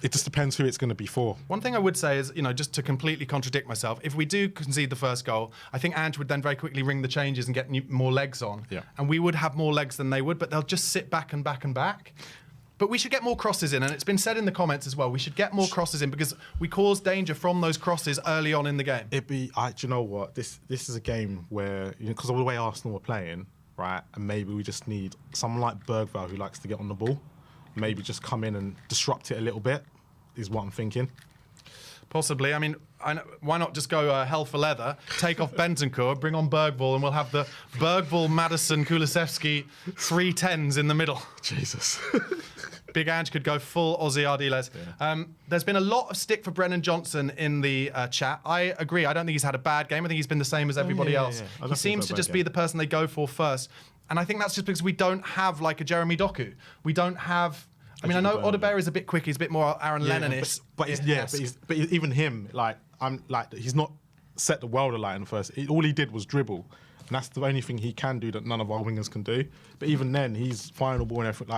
it just depends who it's going to be for. One thing I would say is, just to completely contradict myself, if we do concede the first goal, I think Ange would then very quickly ring the changes and get more legs on. Yeah. And we would have more legs than they would, but they'll just sit back and back and back. But we should get more crosses in, and it's been said in the comments as well, we should get more crosses in because we cause danger from those crosses early on in the game. Do you know what? This is a game where, because of the way Arsenal are playing, right, and maybe we just need someone like Bergvall who likes to get on the ball. Maybe just come in and disrupt it a little bit, is what I'm thinking. Possibly. I mean, why not just go hell for leather, take off Bentancur, bring on Bergvall, and we'll have the Bergvall, Madison, Kulusevski 3-10s in the middle. Jesus. Big Ange could go full Ozzy Ardiles. Yeah. There's been a lot of stick for Brennan Johnson in the chat. I agree. I don't think he's had a bad game. I think he's been the same as everybody else. Yeah. He seems to just be the person they go for first. And I think that's just because we don't have like a Jeremy Doku. We don't have... I mean, I know Odebear is a bit quick. He's a bit more Aaron Lennon-ish. But even him, he's not set the world alight in the first. All he did was dribble. And that's the only thing he can do that none of our wingers can do. But even then, he's final ball and everything.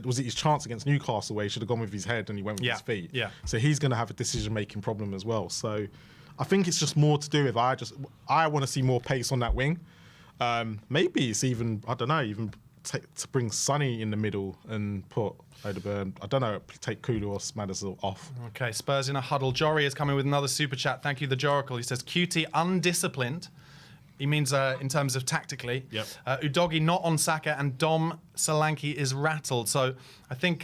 Was it his chance against Newcastle where he should have gone with his head and he went with his feet? Yeah. So he's going to have a decision-making problem as well. So I think it's just more to do with I want to see more pace on that wing. Maybe it's even, I don't know, even to bring Sonny in the middle and put Odegaard, I don't know, take Kudu or Smadders off. Okay, Spurs in a huddle. Jory is coming with another super chat. Thank you, the Joracle. He says, QT undisciplined. He means in terms of tactically. Yep. Udogie not on Saka, and Dom Solanke is rattled. So I think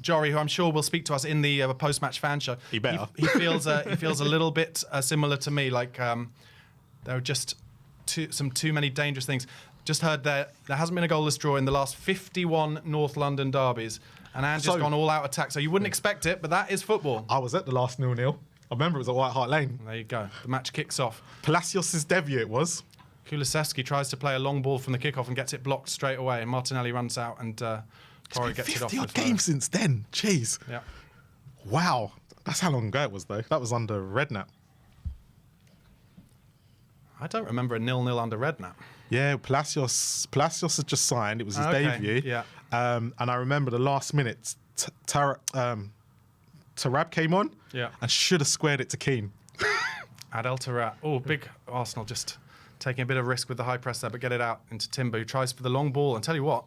Jory, who I'm sure will speak to us in the post-match fan show, He better. He feels a little bit similar to me. Like there are just too many dangerous things. Just heard there hasn't been a goalless draw in the last 51 North London derbies, and Ange's gone all out attack. So you wouldn't expect it, but that is football. I was at the last 0-0. I remember it was at White Hart Lane. There you go. The match kicks off. Palacios' debut it was. Kulusevski tries to play a long ball from the kickoff and gets it blocked straight away. And Martinelli runs out and Torre gets it off. 50 odd games since then. Jeez. Yeah. Wow. That's how long ago it was, though. That was under Redknapp. I don't remember a 0-0 under Redknapp. Yeah, Palacios had just signed. It was his debut. Yeah. And I remember the last minute, Tarab came on and should have squared it to Keane. Adel Tarat. Oh, big Arsenal just taking a bit of risk with the high press there, but get it out into Timber, who tries for the long ball. And tell you what,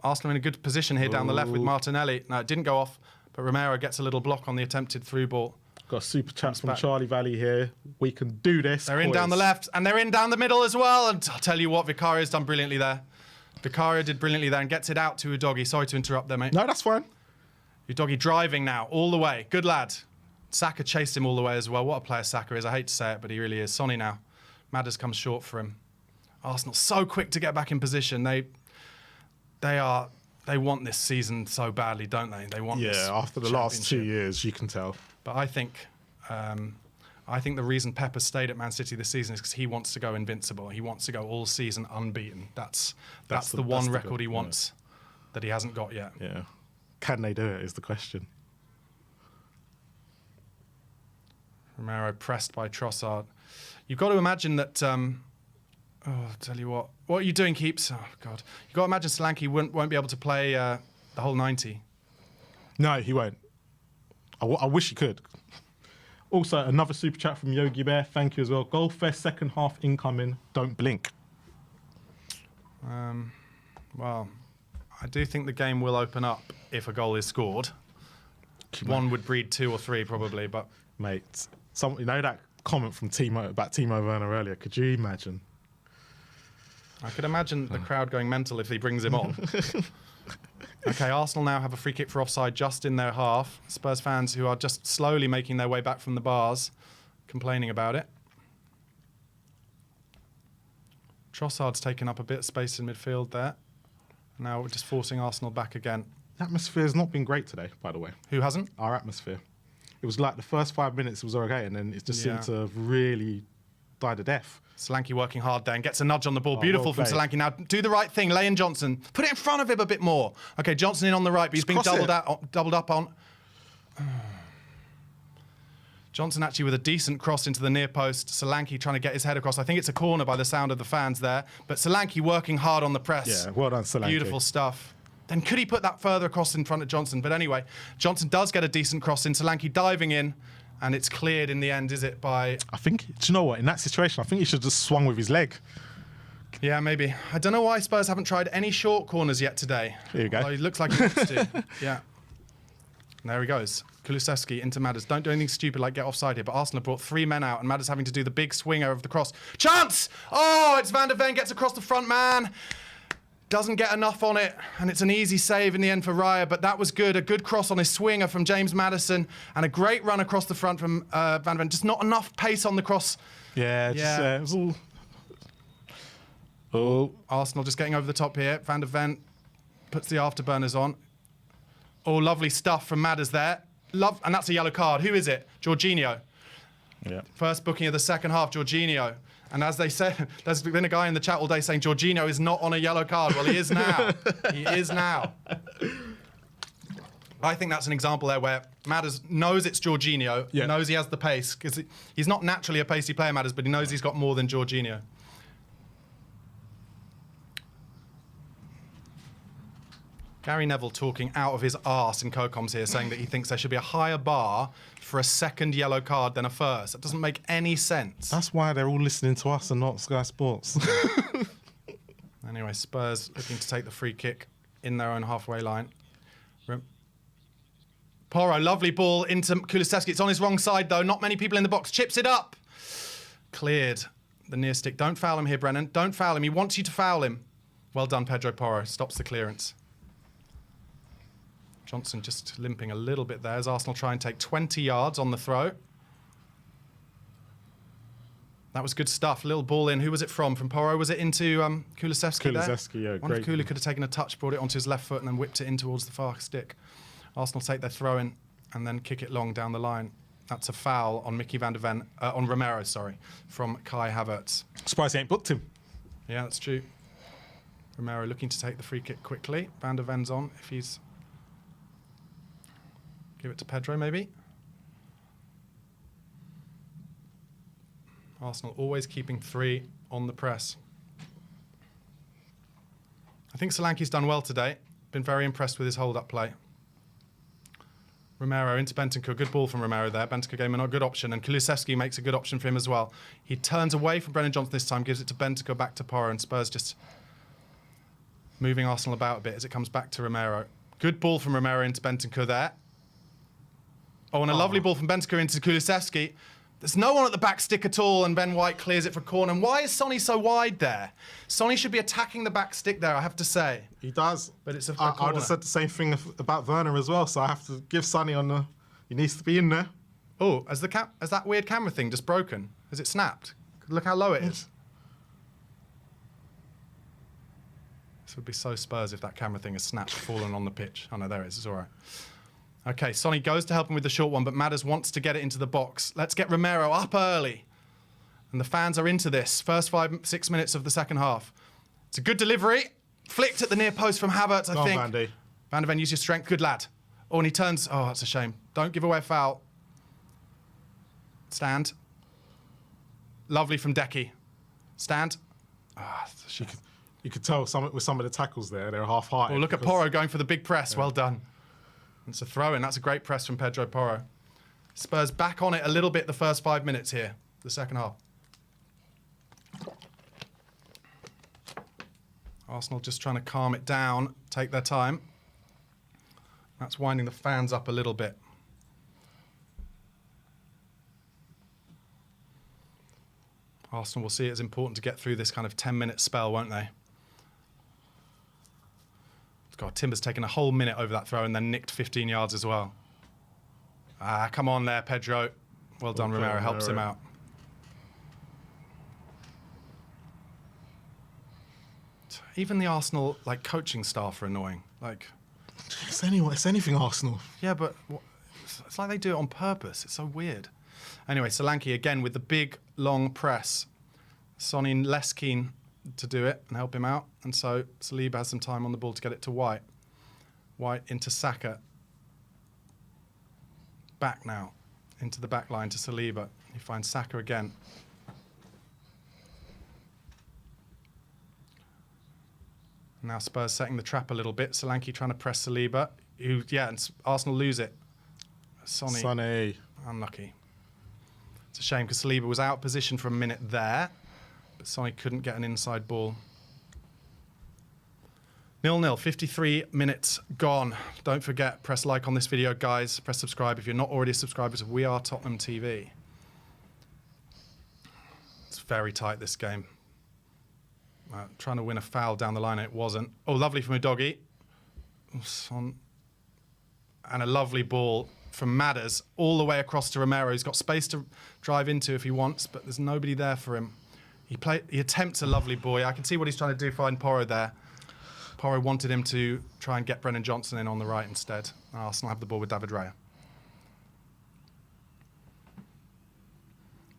Arsenal in a good position here down the left with Martinelli. No, it didn't go off, but Romero gets a little block on the attempted through ball. Got a super chat from Charlie Valley here. We can do this. They're in down the left, and they're in down the middle as well. And I'll tell you what, Vicario's done brilliantly there. Vicario did brilliantly there and gets it out to Udogie. Sorry to interrupt there, mate. No, that's fine. Udogie driving now, all the way. Good lad. Saka chased him all the way as well. What a player Saka is. I hate to say it, but he really is. Sonny now. Madders comes short for him. Arsenal so quick to get back in position. They want this season so badly, don't they? They want this. Yeah, after the last 2 years, you can tell. But I think the reason Pep has stayed at Man City this season is because he wants to go invincible. He wants to go all season unbeaten. That's the one record he wants that he hasn't got yet. Yeah. Can they do it is the question. Romero pressed by Trossard. You've got to imagine that... I'll tell you what. What are you doing, Keeps? Oh, God. You've got to imagine Solanke won't be able to play the whole 90. No, he won't. I wish he could. Also, another super chat from Yogi Bear. Thank you as well. Goalfest second half incoming. Don't blink. Well, I do think the game will open up if a goal is scored. One would breed 2 or 3 probably, but... Mate, you know that comment from Timo Werner earlier? Could you imagine? I could imagine the crowd going mental if he brings him on. Okay, Arsenal now have a free kick for offside just in their half. Spurs fans who are just slowly making their way back from the bars, complaining about it. Trossard's taken up a bit of space in midfield there. Now we're just forcing Arsenal back again. The atmosphere's not been great today, by the way. Who hasn't? Our atmosphere. It was like the first 5 minutes was okay, and then it just seemed to have really died a death. Solanke working hard there and gets a nudge on the ball. Beautiful from Solanke. Now do the right thing. Lay in Johnson. Put it in front of him a bit more. Okay, Johnson in on the right, but he's being doubled up on. Johnson actually with a decent cross into the near post. Solanke trying to get his head across. I think it's a corner by the sound of the fans there. But Solanke working hard on the press. Yeah, well done, Solanke. Beautiful stuff. Then could he put that further across in front of Johnson? But anyway, Johnson does get a decent cross in. Solanke diving in. And it's cleared in the end, is it, by... I think, do you know what? In that situation, I think he should have just swung with his leg. Yeah, maybe. I don't know why Spurs haven't tried any short corners yet today. Here you go. Although he looks like he wants to. Yeah. And there he goes. Kulusevski into Madders. Don't do anything stupid like get offside here. But Arsenal have brought 3 men out, and Madders having to do the big swinger of the cross. Chance! Oh, it's Van der Ven gets across the front man. Doesn't get enough on it, and it's an easy save in the end for Raya, but that was good. A good cross on his swinger from James Maddison, and a great run across the front from Van der Ven. Just not enough pace on the cross. Yeah, it was all... Oh. Arsenal just getting over the top here. Van der Ven puts the afterburners on. Oh, lovely stuff from Madders there. And that's a yellow card. Who is it? Jorginho. Yeah. First booking of the second half, Jorginho. And as they said, there's been a guy in the chat all day saying Jorginho is not on a yellow card. Well, he is now. He is now. I think that's an example there where Madders knows it's Jorginho, knows he has the pace, because he's not naturally a pacey player, Madders, but he knows he's got more than Jorginho. Gary Neville talking out of his arse in CoComs here, saying that he thinks there should be a higher bar for a second yellow card than a first. That doesn't make any sense. That's why they're all listening to us and not Sky Sports. Anyway, Spurs looking to take the free kick in their own halfway line. Porro, lovely ball into Kulusevski. It's on his wrong side, though. Not many people in the box. Chips it up. Cleared the near stick. Don't foul him here, Brennan. Don't foul him. He wants you to foul him. Well done, Pedro Porro. Stops the clearance. Johnson just limping a little bit there as Arsenal try and take 20 yards on the throw. That was good stuff. Little ball in. Who was it from? From Porro? Was it into Kulusevski there? Kulusevski, yeah. Wonder if Kulu could have taken a touch, brought it onto his left foot and then whipped it in towards the far stick. Arsenal take their throw in and then kick it long down the line. That's a foul on Mickey van der Ven, on Romero, sorry, from Kai Havertz. Surprised he ain't booked him. Yeah, that's true. Romero looking to take the free kick quickly. Van der Ven's on if he's... Give it to Pedro, maybe. Arsenal always keeping 3 on the press. I think Solanke's done well today. Been very impressed with his hold-up play. Romero into Bentancur. Good ball from Romero there. Bentancur gave him a good option, and Kulusevski makes a good option for him as well. He turns away from Brennan Johnson this time, gives it to Bentancur, back to Porro, and Spurs just moving Arsenal about a bit as it comes back to Romero. Good ball from Romero into Bentancur there. Oh, and a lovely ball from Bentancur into Kulusevski. There's no one at the back stick at all, and Ben White clears it for corner. And why is Sonny so wide there? Sonny should be attacking the back stick there, I have to say. He does. But it's a I corner. would have said the same thing about Werner as well, so I have to give Sonny on the... He needs to be in there. Oh, has that weird camera thing just broken? Has it snapped? Look how low it is. This would be so Spurs if that camera thing has snapped, fallen on the pitch. Oh no, there it is. It's all right. Okay, Sonny goes to help him with the short one, but Madders wants to get it into the box. Let's get Romero up early. And the fans are into this. First 5-6 minutes of the second half. It's a good delivery. Flicked at the near post from Havertz, I think. Van der Ven, use your strength. Good lad. Oh, and he turns. Oh, that's a shame. Don't give away a foul. Stand. Lovely from Decky. Stand. Ah, that's a shame. You could tell with some of the tackles there, they're half-hearted. Oh, look at Porro going for the big press. Yeah. Well done. It's a throw-in. That's a great press from Pedro Porro. Spurs back on it a little bit the first 5 minutes here, the second half. Arsenal just trying to calm it down, take their time. That's winding the fans up a little bit. Arsenal will see it as important to get through this kind of 10-minute spell, won't they? God, Timber's taken a whole minute over that throw and then nicked 15 yards as well. Ah, come on there, Pedro. Well done, Romero. Helps him out. Even the Arsenal coaching staff are annoying. It's anything Arsenal. Yeah, but it's like they do it on purpose. It's so weird. Anyway, Solanke again with the big, long press. Sonny less keen to do it and help him out, and so Saliba has some time on the ball to get it to White. White into Saka. Back now, into the back line to Saliba. He finds Saka again. Now Spurs setting the trap a little bit. Solanke trying to press Saliba. And Arsenal lose it. Sonny. Unlucky. It's a shame because Saliba was out of position for a minute there. But Sonny couldn't get an inside ball. 0-0, 53 minutes gone. Don't forget, press like on this video, guys. Press subscribe if you're not already a subscriber to WeAreTottenhamTV. It's very tight, this game. Trying to win a foul down the line, and it wasn't. Oh, lovely from Udogie. And a lovely ball from Madders all the way across to Romero. He's got space to drive into if he wants, but there's nobody there for him. He attempts a lovely boy. I can see what he's trying to do, find Porro there. Porro wanted him to try and get Brennan Johnson in on the right instead. Arsenal have the ball with David Raya.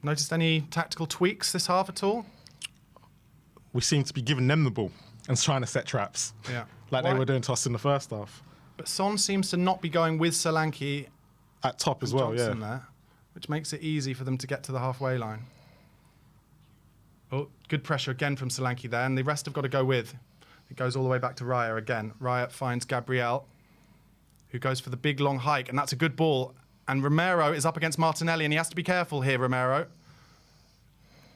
Noticed any tactical tweaks this half at all? We seem to be giving them the ball and trying to set traps. Yeah. Like they were doing to us in the first half. But Son seems to not be going with Solanke at top as well, Johnson there, which makes it easy for them to get to the halfway line. Oh, good pressure again from Solanke there, and the rest have got to go with. It goes all the way back to Raya again. Raya finds Gabriel, who goes for the big long hike, and that's a good ball. And Romero is up against Martinelli, and he has to be careful here, Romero.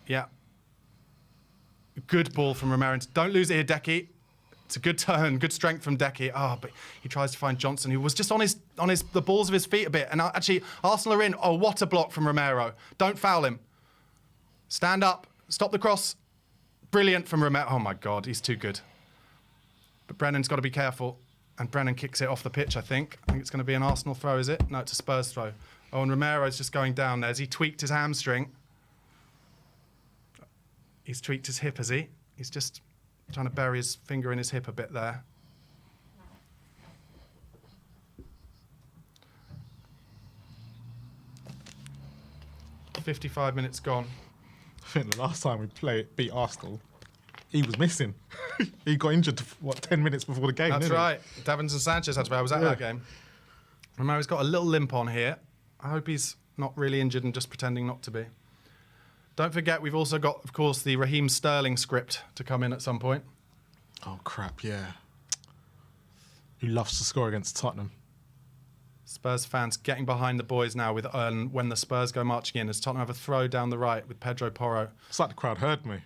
Yeah. Good ball from Romero. Don't lose it here, Decky. It's a good turn, good strength from Decky. Oh, but he tries to find Johnson, who was just on the balls of his feet a bit. And actually, Arsenal are in. Oh, what a block from Romero. Don't foul him. Stand up. Stop the cross. Brilliant from Romero. Oh, my God. He's too good. But Brennan's got to be careful. And Brennan kicks it off the pitch, I think. I think it's going to be an Arsenal throw, is it? No, it's a Spurs throw. Oh, and Romero's just going down there. Has he tweaked his hamstring? He's tweaked his hip, has he? He's just trying to bury his finger in his hip a bit there. "55 minutes gone." I think the last time we beat Arsenal, he was missing. He got injured, 10 minutes before the game, That's didn't right. Davinson Sanchez had to play. I was at that game. Romero's got a little limp on here. I hope he's not really injured and just pretending not to be. Don't forget, we've also got, of course, the Raheem Sterling script to come in at some point. Oh, crap, yeah. Who loves to score against Tottenham. Spurs fans getting behind the boys now with when the Spurs go marching in as Tottenham have a throw down the right with Pedro Porro. It's like the crowd heard me.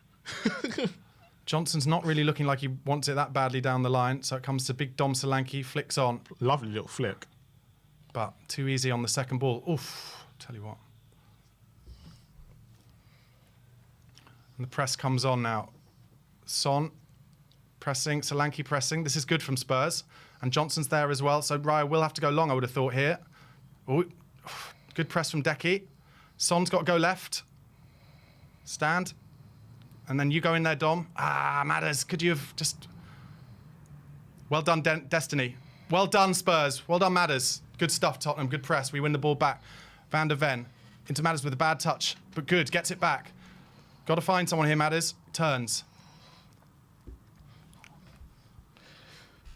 Johnson's not really looking like he wants it that badly down the line, so it comes to big Dom Solanke, flicks on. Lovely little flick. But too easy on the second ball. Oof, tell you what. And the press comes on now. Son pressing, Solanke pressing. This is good from Spurs. And Johnson's there as well, so Raya will have to go long, I would have thought here. Ooh, good press from Decky. Son's got to go left. Stand. And then you go in there, Dom. Ah, Matters, could you have just... Well done, Destiny. Well done, Spurs. Well done, Matters. Good stuff, Tottenham. Good press. We win the ball back. Van der Ven into Matters with a bad touch, but good. Gets it back. Got to find someone here, Matters. Turns.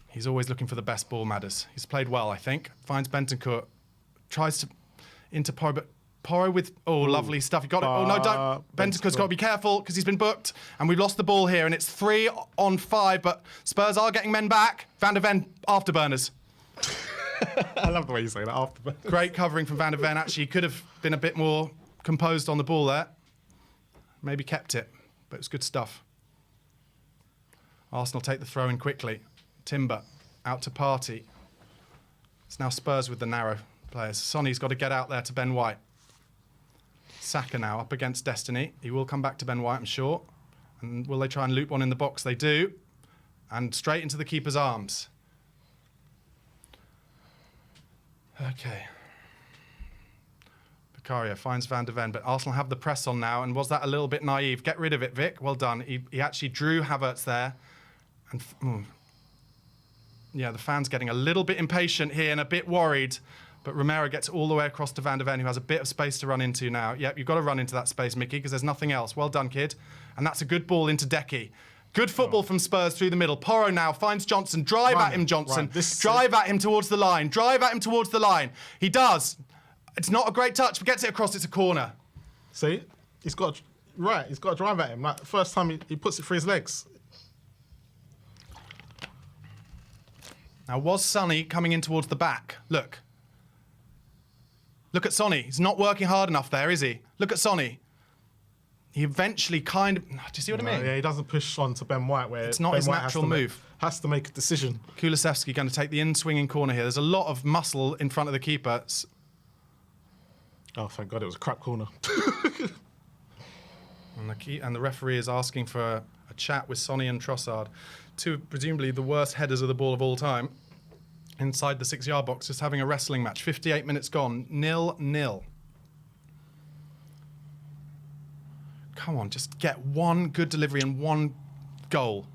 He's always looking for the best ball, Matters. He's played well, I think. Finds Bentancur. Tries to... Into Porro, but Porro with... Oh, lovely stuff. You got it. Oh, no, don't. Bentancur's got to be careful because he's been booked. And we've lost the ball here. And it's 3 on 5, but Spurs are getting men back. Van der Ven, afterburners. I love the way you say that, afterburners. Great covering from Van der Ven. Actually, he could have been a bit more composed on the ball there. Maybe kept it, but it's good stuff. Arsenal take the throw in quickly. Timber out to Partey. It's now Spurs with the narrow players. Sonny's got to get out there to Ben White. Saka now up against Destiny. He will come back to Ben White, I'm sure. And will they try and loop one in the box? They do. And straight into the keeper's arms. Okay. Vicario finds Van der Ven, but Arsenal have the press on now. And was that a little bit naive? Get rid of it, Vic. Well done. He actually drew Havertz there. And yeah, the fans getting a little bit impatient here and a bit worried. But Romero gets all the way across to Van der Ven, who has a bit of space to run into now. Yep, you've got to run into that space, Mickey, because there's nothing else. Well done, kid. And that's a good ball into Decky. Good football from Spurs through the middle. Porro now finds Johnson. Drive at him, Johnson. Drive at him towards the line. Drive at him towards the line. He does. It's not a great touch, but gets it across. It's a corner. See? He's got to drive at him. Like, the first time he puts it through his legs. Now, was Sonny coming in towards the back? Look. Look at Sonny. He's not working hard enough there, is he? Look at Sonny. He eventually kind of... Do you see what I mean? Yeah, he doesn't push on to Ben White where it's not Ben his White natural move. Has to make a decision. Kulusevski going to take the in-swinging corner here. There's a lot of muscle in front of the keeper. Oh, thank God, it was a crap corner. And the referee is asking for a chat with Sonny and Trossard, two presumably the worst headers of the ball of all time, inside the 6-yard box, just having a wrestling match. 58 minutes gone, 0-0. Come on, just get one good delivery and one goal.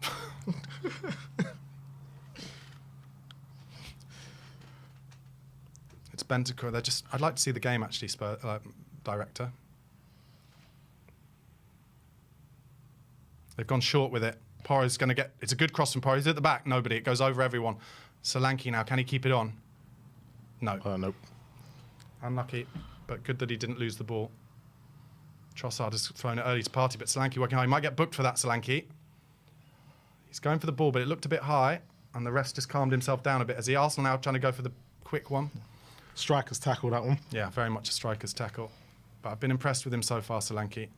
It's Bentancur. I'd like to see the game actually, director. They've gone short with it. Porro's going to get... It's a good cross from Porro. He's at the back. Nobody. It goes over everyone. Solanke now. Can he keep it on? No. Nope. Unlucky, but good that he didn't lose the ball. Trossard has thrown it early to Partey, but Solanke working hard. He might get booked for that, Solanke. He's going for the ball, but it looked a bit high, and the ref just calmed himself down a bit. As the Arsenal now trying to go for the quick one. Striker's tackle, that one. Yeah, very much a striker's tackle. But I've been impressed with him so far, Solanke.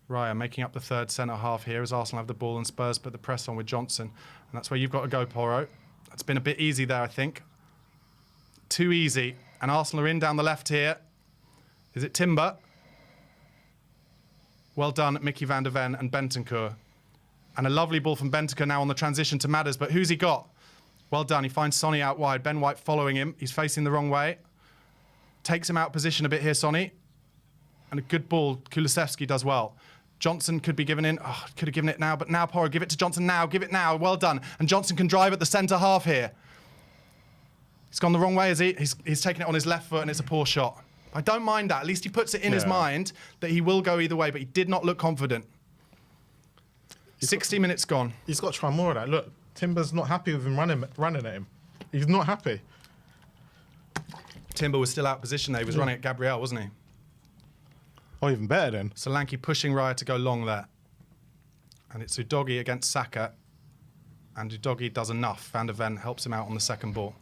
Raya making up the third centre-half here as Arsenal have the ball and Spurs put the press on with Johnson. And that's where you've got to go, Porro. That's been a bit easy there, I think. Too easy. And Arsenal are in down the left here. Is it Timber? Well done, Mickey van der Ven and Bentancur. And a lovely ball from Bentancur now on the transition to Madders. But who's he got? Well done. He finds Sonny out wide. Ben White following him. He's facing the wrong way. Takes him out of position a bit here, Sonny. And a good ball. Kulusevski does well. Johnson could be given in. Oh, could have given it now. But now, Porro, give it to Johnson now. Give it now. Well done. And Johnson can drive at the centre half here. He's gone the wrong way, is he? He's taken it on his left foot and it's a poor shot. I don't mind that. At least he puts it in his mind that he will go either way, but he did not look confident. 60 minutes gone. He's got to try more of that. Look, Timber's not happy with him running at him. He's not happy. Timber was still out of position there. He was running at Gabriel, wasn't he? Oh, even better then. Solanke pushing Raya to go long there. And it's Udogie against Saka. And Udogie does enough. Van der Ven helps him out on the second ball.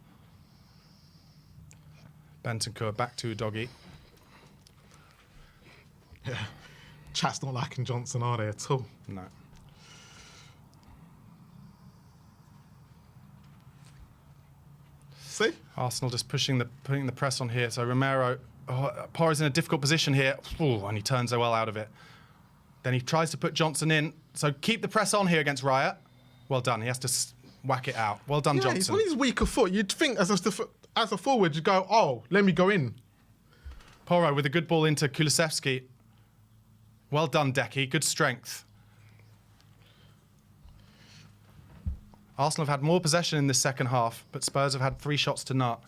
Bentancur back to Udogie. Yeah. Chat's not liking Johnson, are they, at all? No. See? Arsenal just putting the press on here. So Romero, Porro's in a difficult position here. Ooh, and he turns so well out of it. Then he tries to put Johnson in. So keep the press on here against Raya. Well done. He has to whack it out. Well done, Johnson. When he's weaker foot, you'd think as a forward, you'd go, oh, let me go in. Porro with a good ball into Kulusevski. Well done, Decky. Good strength. Arsenal have had more possession in this second half, but Spurs have had 3 shots to naught.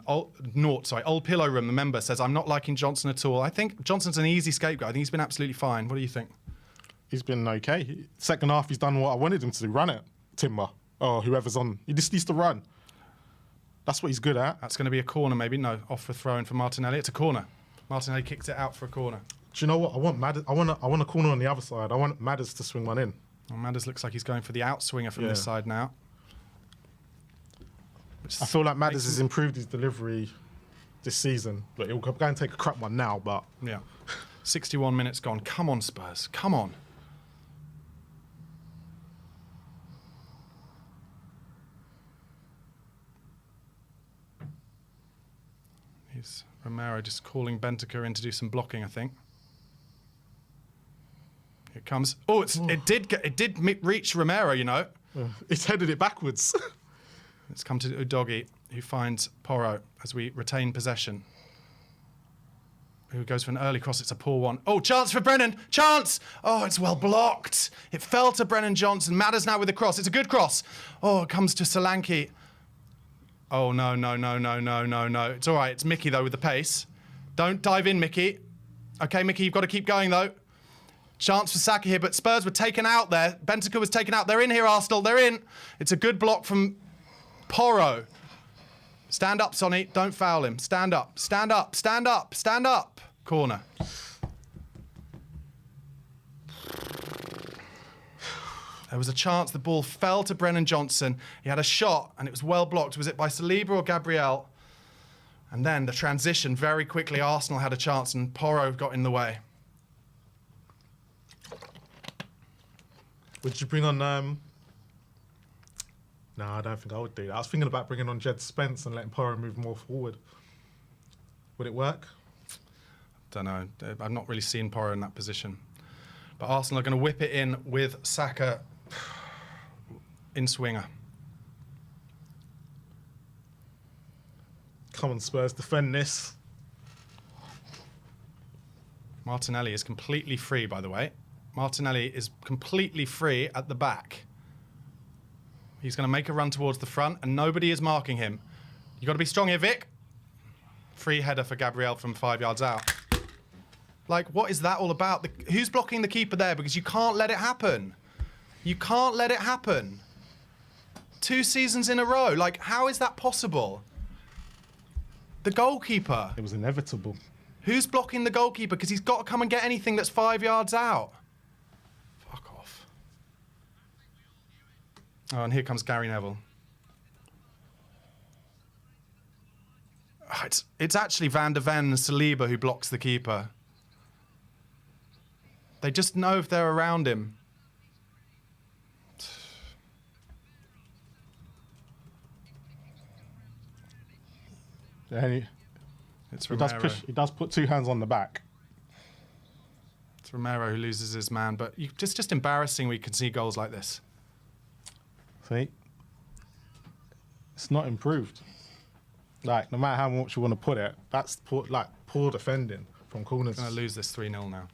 Old Pillow Room, the member, says, I'm not liking Johnson at all. I think Johnson's an easy scapegoat. I think he's been absolutely fine. What do you think? He's been okay. Second half, he's done what I wanted him to do. Run it, Timber. Or whoever's on. He just needs to run. That's what he's good at. That's going to be a corner, maybe. No, off for throw-in for Martinelli. It's a corner. Martinelli kicks it out for a corner. Do you know what? I want a corner on the other side. I want Madders to swing one in. Well, Madders looks like he's going for the outswinger from this side now. I feel like Madders has improved his delivery this season. But he'll go and take a crap one now, but... Yeah. 61 minutes gone. Come on, Spurs. Come on. He's Romero just calling Bentancur in to do some blocking, I think. Here it comes. Oh, it did reach Romero, you know. It's headed it backwards. It's come to Udogie, who finds Porro as we retain possession. Who goes for an early cross. It's a poor one. Oh, chance for Brennan. Chance! Oh, it's well blocked. It fell to Brennan Johnson. Matters now with the cross. It's a good cross. Oh, it comes to Solanke. Oh, no. It's all right. It's Mickey, though, with the pace. Don't dive in, Mickey. Okay, Mickey, you've got to keep going, though. Chance for Saka here, but Spurs were taken out there. Bentancur was taken out. They're in here, Arsenal. They're in. It's a good block from Porro. Stand up, Sonny. Don't foul him. Stand up. Stand up. Stand up. Stand up. Corner. There was a chance the ball fell to Brennan Johnson. He had a shot, and it was well blocked. Was it by Saliba or Gabriel? And then the transition, very quickly, Arsenal had a chance, and Porro got in the way. Would you bring on... No, I don't think I would do that. I was thinking about bringing on Jed Spence and letting Porro move more forward. Would it work? Don't know. I've not really seen Porro in that position. But Arsenal are going to whip it in with Saka in swinger. Come on, Spurs, defend this. Martinelli is completely free, by the way. Martinelli is completely free at the back. He's going to make a run towards the front, and nobody is marking him. You've got to be strong here, Vic. Free header for Gabriel from 5 yards out. Like, what is that all about? Who's blocking the keeper there? Because you can't let it happen. You can't let it happen. 2 seasons in a row. Like, how is that possible? The goalkeeper. It was inevitable. Who's blocking the goalkeeper? Because he's got to come and get anything that's 5 yards out. Fuck off. Oh, and here comes Gary Neville. It's actually Van der Ven and Saliba who blocks the keeper. They just know if they're around him. Yeah, It's he Romero. he does put 2 hands on the back. It's Romero who loses his man, but it's just embarrassing we can see goals like this. See? It's not improved. Like, no matter how much you want to put it, that's poor defending from corners. Going to lose this 3-0 now.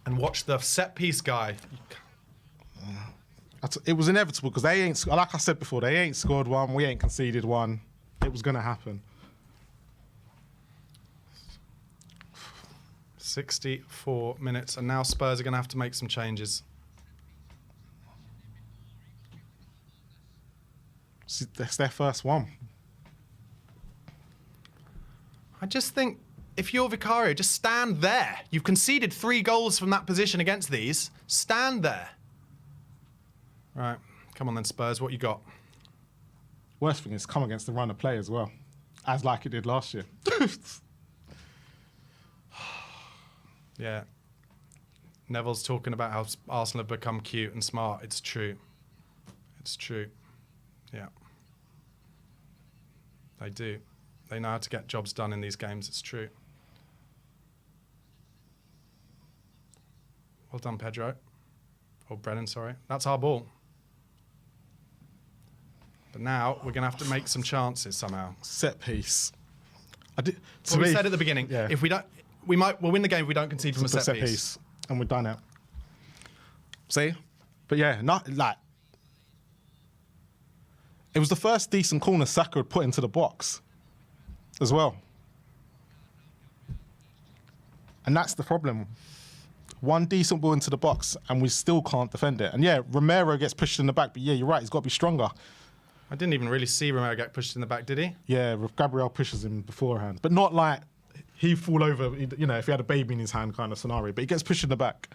And watch the set-piece guy. It was inevitable because they ain't, like I said before, they ain't scored one, we ain't conceded one. It was going to happen. 64 minutes, and now Spurs are going to have to make some changes. That's their first one. I just think if you're Vicario, just stand there. You've conceded 3 goals from that position against these. Stand there. Right, come on then, Spurs. What you got? Worst thing is come against the run of play as well, as like it did last year. Yeah. Neville's talking about how Arsenal have become cute and smart. It's true. It's true. Yeah. They do. They know how to get jobs done in these games. It's true. Well done, Pedro. Or Brennan, sorry. That's our ball. But now we're going to have to make some chances somehow. Set piece. We said at the beginning, yeah. if we don't, we'll win the game if we don't concede from a set piece. And we've done it. See? But yeah, not like... It was the first decent corner Saka had put into the box as well. And that's the problem. One decent ball into the box and we still can't defend it. And yeah, Romero gets pushed in the back, but yeah, you're right, he's got to be stronger. I didn't even really see Romero get pushed in the back, did he? Yeah, Gabriel pushes him beforehand. But not like he fall over, you know, if he had a baby in his hand kind of scenario. But he gets pushed in the back.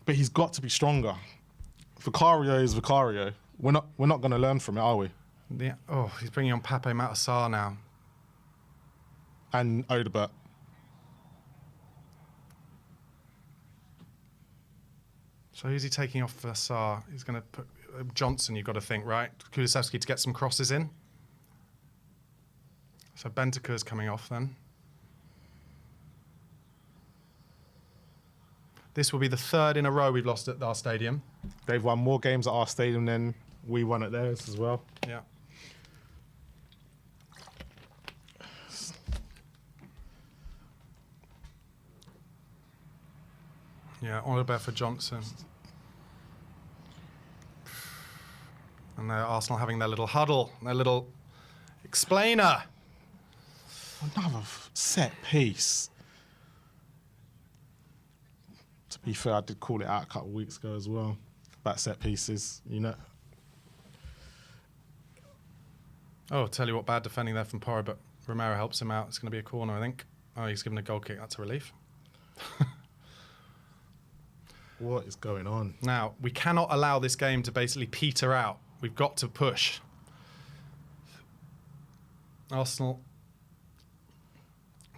But he's got to be stronger. Vicario is Vicario. We're not going to learn from it, are we? Yeah. Oh, he's bringing on Pape Matar Sarr now. And Odebert. So who's he taking off for Sarr? He's going to put Johnson, you've got to think, right? Kulusevski to get some crosses in. So Bentancur's coming off then. This will be the 3rd in a row we've lost at our stadium. They've won more games at our stadium than we won at theirs as well. Yeah. Yeah, Odebert for Johnson. And Arsenal having their little huddle, their little explainer. Another set piece. To be fair, I did call it out a couple of weeks ago as well. About set pieces, you know. Oh, tell you what, bad defending there from Porro, but Romero helps him out. It's going to be a corner, I think. Oh, he's given a goal kick. That's a relief. What is going on? Now, we cannot allow this game to basically peter out. We've got to push. Arsenal,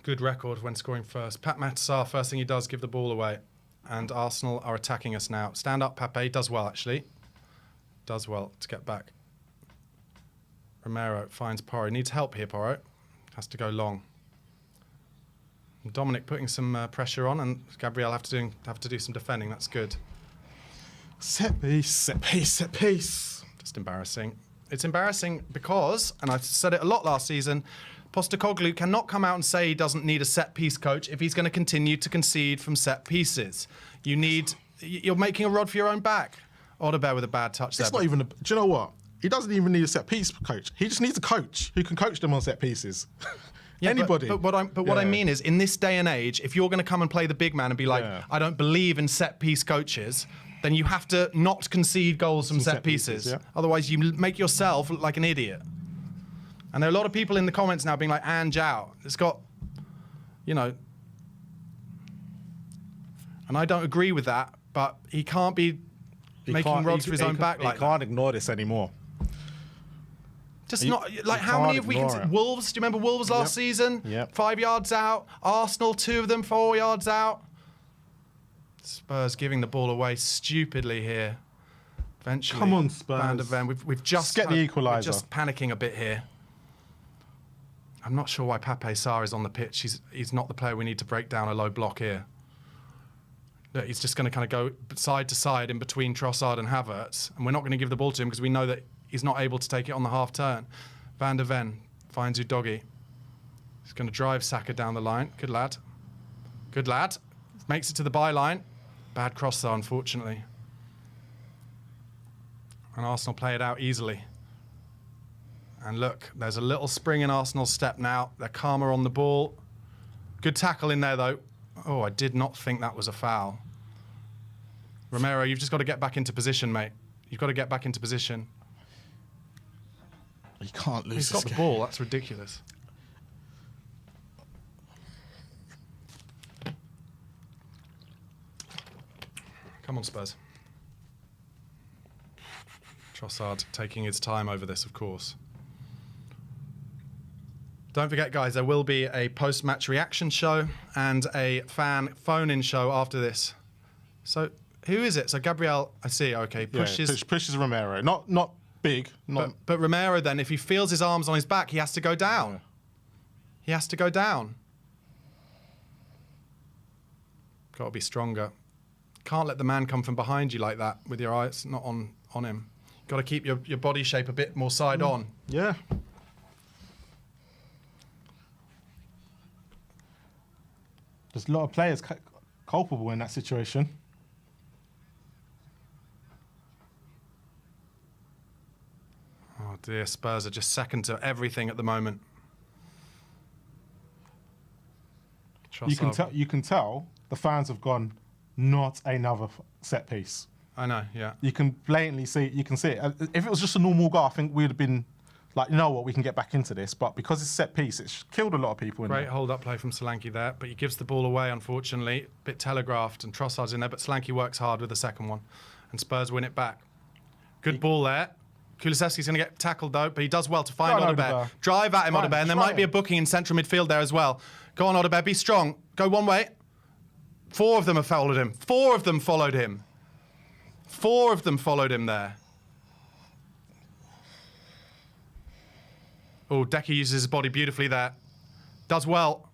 good record when scoring first. Pape Matar Sarr, first thing he does, give the ball away. And Arsenal are attacking us now. Stand up, Pape. Does well, actually. Does well to get back. Romero finds Porro. Needs help here, Porro. Has to go long. Dominic putting some pressure on, and Gabriel have to do some defending. That's good. Set piece, set piece, set piece. Just embarrassing. It's embarrassing because, and I've said it a lot last season, Postecoglou cannot come out and say he doesn't need a set-piece coach if he's going to continue to concede from set pieces. You're making a rod for your own back. Odebert with a bad touch there. It's not even do you know what? He doesn't even need a set-piece coach. He just needs a coach who can coach them on set pieces. Yeah, anybody. But what I mean is, in this day and age, if you're going to come and play the big man and be like, I don't believe in set-piece coaches, then you have to not concede goals from set pieces. Yeah. Otherwise, you make yourself look like an idiot. And there are a lot of people in the comments now being like, Ange out. It's got, and I don't agree with that, but he can't be making rods for his own back like He can't ignore this anymore. Just not like how many have we considered? Wolves? Do you remember Wolves last season? Yep. 5 yards out. Arsenal, 2 of them 4 yards out. Spurs giving the ball away stupidly here. Eventually, come on, Spurs. Van der Ven. We've just get the equaliser. We're just panicking a bit here. I'm not sure why Pape Sarr is on the pitch. He's not the player we need to break down a low block here. Look, he's just going to kind of go side to side in between Trossard and Havertz, and we're not going to give the ball to him because we know that he's not able to take it on the half turn. Van der Ven finds Udogie. He's going to drive Saka down the line. Good lad. Good lad. Makes it to the byline. Bad cross though, unfortunately. And Arsenal play it out easily. And look, there's a little spring in Arsenal's step now. They're calmer on the ball. Good tackle in there though. Oh, I did not think that was a foul. Romero, you've just got to get back into position, mate. You've got to get back into position. You can't lose. He's got the ball. That's ridiculous. Come on, Spurs. Trossard taking his time over this, of course. Don't forget, guys, there will be a post-match reaction show and a fan phone-in show after this. So, who is it? So, Gabriel, I see, okay, pushes Romero. Not big. But Romero, then, if he feels his arms on his back, he has to go down. Yeah. He has to go down. Got to be stronger. Can't let the man come from behind you like that with your eyes not on him. Got to keep your body shape a bit more side on. Yeah. There's a lot of players culpable in that situation. Oh dear, Spurs are just second to everything at the moment. You can tell the fans have gone, not another set piece. I know, yeah. You can blatantly see, you can see it. If it was just a normal goal, I think we'd have been like, you know what, we can get back into this. But because it's set piece, it's killed a lot of people. Great hold-up play from Solanke there, but he gives the ball away, unfortunately. Bit telegraphed, and Trossard's in there, but Solanke works hard with the second one. And Spurs win it back. Good ball there. Kulusevski's going to get tackled, though, but he does well to find Odegaard. Drive at him, Odegaard, and there might be a booking in central midfield there as well. Go on, Odegaard, be strong. Go one way. 4 of them have followed him. 4 of them followed him. 4 of them followed him there. Oh, Decky uses his body beautifully there. Does well.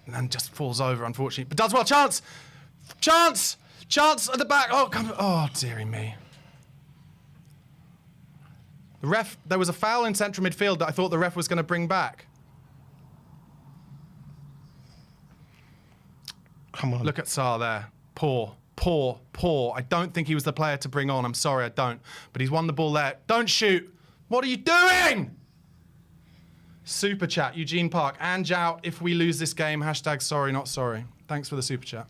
And then just falls over, unfortunately. But does well. Chance! Chance! Chance at the back. Oh, come on. Oh, dearie me. The ref, there was a foul in central midfield that I thought the ref was going to bring back. Come on. Look at Sarr there. Poor. I don't think he was the player to bring on. I'm sorry, I don't. But he's won the ball there. Don't shoot. What are you doing? Super chat, Eugene Park. And out if we lose this game. Hashtag sorry, not sorry. Thanks for the super chat.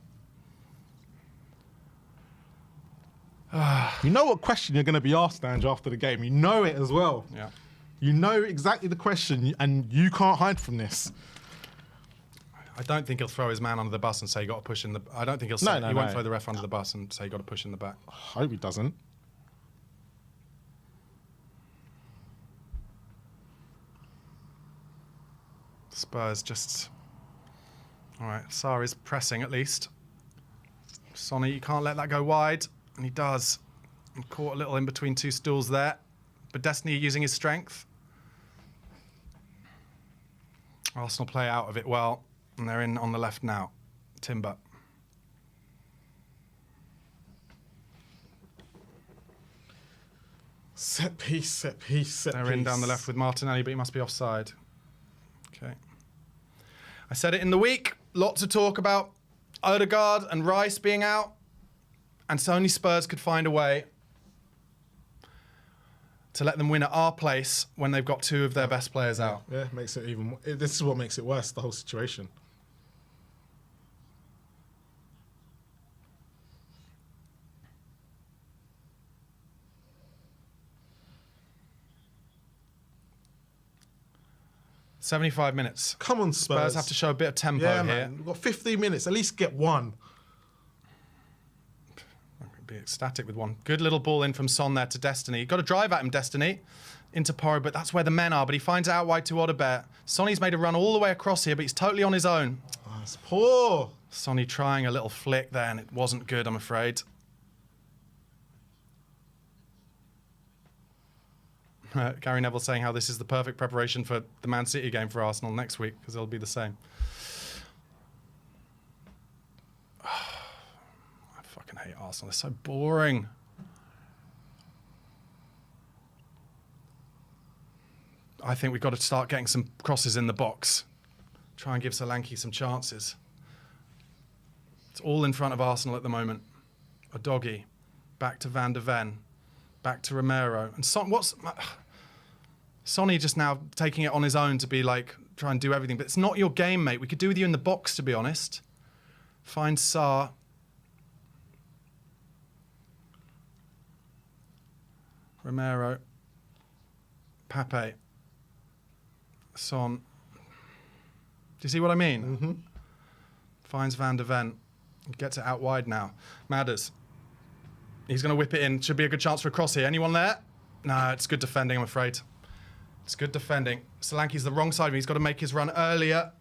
You know what question you're going to be asked, Ange, after the game. You know it as well. Yeah. You know exactly the question, and you can't hide from this. I don't think he'll throw his man under the bus and say, you got to push in the... I don't think he'll say... he won't throw the ref under the bus and say, you got to push in the back. I hope he doesn't. Spurs just... All right, Sarr is pressing at least. Sonny, you can't let that go wide. And he does. I'm caught a little in between 2 stools there. But Destiny using his strength. Arsenal play out of it well. And they're in on the left now. Timber. Set piece. They're in down the left with Martinelli, but he must be offside. Okay. I said it in the week. Lots of talk about Odegaard and Rice being out. And so only Spurs could find a way to let them win at our place when they've got 2 of their best players out. Yeah, makes it even... This is what makes it worse, the whole situation. "75 minutes. Come on, Spurs. Spurs have to show a bit of tempo yeah, here. Man. We've got 15 minutes. At least get 1. be ecstatic with one. Good little ball in from Son there to Destiny. Got to drive at him, Destiny. Into Porro, but that's where the men are. But he finds it out wide to Audebert. Sonny's made a run all the way across here, but he's totally on his own. Oh, it's poor. Sonny trying a little flick there, and it wasn't good, I'm afraid. Gary Neville saying how this is the perfect preparation for the Man City game for Arsenal next week, because it'll be the same. I fucking hate Arsenal. They're so boring. I think we've got to start getting some crosses in the box. Try and give Solanke some chances. It's all in front of Arsenal at the moment. A doggy. Back to Van de Ven. Back to Romero. And Sonny just now taking it on his own to be like, try and do everything. But it's not your game, mate. We could do with you in the box, to be honest. Find Sarr. Romero. Pape. Son. Do you see what I mean? Mm-hmm. Finds Van de Ven. Gets it out wide now. Madders. He's going to whip it in. Should be a good chance for a cross here. Anyone there? No, it's good defending, I'm afraid. It's good defending. Solanke's the wrong side of him. He's got to make his run earlier.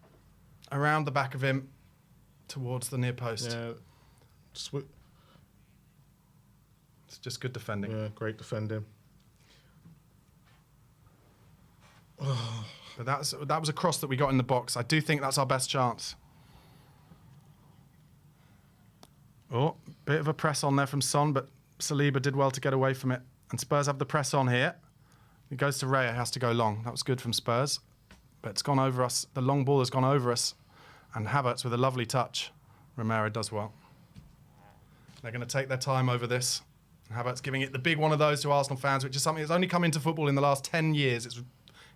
Around the back of him. Towards the near post. Yeah. It's just good defending. Yeah, great defending. But that was a cross that we got in the box. I do think that's our best chance. Oh, bit of a press on there from Son, but Saliba did well to get away from it. And Spurs have the press on here. It goes to Raya, has to go long. That was good from Spurs. But it's gone over us. The long ball has gone over us. And Havertz with a lovely touch. Romero does well. They're going to take their time over this. And Havertz giving it the big one of those to Arsenal fans, which is something that's only come into football in the last 10 years. It's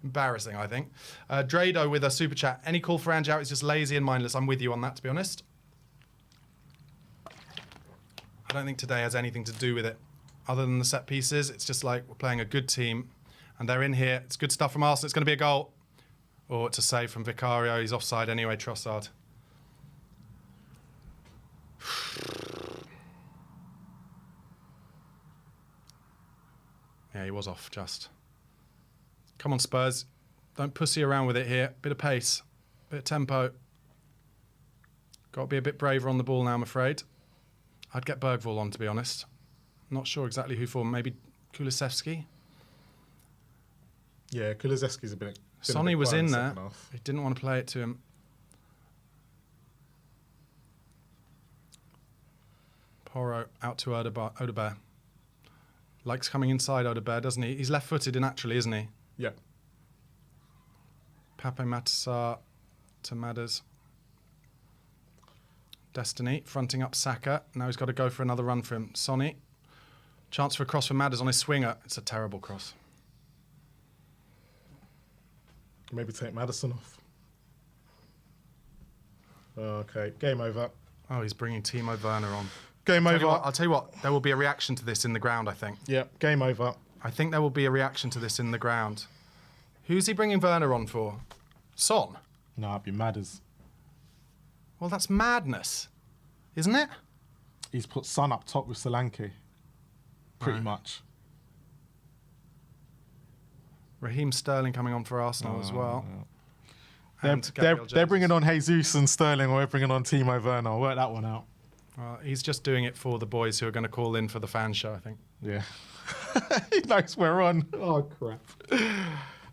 embarrassing, I think. Drado with a super chat. Any call for Ange out is just lazy and mindless. I'm with you on that, to be honest. I don't think today has anything to do with it. Other than the set pieces, it's just like we're playing a good team. And they're in here. It's good stuff from Arsenal. It's going to be a goal. Or it's a save from Vicario. He's offside anyway, Trossard. Yeah, he was off just. Come on, Spurs. Don't pussy around with it here. Bit of pace. Bit of tempo. Got to be a bit braver on the ball now, I'm afraid. I'd get Bergvall on, to be honest. Not sure exactly who for. Maybe Kulusevski? Yeah, Kulusevski's a bit... Sonny was in there. He didn't want to play it to him. Porro out to Audebert. Likes coming inside Audebert, doesn't he? He's left-footed naturally, isn't he? Yeah. Pape Matar to Madders. Destiny fronting up Saka. Now he's got to go for another run for him. Sonny. Chance for a cross for Madders on his swinger. It's a terrible cross. Maybe take Maddison off. Okay, game over. Oh, he's bringing Timo Werner on. Game over. I'll tell you what, there will be a reaction to this in the ground, I think. Yeah, game over. I think there will be a reaction to this in the ground. Who's he bringing Werner on for? Son? No, it'd be Madders. Well, that's madness, isn't it? He's put Son up top with Solanke. Pretty much. Raheem Sterling coming on for Arsenal as well. Yeah. And They're bringing on Jesus and Sterling, or we're bringing on Timo Werner. I'll work that one out. Well, he's just doing it for the boys who are going to call in for the fan show, I think. Yeah. He knows we're on. Oh, crap.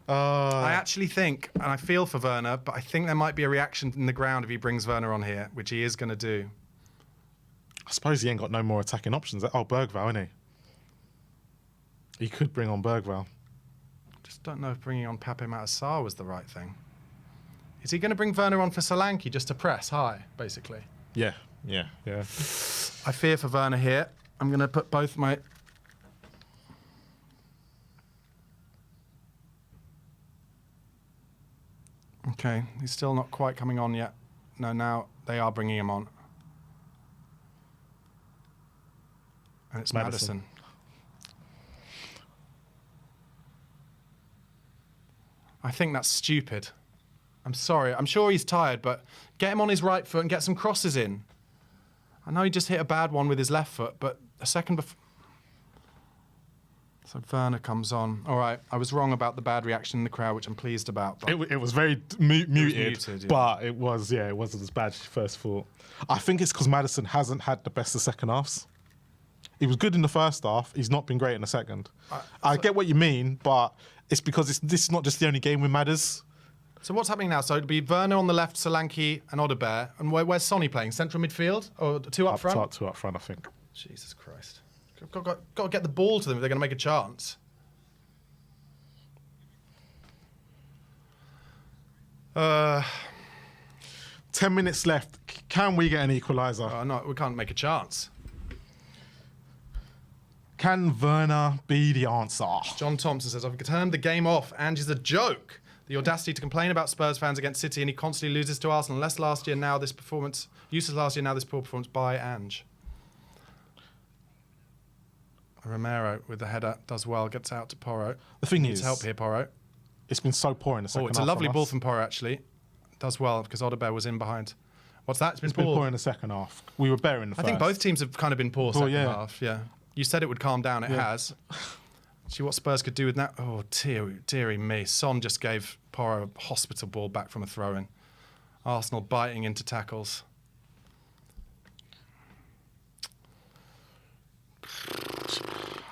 I actually think, and I feel for Werner, but I think there might be a reaction in the ground if he brings Werner on here, which he is going to do. I suppose he ain't got no more attacking options. Oh, Bergvall, isn't he? He could bring on Bergvall. Just don't know if bringing on Pape Matar was the right thing. Is he going to bring Werner on for Solanke just to press high, basically? Yeah. I fear for Werner here. I'm going to put both my... Okay, he's still not quite coming on yet. No, now they are bringing him on. And it's Maddison. I think that's stupid. I'm sorry. I'm sure he's tired, but get him on his right foot and get some crosses in. I know he just hit a bad one with his left foot, but a second before. So Werner comes on. All right, I was wrong about the bad reaction in the crowd, which I'm pleased about. But It was very muted, yeah. but it wasn't as bad as you first thought. I think it's because Maddison hasn't had the best of second halves. He was good in the first half. He's not been great in the second. I get what you mean, but it's because this is not just the only game with Madders. So what's happening now? So it'd be Werner on the left, Solanke and Odegaard. And where's Sonny playing? Central midfield? Or two up front? Two up front, I think. Jesus Christ. Got to get the ball to them if they're going to make a chance. 10 minutes left. Can we get an equaliser? No, we can't make a chance. Can Werner be the answer? John Thompson says, I've turned the game off. Ange is a joke. The audacity to complain about Spurs fans against City, and he constantly loses to Arsenal. Useless last year, now this poor performance by Ange. Romero with the header does well, gets out to Porro. The thing is, help here, Porro. It's been so poor in the second half. It's a lovely ball from Porro, actually. Does well because Odegaard was in behind. What's that? It's been poor in the second half. We were better in the first. I think both teams have kind of been poor second half. Yeah. You said it would calm down. It has. See what Spurs could do with that. Oh, dearie me. Son just gave Porro a hospital ball back from a throw-in. Arsenal biting into tackles.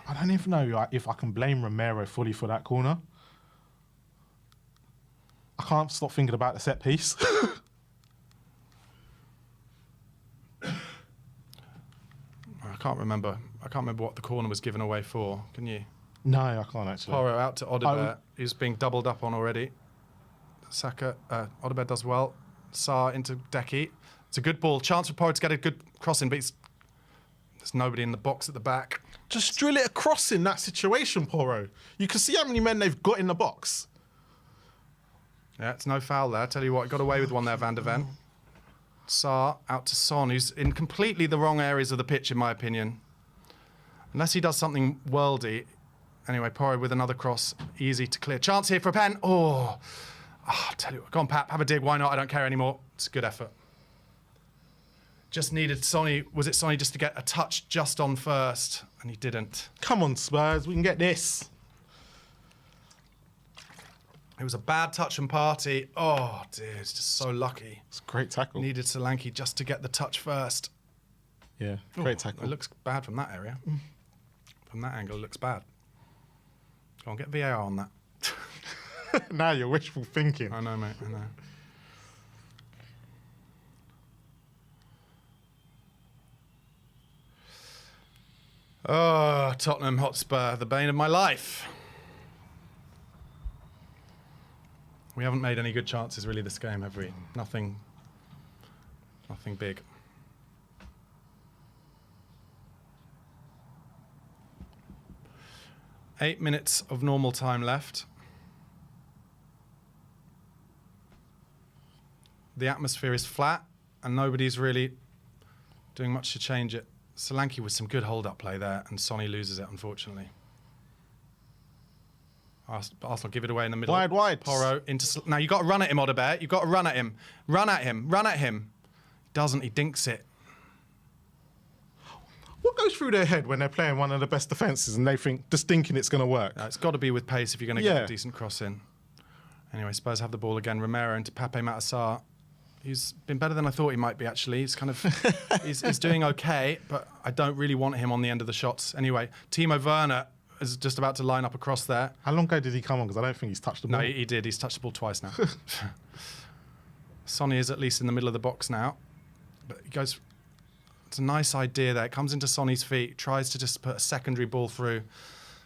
I don't even know if I can blame Romero fully for that corner. I can't stop thinking about the set piece. I can't remember what the corner was given away for. Can you? No, I can't actually. Porro out to Odegaard. He's being doubled up on already. Saka, Odegaard does well. Sarr into Decky. It's a good ball. Chance for Porro to get a good crossing, but there's nobody in the box at the back. Just drill it across in that situation, Porro. You can see how many men they've got in the box. Yeah, it's no foul there. I tell you what, got away with one there, Van der Ven. Sarr out to Son, who's in completely the wrong areas of the pitch, in my opinion. Unless he does something worldy. Anyway, Porro with another cross. Easy to clear. Chance here for a pen. Oh, I'll tell you what. Go on, Pap. Have a dig. Why not? I don't care anymore. It's a good effort. Just needed Sonny. Was it Sonny just to get a touch just on first? And he didn't. Come on, Spurs. We can get this. It was a bad touch from Partey. Oh, dear. It's just so lucky. It's a great tackle. Needed Solanke just to get the touch first. Yeah, great tackle. It looks bad from that area. From that angle, it looks bad. Go on, get VAR on that. Now you're wishful thinking. I know, mate. I know. Oh, Tottenham Hotspur, the bane of my life. We haven't made any good chances really this game, have we? Nothing big. Eight minutes of normal time left. The atmosphere is flat and nobody's really doing much to change it. Solanke with some good hold-up play there, and Sonny loses it, unfortunately. Arsenal give it away in the middle. Wide. Porro into... Now, you've got to run at him, Odegaard. You've got to run at him. Run at him. He doesn't. He dinks it. What goes through their head when they're playing one of the best defences and they think, just thinking it's going to work? It's got to be with pace if you're going to get a decent cross in. Anyway, Spurs have the ball again. Romero into Pape Matar. He's been better than I thought he might be, actually. He's kind of... he's doing okay, but I don't really want him on the end of the shots. Anyway, Timo Werner is just about to line up across there. How long ago did he come on? Because I don't think he's touched the ball. No, he did. He's touched the ball twice now. Sonny is at least in the middle of the box now. But he goes... It's a nice idea there. It comes into Sonny's feet, tries to just put a secondary ball through.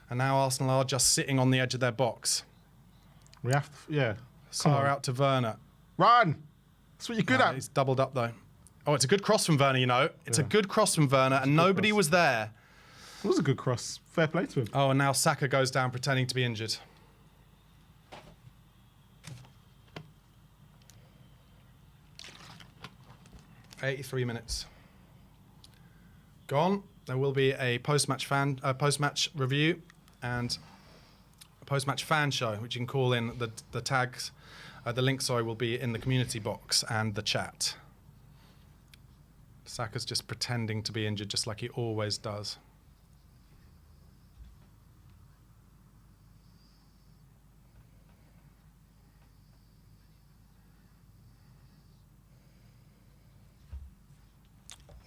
And now Arsenal are just sitting on the edge of their box. We have to... Yeah. Sarr out to Werner. Run! That's what you're good at. He's doubled up, though. Oh, it's a good cross from Werner, you know. It's a good cross from Werner, and nobody was there. It was a good cross. Fair play to him. Oh, and now Saka goes down pretending to be injured. "83 minutes. Gone. There will be a post-match review and a post-match fan show, which you can call in. The tags, the link, will be in the community box and the chat. Saka's just pretending to be injured, just like he always does.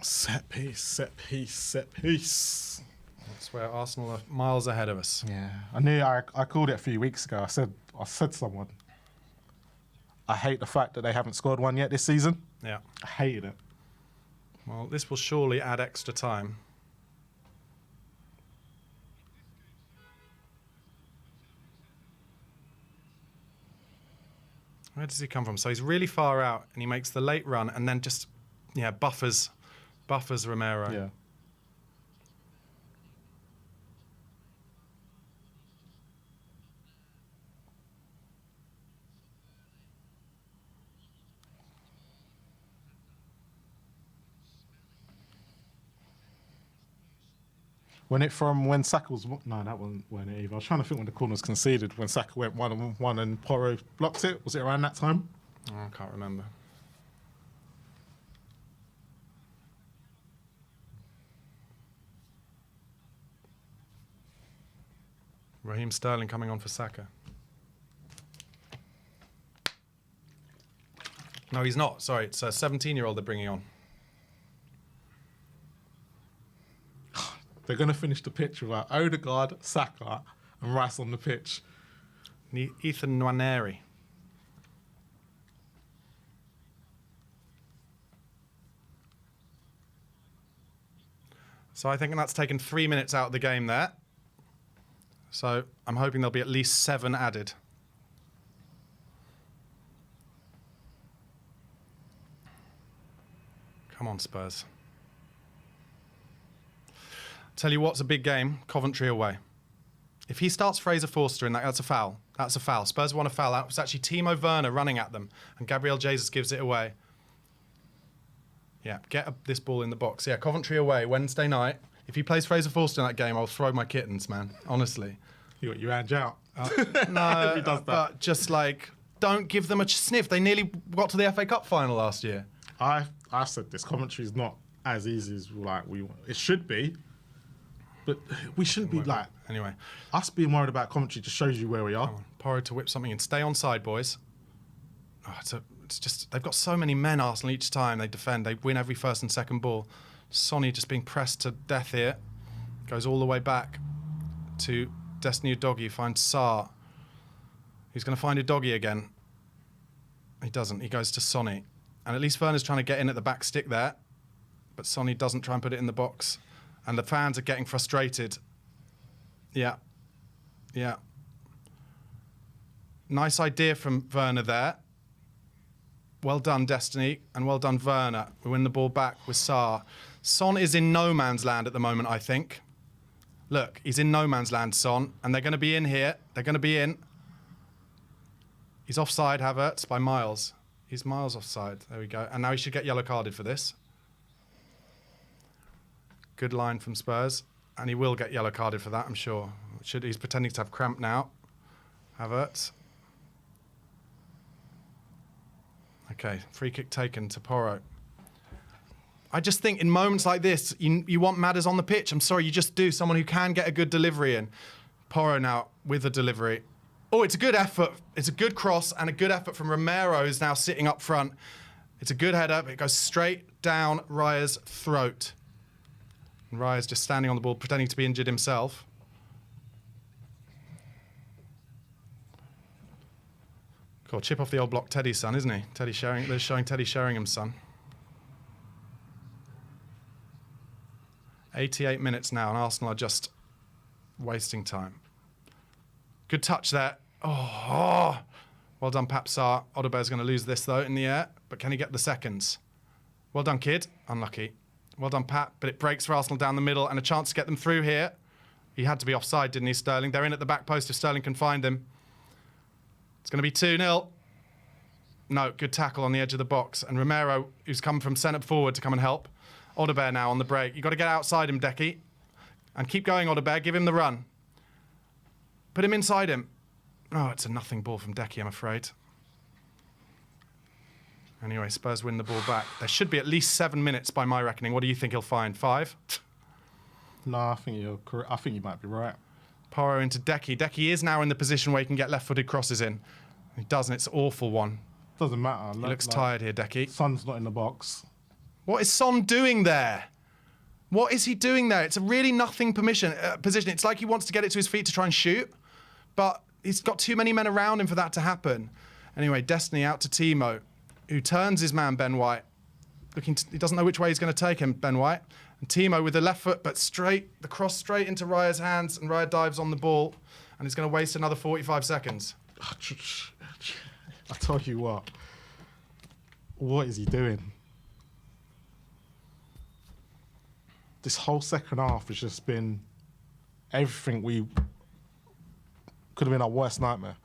Set piece, set piece, set piece. That's where Arsenal are miles ahead of us. Yeah, I called it a few weeks ago. I said to someone, I hate the fact that they haven't scored one yet this season. Yeah. I hated it. Well, this will surely add extra time. Where does he come from? So he's really far out, and he makes the late run, and then just, buffers Romero. Yeah. When Saka was no, that wasn't it either. I was trying to think when the corner was conceded when Saka went 1-on-1 and Porro blocked it. Was it around that time? Oh, I can't remember. Raheem Sterling coming on for Saka. No, he's not. Sorry, it's a 17-year-old they're bringing on. They're going to finish the pitch without Odegaard, Saka, and Rice on the pitch. Ethan Nwaneri. So I think that's taken 3 minutes out of the game there. So I'm hoping there'll be at least 7 added. Come on, Spurs. Tell you what's a big game, Coventry away. If he starts Fraser Forster in that, that's a foul. That's a foul. Spurs want a foul. That was actually Timo Werner running at them, and Gabriel Jesus gives it away. Yeah, get this ball in the box. Yeah, Coventry away, Wednesday night. If he plays Fraser Forster in that game, I'll throw my kittens, man. Honestly. You hand out. No, he does that. But just don't give them a sniff. They nearly got to the FA Cup final last year. I said this. Coventry is not as easy as we want. It should be. But we shouldn't be Anyway. Us being worried about Coventry just shows you where we are. Porro to whip something in. Stay on side, boys. Oh, it's just, they've got so many men, Arsenal, each time they defend. They win every first and second ball. Sonny just being pressed to death here. Goes all the way back to Destiny Udogie. Finds Sarr. He's going to find Udogie again. He doesn't. He goes to Sonny. And at least Werner's trying to get in at the back stick there. But Sonny doesn't try and put it in the box. And the fans are getting frustrated. Yeah. Nice idea from Werner there. Well done, Destiny, and well done, Werner. We win the ball back with Sarr. Son is in no man's land at the moment, I think. Look, he's in no man's land, Son, and they're going to be in here. They're going to be in. He's offside, Havertz, by miles. He's miles offside. There we go. And now he should get yellow carded for this. Good line from Spurs. And he will get yellow carded for that, I'm sure. He's pretending to have cramp now. Havertz. Okay, free kick taken to Porro. I just think in moments like this, you want Madders on the pitch. I'm sorry, you just do. Someone who can get a good delivery in. Porro now with a delivery. Oh, it's a good effort. It's a good cross and a good effort from Romero, who's now sitting up front. It's a good header. It goes straight down Raya's throat. And Raya's just standing on the ball, pretending to be injured himself. Cool, chip off the old block, Teddy's son, isn't he? They're showing Teddy Sheringham's son. 88 minutes now, and Arsenal are just wasting time. Good touch there. Oh. Well done, Pap Sarr. Odebear's going to lose this, though, in the air. But can he get the seconds? Well done, kid. Unlucky. Well done, Pat. But it breaks for Arsenal down the middle, and a chance to get them through here. He had to be offside, didn't he, Sterling? They're in at the back post if Sterling can find them. It's going to be 2-0. No, good tackle on the edge of the box. And Romero, who's come from centre forward to come and help. Odebear now on the break. You've got to get outside him, Decky. And keep going, Odebear. Give him the run. Put him inside him. Oh, it's a nothing ball from Decky, I'm afraid. Anyway, Spurs win the ball back. There should be at least 7 minutes by my reckoning. What do you think he'll find? 5? No, I think you're correct. I think you might be right. Porro into Decky. Decky is now in the position where he can get left-footed crosses in. He doesn't. It's an awful one. Doesn't matter. He looks tired here, Decky. Son's not in the box. What is Son doing there? What is he doing there? It's a really nothing position. It's like he wants to get it to his feet to try and shoot, but he's got too many men around him for that to happen. Anyway, Destiny out to Timo, who turns his man, Ben White. He doesn't know which way he's going to take him, Ben White. And Timo with the left foot, but the cross straight into Raya's hands, and Raya dives on the ball, and he's going to waste another 45 seconds. I tell you what is he doing? This whole second half has just been everything we could have been our worst nightmare.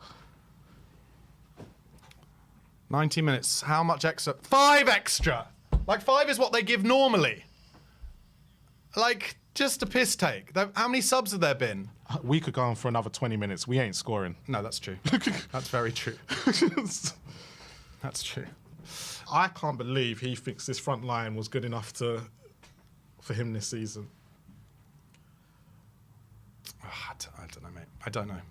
90 minutes. How much extra? 5 extra! Like, 5 is what they give normally. Like, just a piss take. How many subs have there been? We could go on for another 20 minutes. We ain't scoring. No, that's true. That's very true. That's true. I can't believe he thinks this front line was good enough for him this season. Oh, I don't know, mate. I don't know.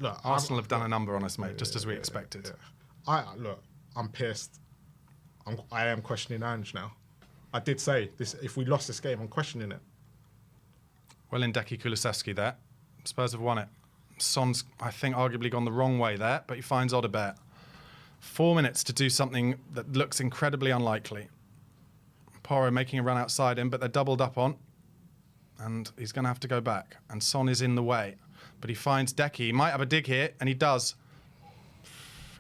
Look, Arsenal have done a number on us, mate, just as we expected. Look, I'm pissed. I am questioning Ange now. I did say this. If we lost this game, I'm questioning it. Well, in Deki Kulusevski there. Spurs have won it. Son's, I think, arguably gone the wrong way there, but he finds Odobert. 4 minutes to do something that looks incredibly unlikely. Porro making a run outside him, but they're doubled up on. And he's going to have to go back. And Son is in the way. But he finds Deki. He might have a dig here, and he does.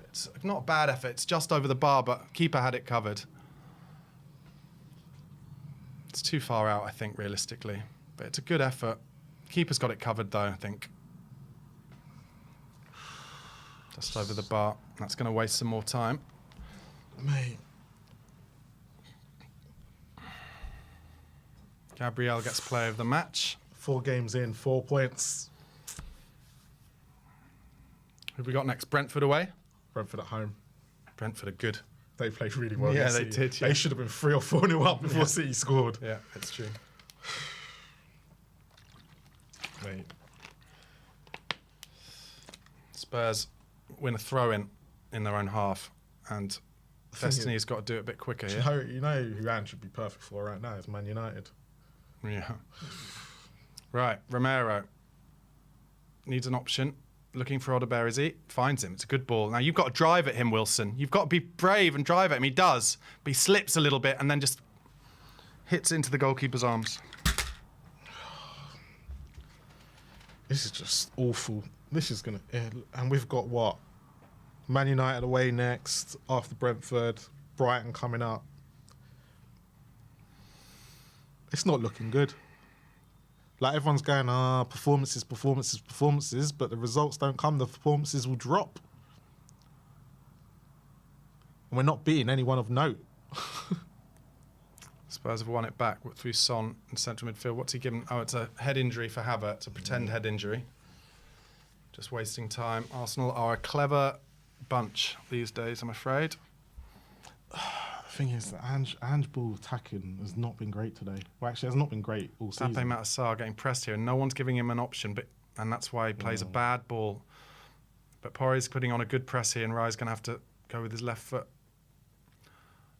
It's not a bad effort. It's just over the bar, but keeper had it covered. It's too far out, I think, realistically. But it's a good effort. Keeper's got it covered, though, I think. Just over the bar. That's going to waste some more time. Mate. Gabriel gets player of the match. 4 games in, 4 points. Who have we got next? Brentford away? Brentford at home. Brentford are good. They played really well. Yeah, they did. Yeah. They should have been 3 or 4-0 up before City scored. Yeah, that's true. Mate. Spurs win a throw-in their own half, and Destiny's got to do it a bit quicker here. You know who Ange should be perfect for right now is Man United. Yeah. Right, Romero needs an option. Looking for Odobert, is he? Finds him. It's a good ball. Now, you've got to drive at him, Wilson. You've got to be brave and drive at him. He does. But he slips a little bit and then just hits into the goalkeeper's arms. This is just awful. This is going to... And we've got what? Man United away next, after Brentford, Brighton coming up. It's not looking good. Like, everyone's going, performances, but the results don't come. The performances will drop. And we're not beating anyone of note. Spurs have won it back through Son in central midfield. What's he given? Oh, it's a head injury for Havertz, a pretend head injury. Just wasting time. Arsenal are a clever bunch these days, I'm afraid. The thing is that Ange ball attacking has not been great today. Well, actually, it has not been great all season. Sape Matasar getting pressed here, and no one's giving him an option, and that's why he plays a bad ball. But Porro's putting on a good press here, and Raya's going to have to go with his left foot.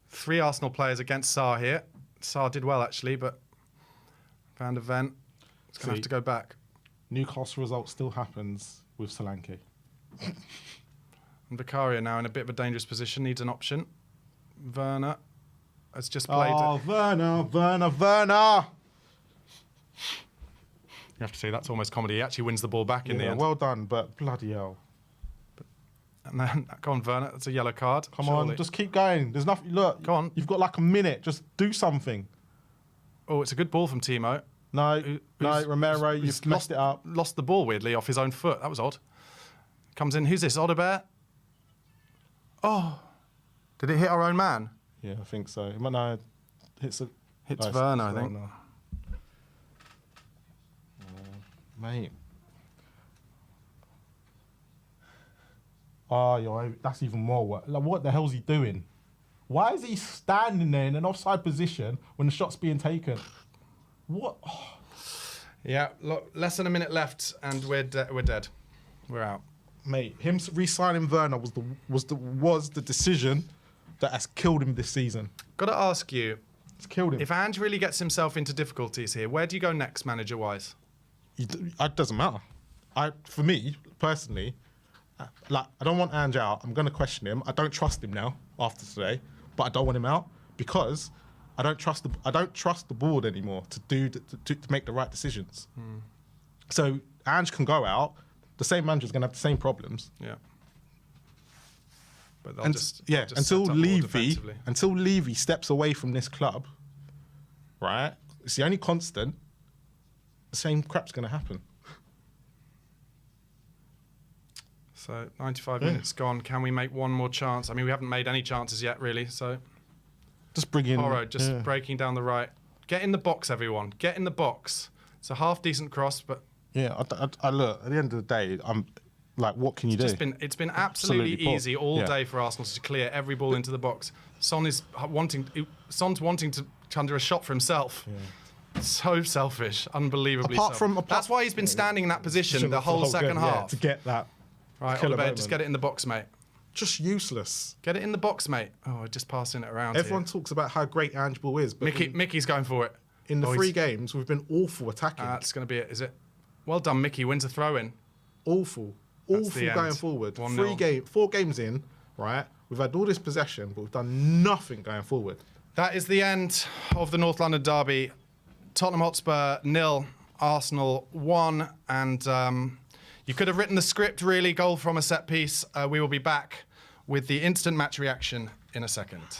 3 Arsenal players against Sarr here. Sarr did well, actually, but Van der Ven is going to have to go back. Newcastle result still happens with Solanke. And Vicario now in a bit of a dangerous position, needs an option. Werner has just played... Oh, Werner! You have to say that's almost comedy. He actually wins the ball back in the end. Well done, but bloody hell. And then, go on, Werner. That's a yellow card. Come on, just keep going. There's nothing. Look, go on. You've got like a minute. Just do something. Oh, it's a good ball from Timo. No, Romero, you've messed it up. Lost the ball weirdly off his own foot. That was odd. Comes in. Who's this? Odobert? Oh, did it hit our own man? Yeah, I think so. No, hits Werner, I think. Mate. Oh, that's even more work. Like, what the hell's he doing? Why is he standing there in an offside position when the shot's being taken? What? Oh. Yeah, look, less than a minute left, and we're dead. We're out. Mate, him re-signing Werner was the decision that has killed him this season. Got to ask you, It's killed him. if Ange really gets himself into difficulties here, where do you go next, manager-wise? It doesn't matter. For me, personally, I don't want Ange out. I'm going to question him. I don't trust him now after today, but I don't want him out because I don't trust the board anymore to make the right decisions. So Ange can go out. The same manager's going to have the same problems. Yeah. But they'll And just until set up more defensively. Levy steps away from this club, right? It's the only constant. The same crap's going to happen. So 95 minutes gone. Can we make one more chance? I mean, we haven't made any chances yet, really. So Just bring in. Porro just breaking down the right. Get in the box, everyone. Get in the box. It's a half decent cross, but Yeah, I look. At the end of the day, I'm like, what can you do? it's been absolutely poor. easy all Yeah. day for Arsenal to clear every ball into the box. Son's wanting to under a shot for himself. Yeah. So selfish, unbelievably Apart selfish. from- That's why he's been standing in that position the whole second game, yeah, half. to get that. Right, killer Oliver, moment. just get it in the box, mate. Just useless. Get it in the box, mate. Oh, just passing it around. Everyone here. talks about how great Ange Ball is, but Mickey's going for it. in the Oh, 3 he's- games, we've been awful attacking. That's going to be it, is it? Well done, Mickey. Wins a throw-in. Awful. That's Awful the end. going forward. 1-0. 4 games in, right? We've had all this possession, but we've done nothing going forward. That is the end of the North London derby. Tottenham Hotspur 0, Arsenal 1, and you could have written the script, really. Goal from a set piece. We will be back with the instant match reaction in a second.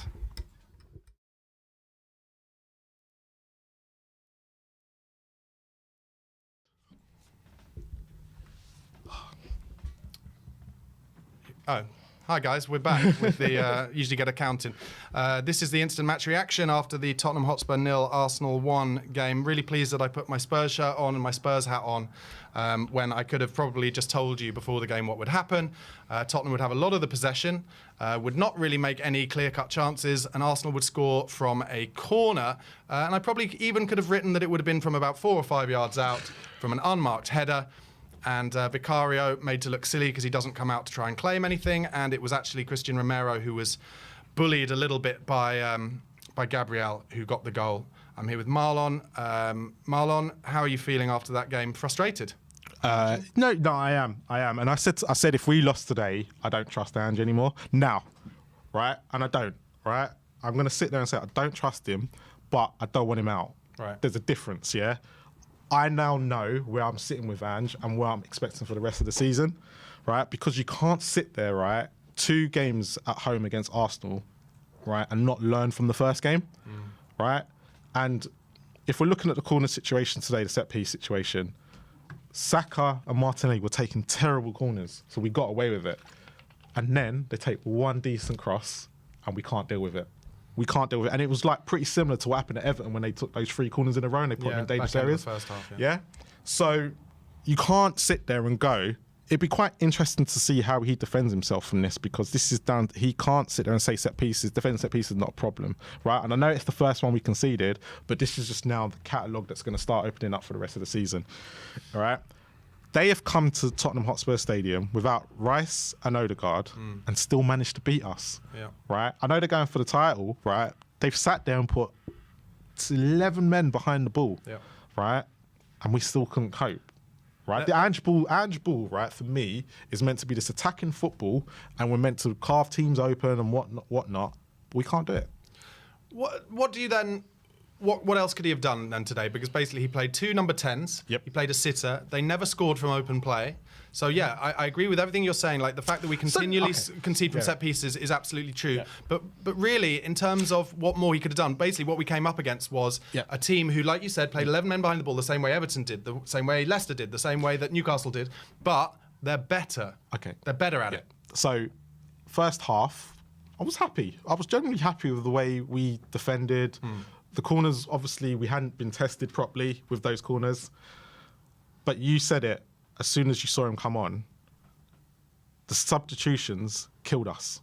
Oh, hi guys, we're back with the usually get a count in. This is the instant match reaction after the Tottenham Hotspur 0, Arsenal 1 game. Really pleased that I put my Spurs shirt on and my Spurs hat on when I could have probably just told you before the game what would happen. Tottenham would have a lot of the possession, would not really make any clear-cut chances, and Arsenal would score from a corner. And I probably even could have written that it would have been from about 4 or 5 yards out from an unmarked header. And Vicario made to look silly because he doesn't come out to try and claim anything. And it was actually Christian Romero who was bullied a little bit by Gabriel, who got the goal. I'm here with Marlon. Marlon, how are you feeling after that game? Frustrated? No, I am. And I said if we lost today, I don't trust Ange anymore. Now, right? And I don't, right? I'm going to sit there and say I don't trust him, but I don't want him out. Right. There's a difference, yeah? I now know where I'm sitting with Ange and where I'm expecting for the rest of the season, right? Because you can't sit there, right? 2 games at home against Arsenal, right? And not learn from the first game, right? And if we're looking at the corner situation today, the set piece situation, Saka and Martinelli were taking terrible corners, so we got away with it. And then they take one decent cross and we can't deal with it. We can't deal with it. And it was like pretty similar to what happened at Everton when they took those 3 corners in a row and they put them in dangerous back end of areas. the first half, Yeah. So you can't sit there and go. It'd be quite interesting to see how he defends himself from this, because this is down. He can't sit there and say set pieces. Defending set pieces is not a problem, right? And I know it's the first one we conceded, but this is just now the catalogue that's going to start opening up for the rest of the season. All right. They have come to Tottenham Hotspur Stadium without Rice and Odegaard and still managed to beat us. Yeah. Right? I know they're going for the title, right? They've sat there and put 11 men behind the ball, Yeah. right? And we still couldn't cope, right? The Ange ball, right, for me, is meant to be this attacking football, and we're meant to carve teams open and whatnot. But we can't do it. What do you then... What else could he have done then today? Because basically he played 2 number 10s. Yep. He played a sitter. They never scored from open play. So yeah, I agree with everything you're saying. Like the fact that we continually concede from set pieces is absolutely true. Yeah. But really, in terms of what more he could have done, basically what we came up against was a team who, like you said, played 11 men behind the ball the same way Everton did, the same way Leicester did, the same way that Newcastle did. But they're better. Okay. They're better at it. So, first half, I was happy. I was generally happy with the way we defended. The corners, obviously, we hadn't been tested properly with those corners. But you said it as soon as you saw him come on. The substitutions killed us.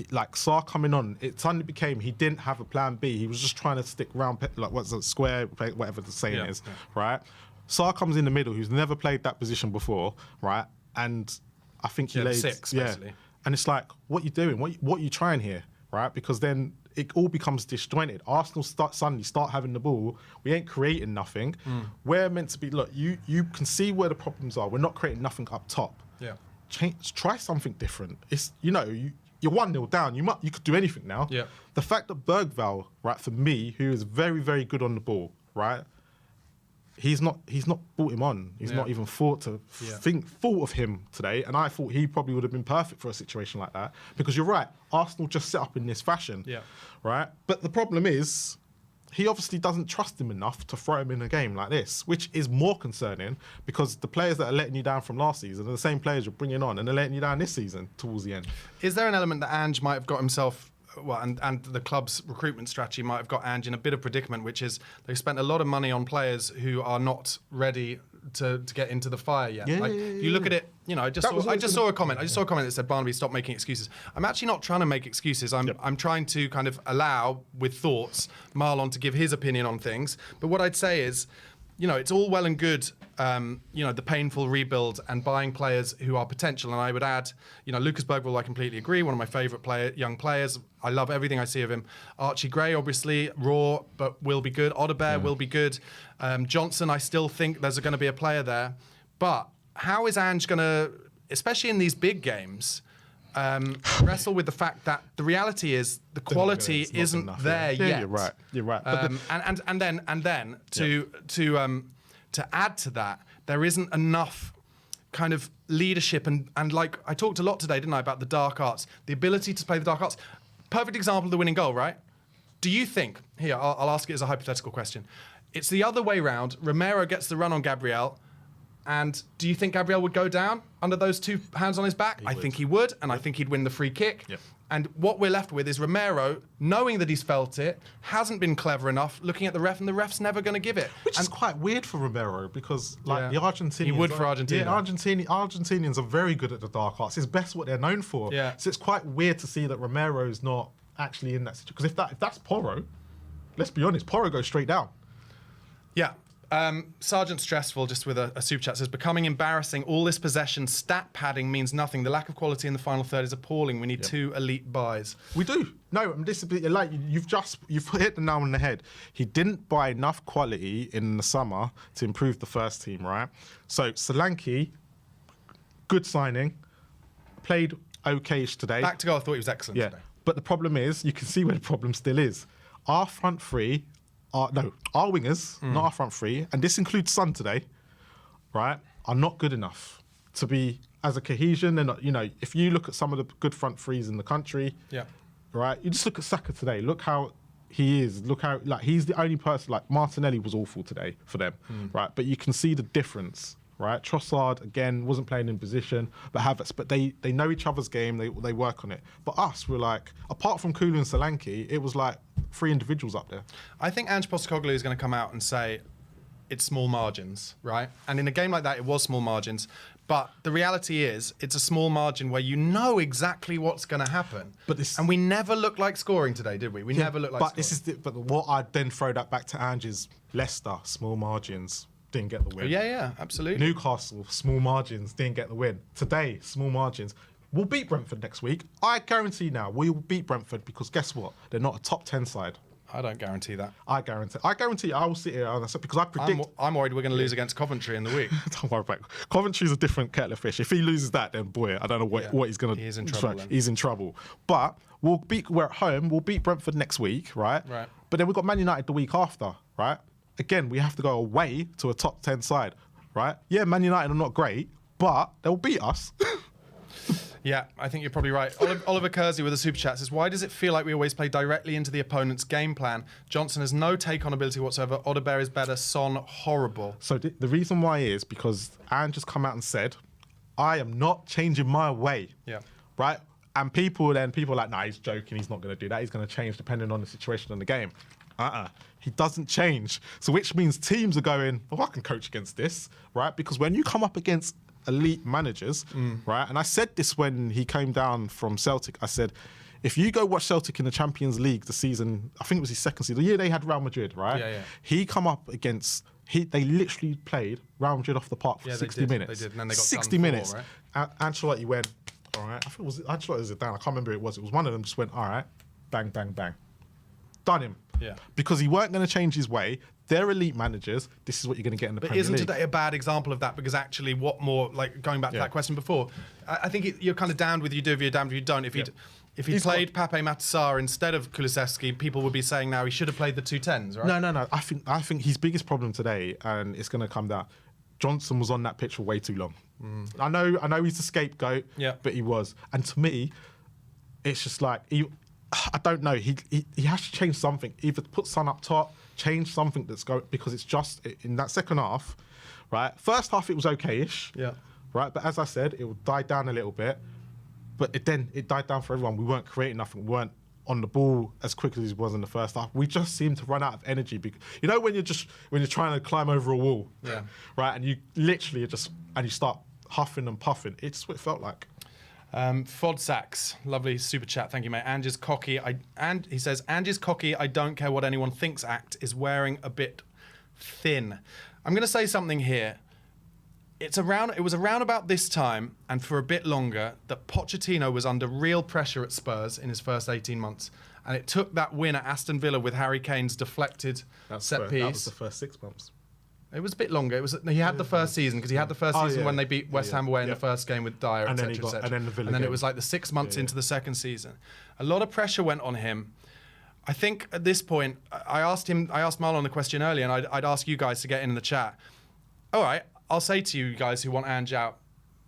Like Sarr coming on, it suddenly became he didn't have a plan B. He was just trying to stick round, like what's a square, whatever the saying is, right? Sarr comes in the middle, who's never played that position before, right? And I think he laid 6, basically. And it's like, what are you doing? What are you trying here? right? Because then it all becomes disjointed. Arsenal suddenly start having the ball. We ain't creating nothing. We're meant to be, look, you can see where the problems are. We're not creating nothing up top. Yeah. Try something different. It's, you're 1-0 down. You could do anything now. Yeah. The fact that Bergvall, right, for me, who is very, very good on the ball, right, he's not brought him on. He's not even thought of him today. And I thought he probably would have been perfect for a situation like that. Because you're right, Arsenal just set up in this fashion. Yeah. Right? But the problem is, he obviously doesn't trust him enough to throw him in a game like this, which is more concerning because the players that are letting you down from last season are the same players you're bringing on and they're letting you down this season towards the end. Is there an element that Ange might have got himself, and the club's recruitment strategy might have got Ange in a bit of predicament, which is they've spent a lot of money on players who are not ready to get into the fire yet. You look at it, I just saw a comment that said, Barnaby, stop making excuses. I'm actually not trying to make excuses. I'm trying to kind of allow, with thoughts, Marlon to give his opinion on things. But what I'd say is, it's all well and good, the painful rebuild and buying players who are potential. And I would add, Lucas Bergvall, I completely agree, one of my favourite young players. I love everything I see of him. Archie Gray, obviously, raw, but will be good. Odegaard will be good. Johnson, I still think there's going to be a player there. But how is Ange going to, especially in these big games, wrestle with the fact that the reality is the quality isn't there yet. You're right. And then to add to that, there isn't enough kind of leadership and like I talked a lot today, didn't I, about the dark arts, the ability to play the dark arts. Perfect example of the winning goal, right? Do you think, here, I'll ask it as a hypothetical question. It's the other way round. Romero gets the run on Gabriel. And do you think Gabriel would go down under those two hands on his back? I think he would, and I think he'd win the free kick. Yep. And what we're left with is Romero, knowing that he's felt it, hasn't been clever enough, looking at the ref, and the ref's never going to give it. Which is quite weird for Romero, because the Argentinians... He would for Argentina. Yeah, Argentinians are very good at the dark arts. It's best what they're known for. Yeah. So it's quite weird to see that Romero's not actually in that situation. Because if that's Porro, let's be honest, Porro goes straight down. Yeah. Sergeant Stressful, just with a super chat, says, becoming embarrassing. All this possession, stat padding means nothing. The lack of quality in the final third is appalling. We need 2 elite buys. We do. No, you've hit the nail on the head. He didn't buy enough quality in the summer to improve the first team, right? So Solanke, good signing, played okay-ish today. Back to goal, I thought he was excellent today. But the problem is, you can see where the problem still is. Our front three... our wingers, not our front three, and this includes Son today, right, are not good enough to be as a cohesion. And if you look at some of the good front threes in the country, right, you just look at Saka today. Look how he is. Look how he's the only person. Like Martinelli was awful today for them, right? But you can see the difference. Right, Trossard again wasn't playing in position, but Havertz. But they know each other's game. They work on it. But us, we're like, apart from Kulu and Solanke, it was like 3 individuals up there. I think Ange Postecoglou is going to come out and say it's small margins, right? And in a game like that, it was small margins. But the reality is, it's a small margin where you know exactly what's going to happen. And we never looked like scoring today, did we? We never looked like scoring. But what I'd then throw that back to Ange is Leicester, small margins. Didn't get the win. Yeah, absolutely. Newcastle, small margins, didn't get the win. Today, small margins. We'll beat Brentford next week. I guarantee now we will beat Brentford because guess what? They're not a top 10 side. I don't guarantee that. I guarantee I will sit here and because I predict... I'm worried we're going to lose against Coventry in the week. Don't worry about it. Coventry's a different kettle of fish. If he loses that, then boy, I don't know what he's going to... He is in trouble then. He's in trouble. But we're at home. We'll beat Brentford next week, right? Right. But then we've got Man United the week after, right? Again, we have to go away to a top 10 side, right? Yeah, Man United are not great, but they'll beat us. Yeah, I think you're probably right. Oliver Kersey with a super chat says, why does it feel like we always play directly into the opponent's game plan? Johnson has no take-on ability whatsoever. Odegaard is better. Son, horrible. So the reason why is because Ange just come out and said, I am not changing my way. Yeah. Right? And people are like, nah, he's joking. He's not going to do that. He's going to change depending on the situation in the game. He doesn't change. So which means teams are going, well, I can coach against this, right? Because when you come up against elite managers, right? And I said this when he came down from Celtic. I said, if you go watch Celtic in the Champions League the season, I think it was his second season, the year they had Real Madrid, right? Yeah. He come up against, they literally played Real Madrid off the park for 60 minutes. They did, and then they got 60 done minutes. Right? Ancelotti went, all right. I think it was Ancelotti was down. I can't remember who it was. It was one of them just went, all right. bang, bang, bang. Done him. Yeah. Because he weren't going to change his way. They're elite managers. This is what you're going to get in the Premier Isn't League. today a bad example of that? Because actually, what more, like going back to that question before, I think you're kind of damned with you do if you're damned if you don't. If he played Pape Matar instead of Kulusevski, people would be saying now he should have played the 210s, right? No. I think his biggest problem today, and it's going to come down, Johnson was on that pitch for way too long. I know he's the scapegoat, but he was. And to me, it's just like, I don't know, he has to change something. Either put Son up top, change something that's going, because it's just, in that second half, right? First half, it was okay-ish, right? But as I said, it would die down a little bit. But it died down for everyone. We weren't creating nothing. We weren't on the ball as quickly as it was in the first half. We just seemed to run out of energy. You know when you're trying to climb over a wall, right? And you literally you start huffing and puffing. It's what it felt like. Fodsax, lovely super chat. Thank you, mate. He says, Angie's cocky, I don't care what anyone thinks act is wearing a bit thin. I'm going to say something here. It was around about this time and for a bit longer that Pochettino was under real pressure at Spurs in his first 18 months. And it took that win at Aston Villa with Harry Kane's deflected set piece. That was the first 6 months. It was a bit longer. He had the first season because he had the first season when they beat West Ham away in the first game with Dyer, etc. And then it was like the 6 months into the second season. A lot of pressure went on him. I think at this point, I asked Marlon the question earlier, and I'd ask you guys to get in the chat. All right, I'll say to you guys who want Ange out,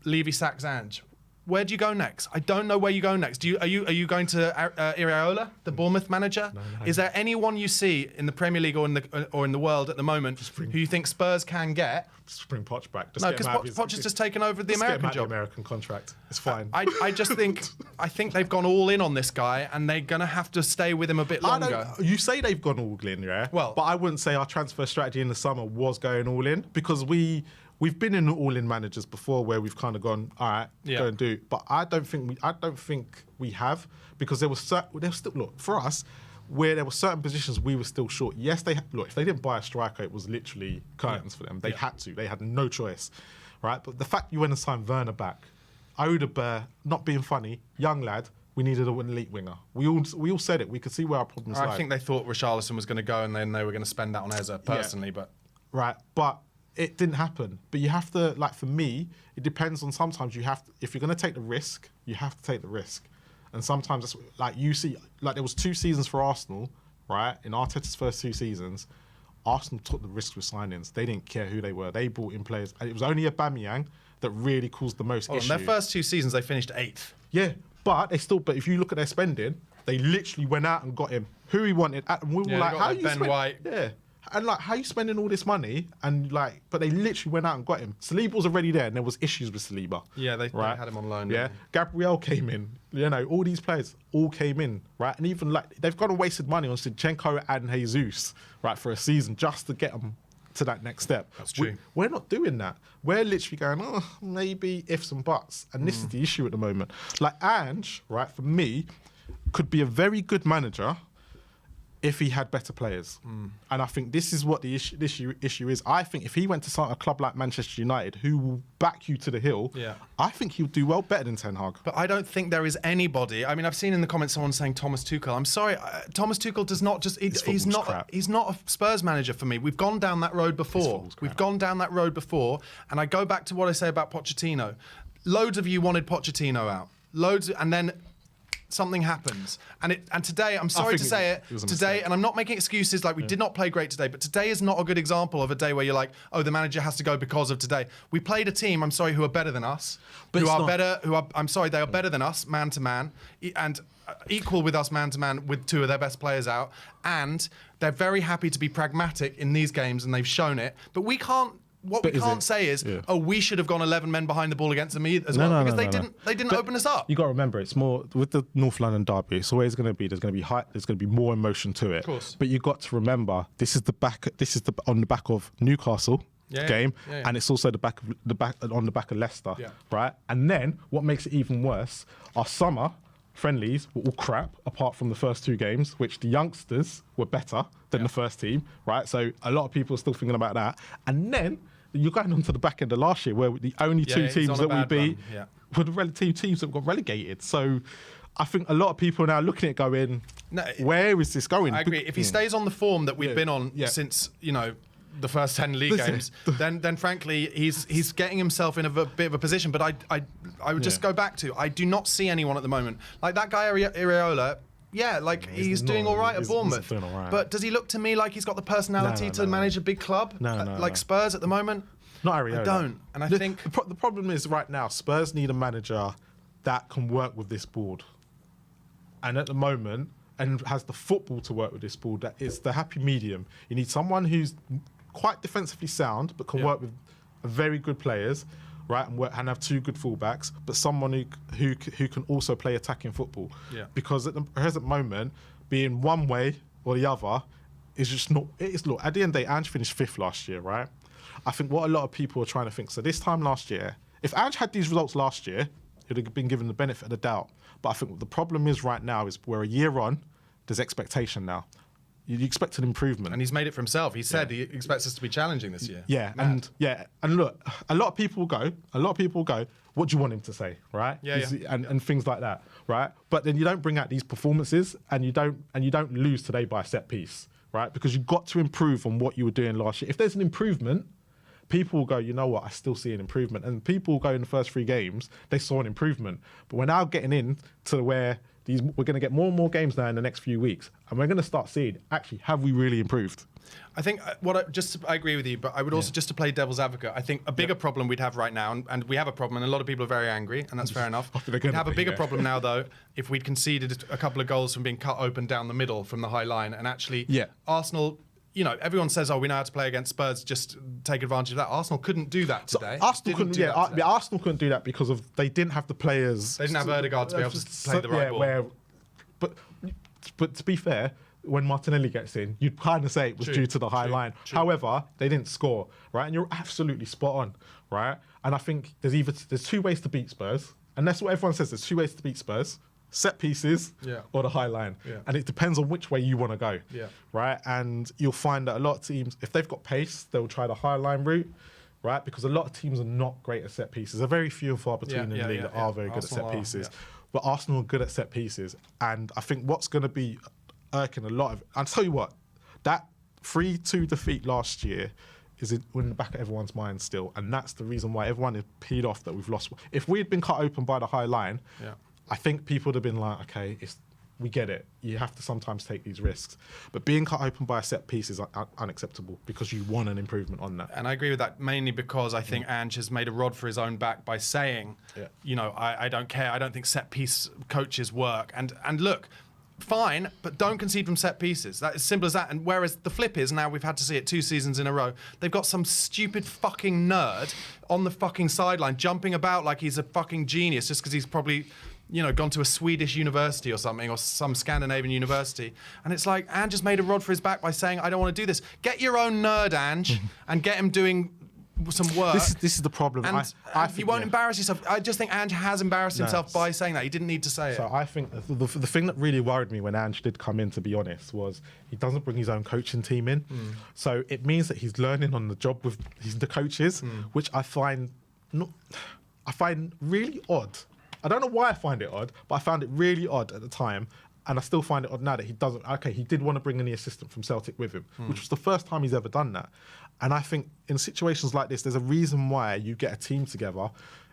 Levy sacks Ange. Where do you go next? I don't know where you go next. Are you going to Iraola, the Bournemouth manager? No. Is there anyone you see in the Premier League or in the world at the moment who you think Spurs can get? Just bring Poch back. No, because Poch has just taken over the American job. The American contract. It's fine. I just think they've gone all in on this guy, and they're gonna have to stay with him a bit longer. You say they've gone all in, yeah. Well, but I wouldn't say our transfer strategy in the summer was going all in, because we've been in all-in managers before where we've kind of gone, all right, go and do. But I don't think we have, because there was still, look, for us, where there were certain positions we were still short. Yes, if they didn't buy a striker, it was literally curtains for them. They had to. They had no choice, right? But the fact you went and signed Werner back, Odebear, not being funny, young lad, we needed an elite winger. We all said it. We could see where our problems lie. I think they thought Richarlison was going to go, and then they were going to spend that on Eze personally, but but it didn't happen. But you have to, like, for me, it depends on, sometimes you have to, if you're going to take the risk, you have to take the risk. And sometimes that's, like, you see, like, there was 2 seasons for Arsenal, right? In Arteta's first 2 seasons, Arsenal took the risk with signings. They didn't care who they were. They brought in players. And it was only Aubameyang that really caused the most issue. Their first 2 seasons, they finished 8th. Yeah, but if you look at their spending, they literally went out and got him who he wanted. And we were like, how you Ben White. Yeah. And like, how are you spending all this money? And like, but they literally went out and got him. Saliba was already there, and there was issues with Saliba. Yeah, they had him on loan. Yeah, Gabriel came in. You know, all these players all came in, right? And even like, they've gone and wasted money on Zinchenko and Jesus, right, for a season just to get them to that next step. That's true. We're not doing that. We're literally going, maybe ifs and buts. And this is the issue at the moment. Like, Ange, right, for me, could be a very good manager if he had better players. And I think this is what the issue is. I think if he went to a club like Manchester United, who will back you to the hill, I think he'll do well better than Ten Hag. But I don't think there is anybody. I mean, I've seen in the comments someone saying Thomas Tuchel. I'm sorry, Thomas Tuchel does not just. He's not a Spurs manager for me. We've gone down that road before. And I go back to what I say about Pochettino. Loads of you wanted Pochettino out. And then something happens, and today, I'm sorry to say it today, and I'm not making excuses, like we did not play great today, but today is not a good example of a day where you're like, oh, the manager has to go because of today. We played a team, I'm sorry, who are better than us, they are better than us man to man, and equal with us man to man with 2 of their best players out, and they're very happy to be pragmatic in these games, and they've shown it. But we can't. What we can't say is, we should have gone 11 men behind the ball against them as well, because they didn't open us up. You got to remember, it's more with the North London derby. It's always going to be there's going to be more emotion to it. Of course. But you got to remember, this is on the back of Newcastle game, and it's also on the back of Leicester, right? And then what makes it even worse, our summer friendlies were all crap, apart from the first 2 games, which the youngsters were better than the first team, right? So a lot of people are still thinking about that, and then you're going on to the back end of last year, where the only 2 teams that we beat were the relative teams that got relegated. So I think a lot of people are now looking at it going, No, where is this going? I agree. If he stays on the form that we've been on since, the first 10 league games, then frankly, he's getting himself in a bit of a position. But I would just go back to, I do not see anyone at the moment. Like that guy, Areola, he's doing all right at Bournemouth. Doing all right. But does he look to me like he's got the personality to manage a big club? Like Spurs at the moment? Not Areola. I don't. And I think... The problem is right now, Spurs need a manager that can work with this board. And at the moment, and has the football to work with this board, that is the happy medium. You need someone who's quite defensively sound, but can work with very good players, right, and have two good fullbacks, but someone who can also play attacking football. Yeah. Because at the present moment, being one way or the other is just not. Look, at the end of the day, Ange finished 5th last year, right? I think what a lot of people are trying to think. So this time last year, if Ange had these results last year, he'd have been given the benefit of the doubt. But I think what the problem is right now is we're a year on. There's expectation now. You expect an improvement, and he's made it for himself. He said he expects us to be challenging this year. And look, a lot of people go, what do you want him to say, right? And things like that, right? But then you don't bring out these performances, and you don't lose today by a set piece, right? Because you've got to improve on what you were doing last year. If there's an improvement, people will go, you know what, I still see an improvement. And people will go in the first 3 games, they saw an improvement. But we're now getting in to where we're going to get more and more games now in the next few weeks, and we're going to start seeing, actually, have we really improved? I think I agree with you, but I would also, just to play devil's advocate, I think a bigger problem we'd have right now, and we have a problem, and a lot of people are very angry, and that's fair enough. We'd have a bigger problem now, though, if we'd conceded a couple of goals from being cut open down the middle from the high line, and actually Arsenal... everyone says, "Oh, we know how to play against Spurs. Just take advantage of that." Arsenal couldn't do that today. Arsenal couldn't do that because they didn't have the players. They didn't have Ødegaard to be able to play the right ball. But to be fair, when Martinelli gets in, you'd kind of say it was due to the high line. However, they didn't score, right? And you're absolutely spot on, right? And I think there's 2 ways to beat Spurs, and that's what everyone says. There's 2 ways to beat Spurs. Set pieces or the high line. And it depends on which way you want to go. Right? And you'll find that a lot of teams, if they've got pace, they'll try the high line route, right? Because a lot of teams are not great at set pieces. There are very few and far between in the league that are very good at set pieces. But Arsenal are good at set pieces. And I think what's going to be irking a lot of... I'll tell you what, that 3-2 defeat last year is in the back of everyone's mind still. And that's the reason why everyone is peed off that we've lost. If we had been cut open by the high line... I think people would have been like, okay, we get it. You have to sometimes take these risks. But being cut open by a set piece is unacceptable because you want an improvement on that. And I agree with that, mainly because I think Ange has made a rod for his own back by saying, I don't care. I don't think set piece coaches work. And look, fine, but don't concede from set pieces. That's as simple as that. And whereas the flip is, now we've had to see it 2 seasons in a row, they've got some stupid fucking nerd on the fucking sideline jumping about like he's a fucking genius just because he's probably... gone to a Swedish university or something, or some Scandinavian university. And it's like, Ange just made a rod for his back by saying, I don't want to do this. Get your own nerd, Ange, and get him doing some work. This is the problem. And you won't embarrass yourself. I just think Ange has embarrassed himself by saying that. He didn't need to say it. So I think the thing that really worried me when Ange did come in, to be honest, was he doesn't bring his own coaching team in. So it means that he's learning on the job with the coaches, which I find really odd. I don't know why I find it odd, but I found it really odd at the time, and I still find it odd now that he doesn't. Okay, he did want to bring in the assistant from Celtic with him, which was the first time he's ever done that. And I think in situations like this, there's a reason why you get a team together.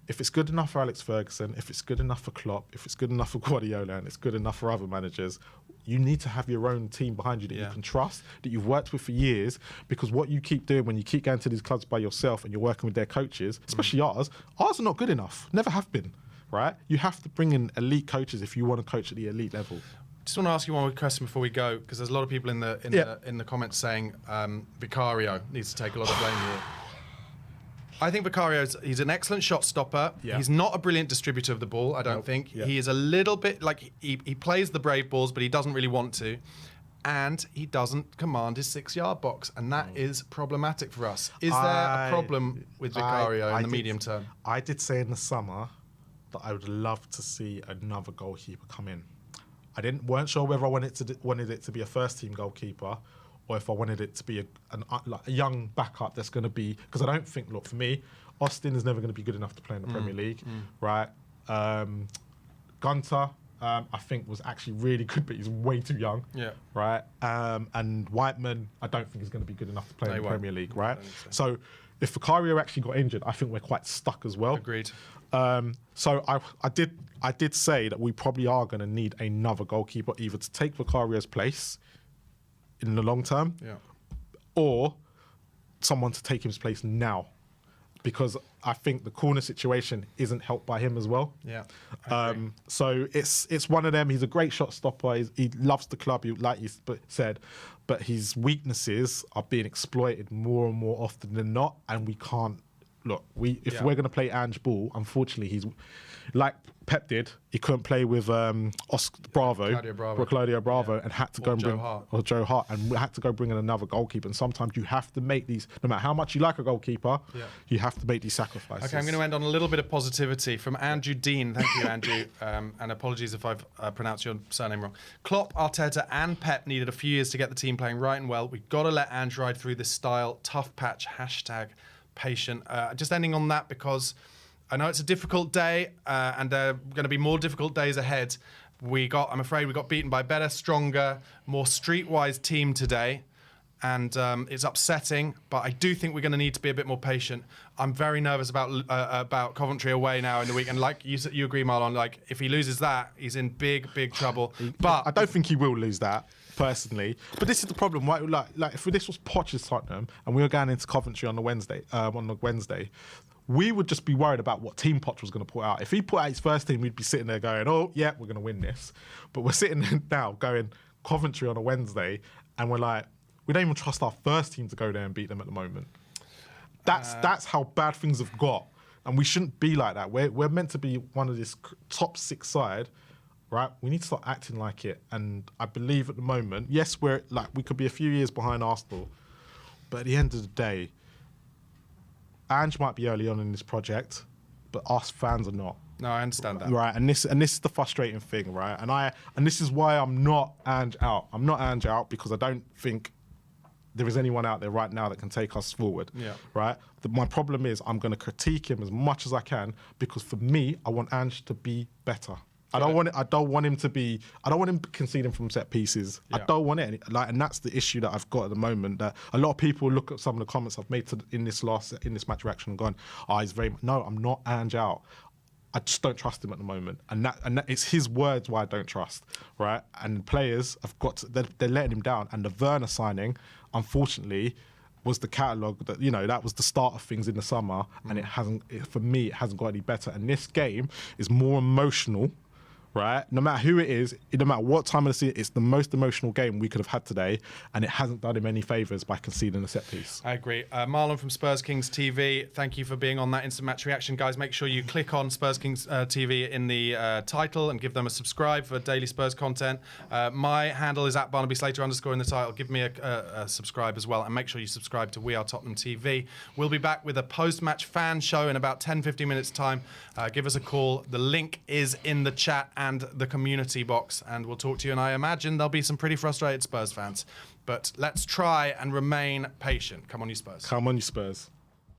If it's good enough for Alex Ferguson, if it's good enough for Klopp, if it's good enough for Guardiola, and it's good enough for other managers, you need to have your own team behind you that you can trust, that you've worked with for years. Because what you keep doing when you keep going to these clubs by yourself and you're working with their coaches, especially ours are not good enough. Never have been. Right? You have to bring in elite coaches if you want to coach at the elite level. Just want to ask you one more question before we go, because there's a lot of people in the comments saying Vicario needs to take a lot of blame here. I think he's an excellent shot stopper. He's not a brilliant distributor of the ball, I don't think. He is a little bit like he plays the brave balls, but he doesn't really want to. And he doesn't command his 6-yard box, and that is problematic for us. Is there a problem with Vicario in the medium term? I did say in the summer that I would love to see another goalkeeper come in. Weren't sure whether I wanted it to be a first-team goalkeeper, or if I wanted it to be a young backup that's going to be... Because I don't think, look, for me, Austin is never going to be good enough to play in the Premier League, right? Gunter, I think was actually really good, but he's way too young. Yeah. Right. And Whiteman, I don't think he's going to be good enough to play in the Premier League. Right. So if Vicario actually got injured, I think we're quite stuck as well. Agreed. So I did say that we probably are going to need another goalkeeper, either to take Vicario's place in the long term, or someone to take his place now, because I think the corner situation isn't helped by him as well. Yeah. So it's one of them. He's a great shot stopper. He loves the club, like you said, but his weaknesses are being exploited more and more often than not, and we can't. Look, if we're going to play Ange ball, unfortunately, he's like Pep did. He couldn't play with Claudio Bravo, and had to go and bring Joe Hart, and had to go bring in another goalkeeper. And sometimes you have to make these, no matter how much you like a goalkeeper, you have to make these sacrifices. Okay, I'm going to end on a little bit of positivity from Andrew Dean. Thank you, Andrew, and apologies if I've pronounced your surname wrong. Klopp, Arteta, and Pep needed a few years to get the team playing right and well. We've got to let Ange ride through this style. Tough patch. #patient. Just ending on that, because I know it's a difficult day, and there are going to be more difficult days ahead. I'm afraid we got beaten by a better, stronger, more streetwise team today, and it's upsetting. But I do think we're going to need to be a bit more patient. I'm very nervous about Coventry away now in the week, and like you agree, Marlon. Like if he loses that, he's in big trouble. But I don't think he will lose that, personally. But this is the problem. Right? Like if this was Poch's Tottenham and we were going into Coventry on the Wednesday, we would just be worried about what team Poch was going to put out. If he put out his first team, we'd be sitting there going, "Oh yeah, we're going to win this." But we're sitting there now going Coventry on a Wednesday, and we're like, we don't even trust our first team to go there and beat them at the moment. That's how bad things have got, and we shouldn't be like that. We're meant to be one of this top 6 side. Right, we need to start acting like it, and I believe at the moment, yes, we could be a few years behind Arsenal, but at the end of the day, Ange might be early on in this project, but us fans are not. No, I understand that. Right, and this is the frustrating thing, right? And this is why I'm not Ange out. I'm not Ange out because I don't think there is anyone out there right now that can take us forward. Yeah. Right. My problem is I'm going to critique him as much as I can, because for me, I want Ange to be better. I don't want him conceding from set pieces. Yeah. I don't want it. And that's the issue that I've got at the moment. That a lot of people look at some of the comments I've made in this match reaction and gone, he's very. No, I'm not Ange out. I just don't trust him at the moment, and that it's his words why I don't trust, right? And players have they're letting him down. And the Werner signing, unfortunately, was the catalogue that that was the start of things in the summer, and it hasn't got any better. And this game is more emotional. Right, no matter who it is, no matter what time of the season, it's the most emotional game we could have had today, and it hasn't done him any favours by conceding a set piece. I agree. Marlon from Spurs Kings TV, thank you for being on that instant match reaction, guys. Make sure you click on Spurs Kings TV in the title and give them a subscribe for daily Spurs content. My handle is @BarnabySlater_ in the title. Give me a subscribe as well, and make sure you subscribe to We Are Tottenham TV. We'll be back with a post-match fan show in about 10-15 minutes time. Give us a call. The link is in the chat and the community box, and we'll talk to you. And I imagine there'll be some pretty frustrated Spurs fans, but let's try and remain patient. Come on, you Spurs. Come on, you Spurs.